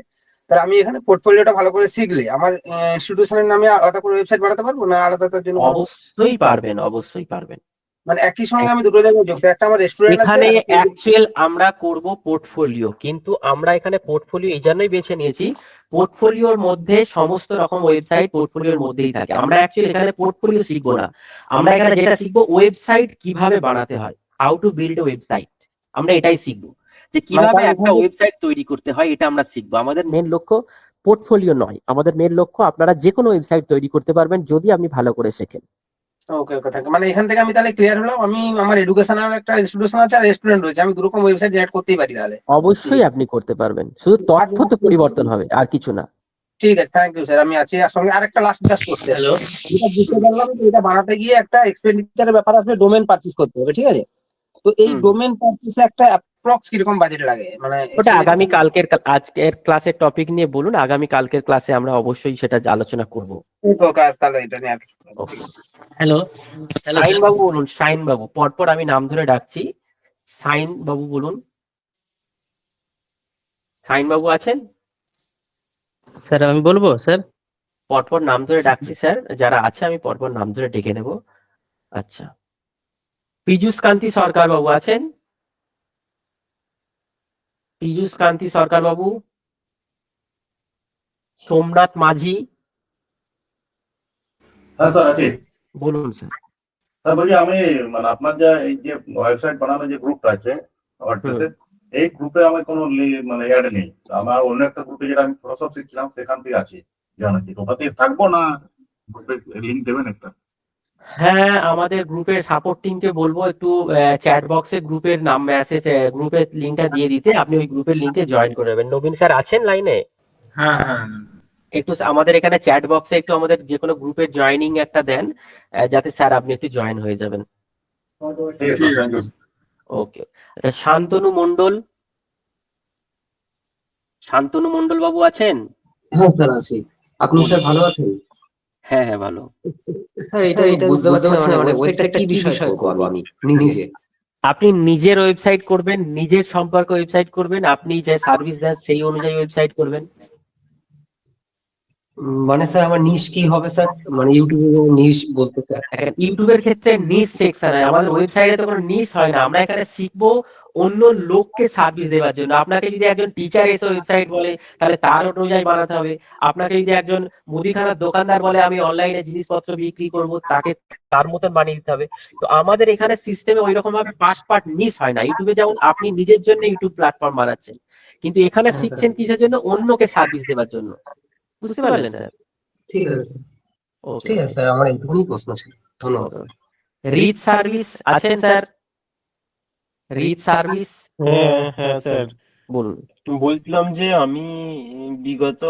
তাহলে আমি এখানে পোর্টফোলিওটা ভালো করে শিখলে আমার ইনস্টিটিউশনের নামে আলাদা করে ওয়েবসাইট বানাতে পারবো, না আলাদা তার জন্য কোনো? অবশ্যই পারবেন, অবশ্যই পারবেন। মানে একই সঙ্গে আমি দুটো জায়গায় যুক্ত, একটা আমার রেস্টুরেন্ট আছে এখানে আর একটা অ্যাকচুয়াল আমরা করব পোর্টফোলিও, কিন্তু আমরা এখানে পোর্টফোলিও এই জন্যই বেছে নিয়েছি, পোর্টফোলিওর মধ্যে সমস্ত রকম ওয়েবসাইট পোর্টফোলিওর মধ্যেই থাকে। আমরা অ্যাকচুয়ালি এখানে পোর্টফোলিও শিখবো না, আমরা এখানে যেটা শিখবো ওয়েবসাইট কিভাবে বানাতে হয়, how to build a website. আমরা এটাই শিখবো, যে মানে কিভাবে তার একটা ওয়েবসাইট তৈরি করতে হয়, এটা আমরা শিখবো। আমাদের মেন লক্ষ্য পোর্টফোলিও নয়, আমাদের মেন লক্ষ্য আপনারা যে কোনো ওয়েবসাইট তৈরি করতে পারবেন যদি আপনি ভালো করে শেখেন। ওকে ওকে থ্যাংক। মানে এখান থেকে আমি তাহলে ক্লিয়ার হলাম, আমি আমার এডুকেশনাল একটা ইনস্টিটিউশন আছে আর রেস্টুরেন্ট রয়েছে, আমি দুরকম ওয়েবসাইট জেনারেট করতেই পারি তাহলে। অবশ্যই আপনি করতে পারবেন, শুধু তথ্য তো পরিবর্তন হবে আর কিছু না। ঠিক আছে, থ্যাংক ইউ স্যার, আমি আছি। আর সঙ্গে আরেকটা লাস্ট জাস্ট করতে, হ্যালো। যেটা বুঝতে পারলাম যে এটা বানাতে গিয়ে একটা এক্সপেন্ডিচারের ব্যাপার আসবে, ডোমেন পারচেজ করতে হবে, ঠিক আছে? তো এই হুম। ডোমেন পারচেজে একটা অ্যাপ্রক্স কিরকম বাজেট লাগে, মানে ওটা আগামী কালকের আজকের ক্লাসের টপিক নিয়ে বলুন, আগামী কালকের ক্লাসে আমরা অবশ্যই সেটা আলোচনা করব। তাহলে এটা নিয়ে আর কি। হ্যালো, শাইন বাবু বলুন। শাইন বাবু, পরপর আমি নাম ধরে ডাকছি। শাইন বাবু বলুন। শাইন বাবু আছেন? স্যার আমি বলবো স্যার? পরপর নাম ধরে ডাকছি স্যার, যারা আছে আমি পরপর নাম ধরে ডেকে নেব। আচ্ছা, পীযূষ কান্তি সরকার বাবু আছেন? পীযূষ কান্তি সরকার বাবু। সোমনাথ মাঝি হ্যাঁ স্যার আছে। বলুন স্যার। স্যার বলছি আমি মানে আপনার যে এই যে ওয়েবসাইট বানানোর যে গ্রুপটা আছে ওয়ার্ডপ্রেসে, এই গ্রুপে আমার কোনো মানে অ্যাড নেই। আমার অন্য একটা গ্রুপে যেটা আমি ফটোশপ শিখছিলাম সেখান থেকে আছি, জানাচ্ছি তো ওটাতে থাকবো না, গ্রুপে লিঙ্ক দেবেন একটা? হ্যাঁ, আমাদের গ্রুপের সাপোর্ট টিমকে বলবো একটু চ্যাট বক্সে গ্রুপের নাম মেসেজ, গ্রুপের লিংকটা দিয়ে দিতে। আপনি ওই গ্রুপের লিংকে জয়েন করে নেবেন। নবীন স্যার আছেন লাইনে? হ্যাঁ হ্যাঁ একটু আমাদের এখানে চ্যাট বক্সে একটু আমাদের যে কোনো গ্রুপের জয়েনিং একটা দেন, যাতে স্যার আপনি একটু জয়েন হয়ে যাবেন। ঠিক আছে, থ্যাংক ইউ। ওকে। আচ্ছা, শান্তনু মণ্ডল। শান্তনু মণ্ডল বাবু আছেন? হ্যাঁ স্যার আছি। আপনি স্যার ভালো আছেন? হ্যাঁ হ্যাঁ, ভালো। স্যার এটা বুঝতে পারছি না, মানে ওয়েবসাইটটা কি বিষয় করবো আমি নিজে? আপনি নিজের ওয়েবসাইট করবেন, নিজের সম্পর্কে ওয়েবসাইট করবেন, আপনি যে সার্ভিস দেন সেই অনুযায়ী ওয়েবসাইট করবেন। মানে স্যার আমার নিশ কি হবে স্যার, মানে ইউটিউবে নিশ বলতে স্যার? এখন ইউটিউবের ক্ষেত্রে নিশ সেকশন হয়, আমাদের ওয়েবসাইটে তো কোনো নিশ হয় না। আমরা এখানে শিখবো অন্য লোককে সার্ভিস দেওয়ার জন্য। আপনাকে যদি একজন টিচার এসে ওয়েবসাইট বলে, তাহলে তার অনুযায়ী বানাতে হবে। আপনাকে যদি একজন মুদিখানার দোকানদার বলে আমি অনলাইনে জিনিসপত্র বিক্রি করব, তাকে তার মতন বানিয়ে দিতে হবে। তো আমাদের এখানে সিস্টেমে ওই রকম ভাবে পার্ট পার্ট নিশ হয় না। ইউটিউবে যেমন আপনি নিজের জন্য ইউটিউব প্ল্যাটফর্ম বানাচ্ছেন, কিন্তু এখানে শিখছেন কিসের জন্য? অন্যকে সার্ভিস দেওয়ার জন্য। বুঝতে পারলেন স্যার? ঠিক আছে ওকে। ঠিক আছে স্যার, আমার এইটুকুনি প্রশ্ন ছিল, ধন্যবাদ। রিচ সার্ভিস আছেন স্যার? রিচ সার্ভিস হ্যাঁ হ্যাঁ স্যার, বলুন। বলছিলাম যে আমি বিগত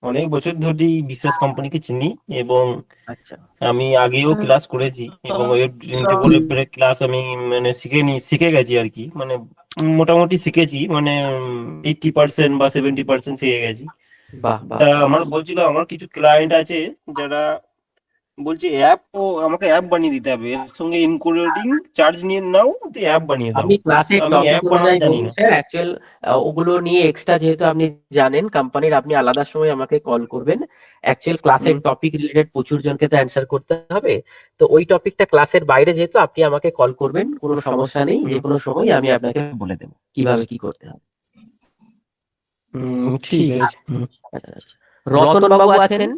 অনেক বছর ধরেই বিশ্বাস কোম্পানিকে চিনি, এবং আচ্ছা আমি আগেও ক্লাস করেছি, এবং ওয়েব ডেভেলপের ক্লাস আমি মানে শিখে গেছি আর কি, মানে মোটামুটি শিখেছি, মানে 80% বা 70% শিখে গেছি। বাহ বাহ। তা আমার বলছিল আমার কিছু ক্লায়েন্ট আছে যারা বলছে আমাকে অ্যাপ বানিয়ে দিতে হবে, এর সঙ্গে ইনক্লুডিং চার্জ নিয়ে নাও, তো অ্যাপ বানিয়ে দাও। আপনি ক্লাসে আমি টপিক অ্যাপ বানাতে অনুযায়ী জানি বলুন না। স্যার। অ্যাকচুয়াল ওগুলো নিয়ে এক্সট্রা যেহেতু আপনি জানেন কোম্পানির, আপনি আলাদা সময় আমাকে কল করবেন। অ্যাকচুয়াল ক্লাসের টপিক রিলেটেড প্রচুর জনকে তো অ্যান্সার করতে হবে। তো ওই টপিকটা ক্লাসের বাইরে যেহেতু, আপনি আমাকে কল করবেন, কোনো সমস্যা নেই। যে কোনো সময় আমি আপনাকে বলে দেবো কিভাবে কি করতে হবে। ঠিক আছে। আচ্ছা আচ্ছা। রতন বাবু আছেন?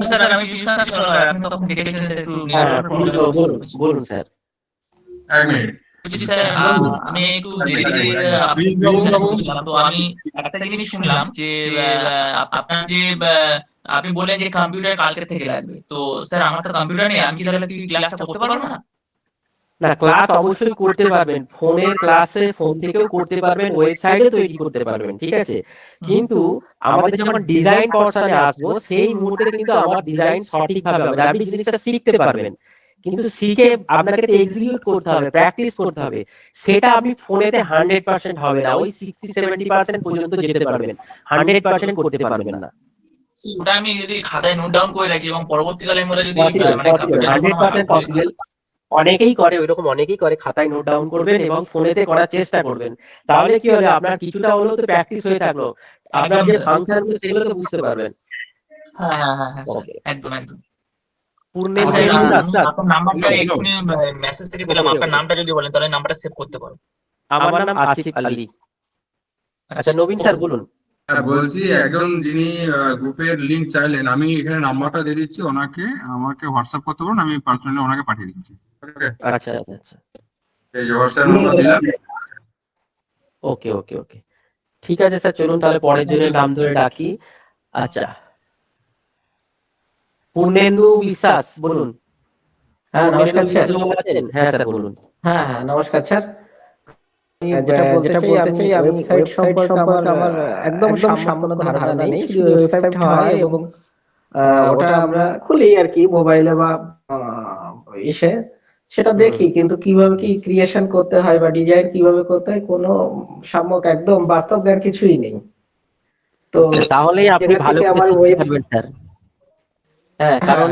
স্যার আমি বুঝতে পারছি আপনি তখন ডেকেছেন স্যার, একটু হ্যাঁ, নেটওয়ার্কের বলুন প্রবলেম বলুন বলুন স্যার। এক মিনিট হচ্ছে স্যার। আমি একটু দেরি Please, বলছিলাম, তো আমি একটা জিনিস শুনলাম যে আপনার যে আপনি বললেন যে কম্পিউটার কালকে থেকে লাগবে। তো স্যার আমার তো কম্পিউটার নেই, আমি কি তাহলে কি ক্লাসটা করতে পারবো না? না, ক্লাস অবশ্যই করতে পারবেন। ফোনের ক্লাসে ফোন থেকেও করতে পারবেন, ওয়েবসাইটে তৈরি করতে পারবেন, ঠিক আছে। কিন্তু আমাদের যখন ডিজাইন পর্শনে আসবো, সেই মুহূর্তে কিন্তু আমার ডিজাইন সঠিকভাবে হবে। আপনি জিনিসটা শিখতে পারবেন, কিন্তু শিখে আপনাকে এক্সিকিউট করতে হবে, প্র্যাকটিস করতে হবে। সেটা আপনি ফোনেতে 100% হবে না, ওই 60-70% পর্যন্ত যেতে পারবেন, 100% করতে পারবেন না। ওটা আমি যদি খাতায় নোট ডাউন করে রাখি এবং পরবর্তীকালে আমি ওটা যদি পসিবল মানে পসিবল, 100% পসিবল। অনেকেই করে, ওইরকম অনেকেই করে। খাতায় নোট ডাউন করবেন এবং ফোনেতে করার চেষ্টা করবেন। তাহলে কি হবে, আপনার কিছুটা হলেও তো প্র্যাকটিস হয়ে থাকলো। আপনার যে ফাংশন গুলো সেগুলো তো বুঝতে পারবেন। হ্যাঁ হ্যাঁ হ্যাঁ হ্যাঁ স্যার, ওকে। একদম একদম। পূর্ণেন্দু স্যার বিশ্বাস স্যার। আপনার নাম্বারটা Hello, hello. এক্ষুনি মেসেজ থেকে পেলাম, আপনার নামটা যদি বলেন তাহলে নাম্বারটা সেভ করতে পারো। আমার নাম আসিফ আলী। আচ্ছা, নবীন স্যার বলুন। হ্যাঁ বলছি, একজন যিনি গ্রুপের লিংক চাইলেন, আমি এখানে নাম্বারটা দিয়ে দিচ্ছি ওনাকে, আমাকে হোয়াটসঅ্যাপ করতে বলুন, আমি পার্সোনালি ওনাকে পাঠিয়ে দিচ্ছি। ওকে, আচ্ছা আচ্ছা আচ্ছা। এই যে হোয়াটসঅ্যাপ নাম্বার দিলাম। ওকে ওকে ওকে, ঠিক আছে স্যার, চলুন তাহলে পরের জনের নাম ধরে ডাকি। আচ্ছা, পূর্ণেন্দু বিশ্বাস বলুন। হ্যাঁ নমস্কার স্যার। পূর্ণেন্দু আছেন? হ্যাঁ স্যার বলুন। হ্যাঁ হ্যাঁ নমস্কার স্যার। যেটা বলতে চাই আমি ওয়েবসাইট সম্পর্কে আমার একদম সাম্যক কোনো ধারণা নেই, শুধু ওয়েবসাইট হয় এবং ওটা আমরা খুলি আর কি মোবাইলে বা ইসে, সেটা দেখি, কিন্তু কিভাবে কি ক্রিয়েশন করতে হয় বা ডিজাইন কিভাবে করতে হয় কোনো সাম্যক একদম বাস্তব জ্ঞান কিছুই নেই। তো তাহলেই আপনি যেখান ভালো থেকে করে আমার শিখতে ওয়েব পারবেন স্যার। হ্যাঁ, কারণ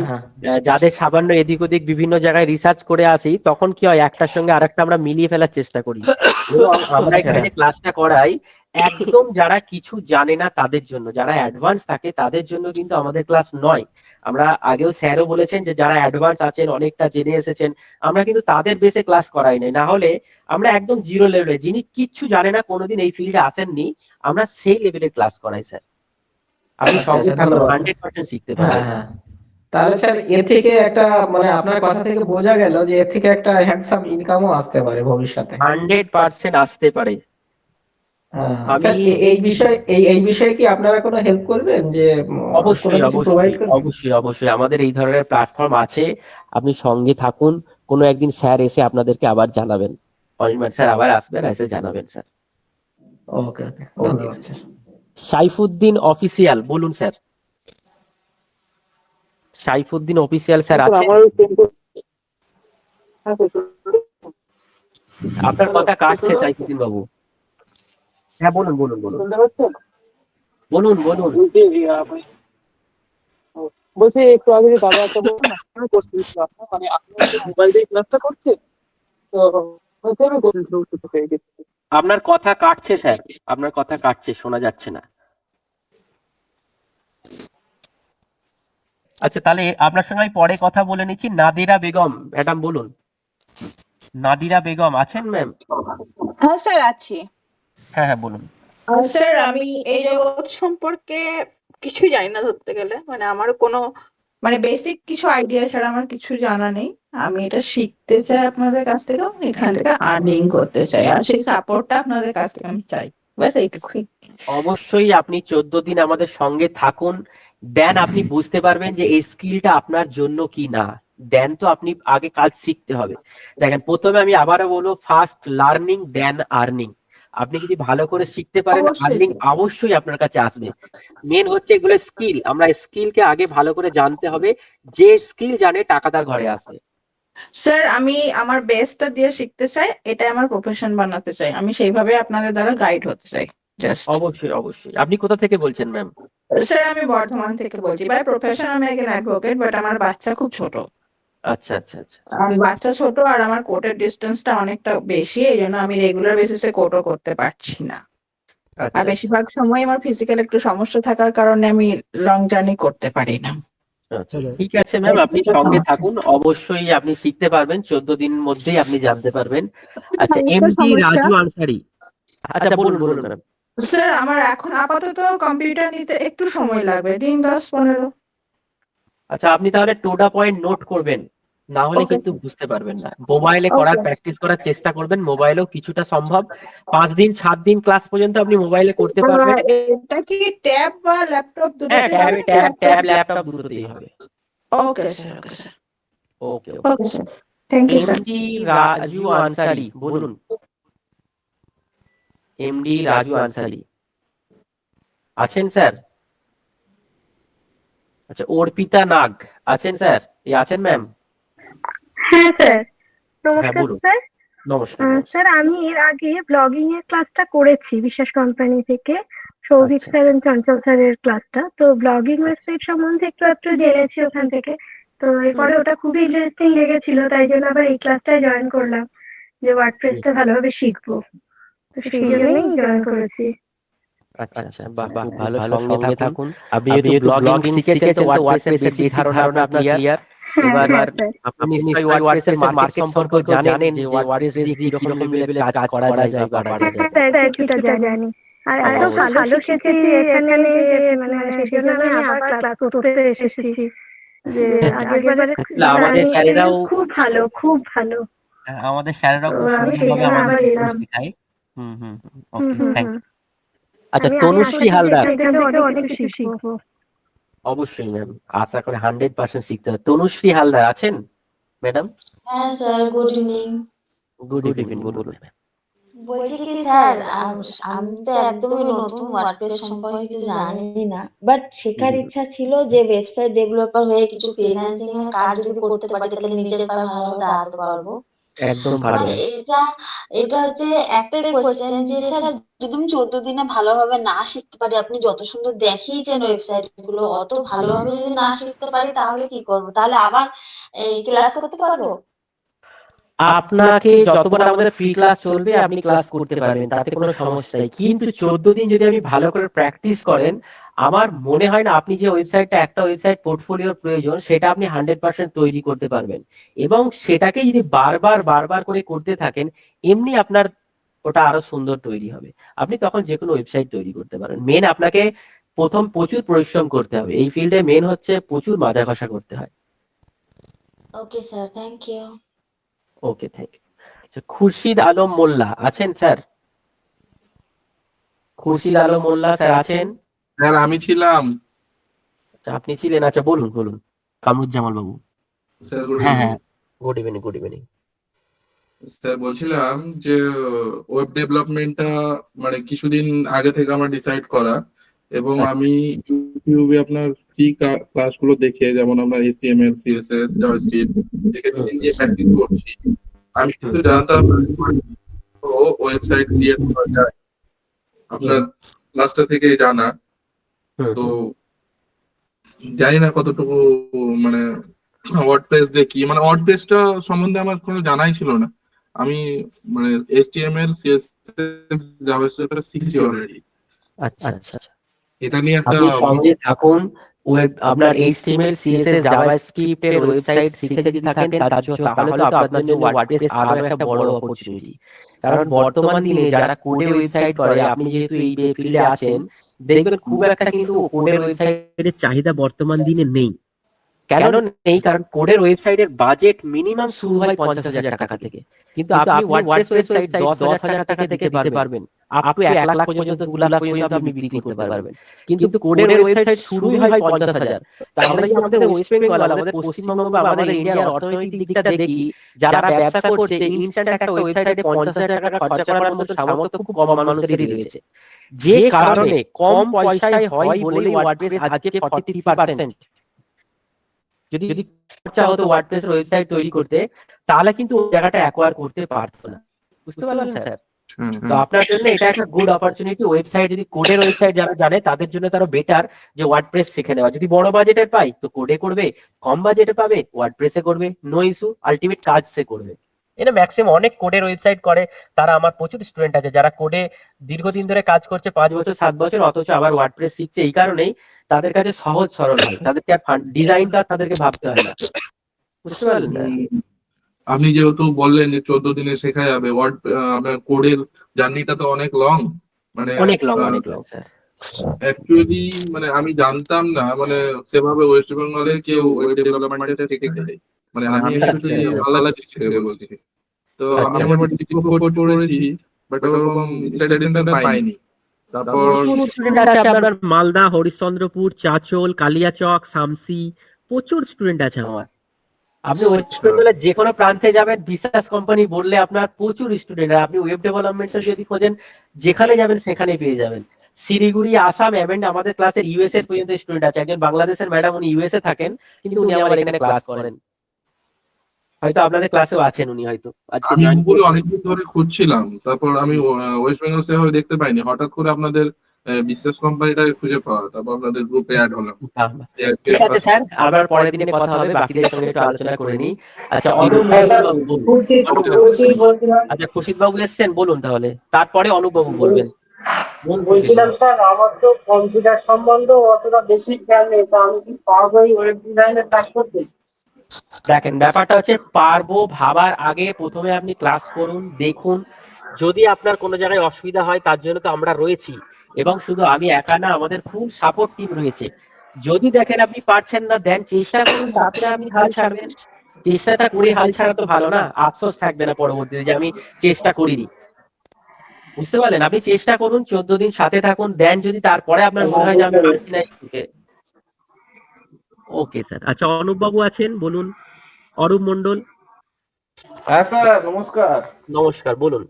যাদের সামান্য এদিক ওদিক বিভিন্ন জায়গায় রিসার্চ করে আসি, তখন কি হয় একটার সঙ্গে আরেকটা আমরা মিলিয়ে ফেলার চেষ্টা করি। এবং আমরা এখানে যে ক্লাসটা করাই একদম যারা কিছু জানে না তাদের জন্য, যারা অ্যাডভান্স থাকে তাদের জন্য কিন্তু আমাদের ক্লাস নয়। আমরা আগেও স্যারও বলেছেন যে যারা অ্যাডভান্স আছেন, অনেকটা জেনে এসেছেন, আমরা কিন্তু তাদের বেসে ক্লাস করাই নাই। না হলে আমরা একদম জিরো লেভেলে, যিনি কিচ্ছু জানে না, কোনোদিন এই ফিল্ডে আসেননি, আমরা সেই লেভেলে ক্লাস করাই স্যার। আপনি সঙ্গে থাকুন, 100% শিখতে পারবেন। তাহলে স্যার এ থেকে একটা মানে আপনার কথা থেকে বোঝা গেল যে এ থেকে একটা হ্যান্ডসাম ইনকামও আসতে পারে ভবিষ্যতে। 100% আসতে পারে। স্যার এই বিষয়ে কি আপনারা কোনো হেল্প করবেন, যে কোনো অবশ্যই কিছু প্রোভাইড অবশ্যই করবেন? অবশ্যই অবশ্যই আমাদের এই ধরনের প্ল্যাটফর্ম আছে, আপনি সঙ্গে থাকুন। কোনো একদিন স্যার এসে আপনাদেরকে আবার জানাবেন, অনির্বাণ স্যার আবার আসবেন, এসে জানাবেন স্যার। ওকে ওকে, ধন্যবাদ স্যার। সাইফুদ্দিন অফিসিয়াল বলুন স্যার। সাইফুদ্দিন অফিসিয়াল স্যার আছে? আপনার কথা কাটছে সাইফুদ্দিন বাবু। হ্যাঁ বলুন বলুন বলুন বলুন বলুন। বলছি একটু আগে যে দাদা একটা বলুন না করছি ক্লাসটা, মানে আপনি মোবাইল দিয়ে ক্লাসটা করছে তো আমি করছি পেয়ে গেছি। আপনার কথা কাটছে স্যার, আপনার কথা কাটছে, শোনা যাচ্ছে না। আচ্ছা তাহলে আপনার সঙ্গে আমি পরে কথা বলে নিচ্ছি। নাদিরা বেগম ম্যাডাম বলুন। নাদিরা বেগম আছেন ম্যাম? হ্যাঁ স্যার আছি। হ্যাঁ হ্যাঁ বলুন। স্যার আমি এই জগৎ সম্পর্কে কিছুই জানি না ধরতে গেলে, মানে আমার কোনো মানে বেসিক কিছু আইডিয়া ছাড়া আমার কিছু জানা নেই। আমি এটা শিখতে চাই আপনাদের কাছ থেকে, এবং এখান থেকে আর্নিং করতে চাই, আর সেই সাপোর্টটা আপনাদের কাছ থেকে আমি চাই, ব্যাস এইটুকুই। অবশ্যই আপনি 14 দিন আমাদের সঙ্গে থাকুন, দেন আপনি বুঝতে পারবেন যে এই স্কিলটা আপনার জন্য কি না। দেন তো আপনি আগে কাজ শিখতে হবে। দেখেন প্রথমে আমি আবারও বলবো, ফার্স্ট লার্নিং দেন আর্নিং। আপনি যদি ভালো করে শিখতে পারেন, অবশ্যই আর্নিং স্যার। অবশ্যই আপনার কাছে আসবে। মেন হচ্ছে এগুলো স্কিল, আমরা স্কিলকে আগে ভালো করে জানতে হবে। যে স্কিল জানে টাকা তার ঘরে আসবে। স্যার আমি আমার বেস্টটা দিয়ে শিখতে চাই, এটা আমার প্রফেশন বানাতে চাই, আমি সেইভাবে আপনাদের দ্বারা গাইড হতে চাই জাস্ট। অবশ্যই অবশ্যই। আপনি কোথা থেকে বলছেন ম্যাম? স্যার আমি বর্ধমান থেকে বলছি, বাই প্রফেশন আমি একজন অ্যাডভোকেট, বাট আমার বাচ্চা খুব ছোট। আচ্ছা আচ্ছা আচ্ছা। আমি বাচ্চা ছোট আর আমার কোর্টের ডিস্টেন্সটা অনেকটা বেশি, এই জন্য আমি রেগুলার বেসিসে কোর্টও করতে পারছি না। আচ্ছা আর বেশিরভাগ সময় আমার ফিজিক্যাল একটু সমস্যা থাকার কারণে আমি লং জার্নি করতে পারি না। আচ্ছা, ঠিক আছে ম্যাম, আপনি সঙ্গে থাকুন, অবশ্যই আপনি শিখতে পারবেন। 14 দিনের মধ্যেই আপনি জানতে পারবেন। আচ্ছা এমডি রাজু আনসারি, আচ্ছা বলুন বলুন ম্যাম। স্যার আমার এখন আপাতত কম্পিউটার নিতে একটু সময় লাগবে, দিন 10-15। আচ্ছা আপনি তাহলে টোডা পয়েন্ট নোট করবেন, না হলে ওকে কিন্তু বুঝতে পারবেন না। মোবাইলে করার প্র্যাকটিস করার চেষ্টা করবেন, মোবাইলেও কিছুটা সম্ভব। 5 দিন 7 দিন ক্লাস পর্যন্ত আপনি মোবাইলে করতে পারবেন। এটা কি ট্যাব বা ল্যাপটপ হ্যাঁ দুটোতেই হবে? ট্যাব ল্যাপটপ দুটোতেই হবে। Okay sir, okay sir, okay okay sir, thank you sir. MD Raju Ansari বলুন। এমডি রাজু আনসারি আছেন স্যার? আচ্ছা অর্পিতা নাগ আছেন স্যার? আছেন ম্যাম? হ্যাঁ স্যার, হ্যাঁ নমস্কার বলুন। স্যার। নমস্কার। স্যার আমি এর আগে ব্লগিং এর ক্লাসটা করেছি বিশ্বাস কোম্পানি থেকে, সৌভিক আচ্ছা। স্যার এবং চঞ্চল স্যারের ক্লাসটা। তো ব্লগিং ওয়েবসাইট সম্বন্ধে একটু একটু জেনেছি ওখান থেকে। তো এরপরে ওটা খুবই ইন্টারেস্টিং লেগেছিল, তাই জন্য আবার এই ক্লাসটায় জয়েন করলাম, যে ওয়ার্ডপ্রেসটা ভালোভাবে শিখবো। তো সেই জন্যই জয়েন করেছি। আচ্ছা আচ্ছা বাহ বাহ, ভালো, সঙ্গে থাকুন। আপনি যেহেতু ব্লগিং শিখেছেন তো ওয়ার্ডপ্রেসের বেসিক ধারণা আপনার ক্লিয়ার। হ্যাঁ এবার স্যার। আপনি নিশ্চয়ই ওয়ার্ডপ্রেসের মার্কেট সম্পর্কে জানেন, যে ওয়ার্ডপ্রেস দিয়ে কি রকম লেভেলে কাজ করা যায় বা করা যায়। হ্যাঁ স্যার, কিছুটা জানি। আর এত ভালো শিখেছি এখানে যে মানে সেজন্য আমি আবার ক্লাস করতে এসেছি। যে আগেরবারে আমাদের স্যারেরাও খুব ভালো, খুব ভালো। আমাদের স্যারেরাও খুব আমি সেই সুন্দরভাবে জন্য আমাদের আবার এলাম। শেখায়। Okay thank you. আচ্ছা আমি তনুশ্রী হালদার, এখান থেকে অনেক কিছু শিখবো। অবশ্যই ম্যাম, আশা করি 100% শিখতে হবে। তনুশ্রী হালদার আছেন ম্যাডাম? হ্যাঁ sir, good evening. Good evening বলুন। বলছি কি স্যার, আমি তো একদমই নতুন, ওয়ার্ডপ্রেস সম্পর্কে কিছু জানি না, বাট শেখার ইচ্ছা ছিল যে ওয়েবসাইট ডেভেলপার হয়ে কিছু ফ্রিল্যান্সিং এর কাজ যদি করতে পারি তাহলে নিজের পায়ে ভালোভাবে দাঁড়াতে পারবো। একদম মানে পারবেন। এটা হচ্ছে একটাই কোয়েশ্চেন যে স্যার, যদি আমি 14 দিনে ভালোভাবে না শিখতে পারি, আপনি যত সুন্দর দেখিয়েছেন ওয়েবসাইট গুলো, অত ভালোভাবে যদি না শিখতে পারি তাহলে কি করবো? তাহলে আবার এই ক্লাস করতে পারবো? আপনাকে যতবার আমাদের ফ্রি ক্লাস চলবে আপনি ক্লাস করতে পারবেন, তাতে কোনো সমস্যা নেই। কিন্তু 14 দিন যদি আপনি ভালো করে প্র্যাকটিস করেন, আমার মনে হয় না আপনি যে একটা ওয়েবসাইট পোর্টফোলিওর প্রয়োজন সেটা আপনি 100% তৈরি করতে পারবেন। এবং সেটাকে যদি বারবার করে করতে থাকেন, এমনি আপনার ওটা আরো সুন্দর তৈরি হবে। আপনি তখন যে কোনো ওয়েবসাইট তৈরি করতে পারেন। মেন আপনাকে প্রথম প্রচুর পরিশ্রম করতে হবে। এই ফিল্ডে মেন হচ্ছে প্রচুর মাজা ঘষা করতে হয়। Okay sir, thank you. Okay, thank you. Khurshid Alam Molla আছেন স্যার? খুরশিদ আলম মোল্লা স্যার আছেন? স্যার আমি ছিলাম। আচ্ছা, আপনি ছিলেন। আচ্ছা, বলুন কামরুজ্জামান বাবু। স্যার গুড হ্যাঁ ইভিনিং। হ্যাঁ, গুড ইভিনিং। স্যার বলছিলাম যে ওয়েব ডেভেলপমেন্টটা মানে কিছুদিন আগে থেকে আমার ডিসাইড করা, এবং আমি ইউটিউবে আপনার ফ্রি ক্লাসগুলো দেখে, যেমন আমরা HTML CSS জাভাস্ক্রিপ্ট দেখে নিজে প্র্যাকটিস করছি। আমি কিন্তু জানতাম ওয়েবসাইট ক্রিয়েট করা যায় আপনার ক্লাসটা থেকে জানা। তো জানি না কতটুকু মানে ওয়ার্ডপ্রেস দেখি, মানে ওয়ার্ডপ্রেসটা সম্বন্ধে আমার কোনো জানাই ছিল না। আমি মানে HTML CSS জাভাস্ক্রিপ্ট শিখছি অলরেডি। আচ্ছা, এটা নিয়ে একটা আপনি সঙ্গে থাকুন। আপনার HTML CSS জাভাস্ক্রিপ্ট এর ওয়েবসাইট শিখে যদি থাকেন তাহলে তো আপনার জন্য ওয়ার্ডপ্রেস আরো একটা বড় অপরচুনিটি। কারণ বর্তমান দিনে যারা কোডে ওয়েবসাইট করে, আপনি যেহেতু এই ফিল্ডে আছেন, দেখবেন খুব একটা কিন্তু কোডের ওয়েবসাইটের চাহিদা বর্তমান দিনে নেই। কেন নেই? কারণ কোডের ওয়েবসাইটের বাজেট মিনিমাম শুরু হয় 50,000 টাকা থেকে। কিন্তু আপনি ওয়ার্ডপ্রেস ওয়েবসাইট 10,000 টাকা থেকে দিতে পারবেন, আপ টু 1 লাখ পর্যন্ত, 2 লাখ পর্যন্ত আপনি বিক্রি করতে পারবেন। কিন্তু কোডের ওয়েবসাইট শুরুই হয় 50,000। তো আমরা যদি আমাদের ওয়েস্ট বেঙ্গল, আমাদের পশ্চিমবঙ্গ বা আমাদের ইন্ডিয়ার অর্থনৈতিক দিকটা দেখি, যারা ব্যবসা করছে, ইনস্ট্যান্ট একটা ওয়েবসাইটে 50,000 টাকা খরচা করার মতো সামর্থ্য খুব কম মানুষেরই রয়েছে। যে কারণে কম পয়সায় হয় বলেই ওয়ার্ডপ্রেস আজকে 43%। যদি খরচা হতো ওয়ার্ডপ্রেসের ওয়েবসাইট তৈরি করতে, তাহলে কিন্তু ওই জায়গাটা অ্যাকোয়ার করতে পারতো না। বুঝতে পারলেন স্যার? তো আপনার জন্য এটা একটা গুড অপরচুনিটি। ওয়েবসাইট, যদি কোডের ওয়েবসাইট যারা জানে তাদের জন্য তারও বেটার যে ওয়ার্ডপ্রেস শিখে নেওয়া। যদি বড় বাজেটের পাই তো কোডে করবে, কম বাজেটে পাবে ওয়ার্ডপ্রেসে করবে, নো ইস্যু, আলটিমেট কাজ সে করবে। এটা ম্যাক্সিমাম অনেক কোডের ওয়েবসাইট করে, তারা আমার প্রচুর স্টুডেন্ট আছে যারা কোডে দীর্ঘদিন ধরে কাজ করছে, 5 বছর 7 বছর, অথচ আবার ওয়ার্ডপ্রেস শিখছে। এই কারণেই তাদের কাছে সহজ সরল হয়, তাদেরকে আর ডিজাইনটা তাদেরকে ভাবতে হয় না। বুঝতে পারলেন স্যার? আপনি যেহেতু বললেন যে 14 দিনে শেখা যাবে, আপনার কোডের জার্নিটা তো অনেক লং, মানে অনেক লং স্যার। অ্যাকচুয়ালি মানে আমি জানতাম না, মানে সেভাবে ওয়েস্ট বেঙ্গলে কেউ ওয়েব ডেভেলপমেন্টে শিখে যায়। মানে আমি অ্যাকচুয়ালি আলাদা শিখে বলছি। তো আমি আমার কোড করেছি, বাট ওরকম স্টাডি সেন্টার পাইনি। তারপর স্টুডেন্ট আছে আপনার মালদা, হরিশ্চন্দ্রপুর, চাচল, কালিয়াচক, শামসি, প্রচুর স্টুডেন্ট আছে আমার। আপনি ওয়েস্ট বেঙ্গলের যে কোনো প্রান্তে যাবেন, বিশ্বাস কোম্পানি বললে আপনার প্রচুর স্টুডেন্ট। আপনি ওয়েব ডেভেলপমেন্টের যদি খোঁজেন, যেখানে যাবেন সেখানে পেয়ে যাবেন। শিলিগুড়ি, আসাম, এমএন্ড আমাদের ক্লাসের ইউএস এর পর্যন্ত স্টুডেন্ট আছে। একজন বাংলাদেশের ম্যাডাম, উনি ইউএসএ থাকেন, কিন্তু উনি আমার এখানে ক্লাস করেন। হয়তো আপনাদের ক্লাসেও আছেন উনি, হয়তো আজকে আমি জয়েন গুগলে অনেকদিন ধরে খুঁজছিলাম, তারপর আমি ওয়েস্ট বেঙ্গল সেভাবে দেখতে পাইনি। হঠাৎ করে আপনাদের বিশ্বাস কোম্পানিটা খুঁজে পাওয়া, তারপর আপনাদের গ্রুপে অ্যাড হলাম। ঠিক আছে স্যার, আবার পরের দিনে কথা হবে, বাকিদের সঙ্গে একটু আলোচনা করে নিই। আচ্ছা, অনুপ আচ্ছা, খুরশিদ বাবু এসছেন, বলুন তাহলে, তারপরে অনুপ বাবু বলবেন। বলছিলাম স্যার, আমার তো কম্পিউটার সম্বন্ধে অতটা বেশি জ্ঞান নেই, তো আমি কি পারবো এই ওয়েব ডিজাইনের কাজ করতে? দেখেন, ব্যাপারটা হচ্ছে পারবো ভাবার আগে প্রথমে আপনি ক্লাস করুন, দেখুন। যদি আপনার কোনো জায়গায় অসুবিধা হয়, তার জন্য তো আমরা রয়েছি, এবং শুধু আমি একা না, আমাদের ফুল সাপোর্ট টিম রয়েছে। যদি দেখেন আপনি পারছেন না, দেন চেষ্টা করুন, তারপরে আপনি হাল ছাড়বেন। চেষ্টাটা করে হাল ছাড়া তো ভালো না, আফসোস থাকবে না পরবর্তীতে যে আমি চেষ্টা করিনি। বুঝতে পারলেন? আপনি চেষ্টা করুন, 14 দিন সাথে থাকুন, দেন যদি তারপরে আপনার মনে হয় যে আমি পারছি না। Okay sir. আচ্ছা, অনুপ বাবু আছেন, বলুন। অরূপ মন্ডল। হ্যাঁ স্যার, নমস্কার। নমস্কার, বলুন।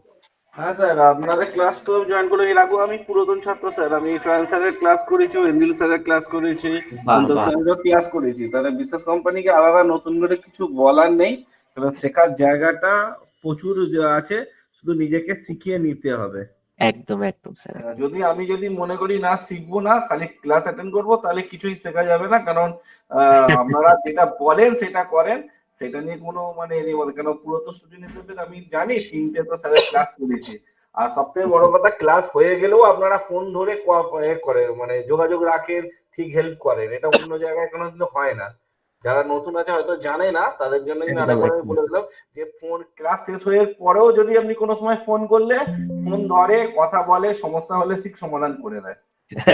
হ্যাঁ স্যার, আপনাদের ক্লাস তো জয়েন করে এর আগেও আমি পুরাতন ছাত্র স্যার। আমি ট্রায়ান স্যারের ক্লাস করেছি, এন্দিল স্যারের ক্লাস করেছি, বাহ কুন্তল বাহ স্যারেরও ক্লাস করেছি। তাহলে বিশেষ কোম্পানিকে আলাদা নতুন করে কিছু বলার নেই, কারণ শেখার জায়গাটা প্রচুর আছে, শুধু নিজেকে শিখিয়ে নিতে হবে। একদম একদম স্যার। আমি যদি মনে করি না শিখবো না, খালি ক্লাস অ্যাটেন্ড করবো, তাহলে কিছুই শেখা যাবে না। কারণ আপনারা যেটা বলেন সেটা করেন, সেটা নিয়ে কোনো মানে এরই মধ্যে, কেন পুরাতন স্টুডেন্ট হিসেবে আমি জানি 3টে তো স্যারের ক্লাস করেছি। আর সবথেকে বড় কথা, ক্লাস হয়ে গেলেও আপনারা ফোন ধরে করে মানে যোগাযোগ রাখেন, ঠিক হেল্প করেন। এটা অন্য জায়গায় কোনো কিন্তু হয় না। যারা নতুন আছে হয়তো জানে না, তাদের জন্য কিন্তু একদম আরেকবার আমি একদম বলে দিলাম যে ফোন ক্লাস শেষ হয়ে পরেও যদি আপনি কোনো সময় ফোন করলে, ফোন ধরে কথা বলে, সমস্যা হলে ঠিক সমাধান করে দেয়।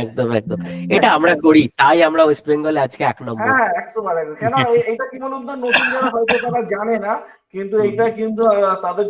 একদম একদম, এটা আমরা করি, তাই আমরা ওয়েস্ট বেঙ্গলে আজকে 1 নম্বর। হ্যাঁ, 100 বার কেন এটা কি বলুন তো, নতুন যারা হয়তো তারা জানে না, কিন্তু এইটা কিন্তু তাদের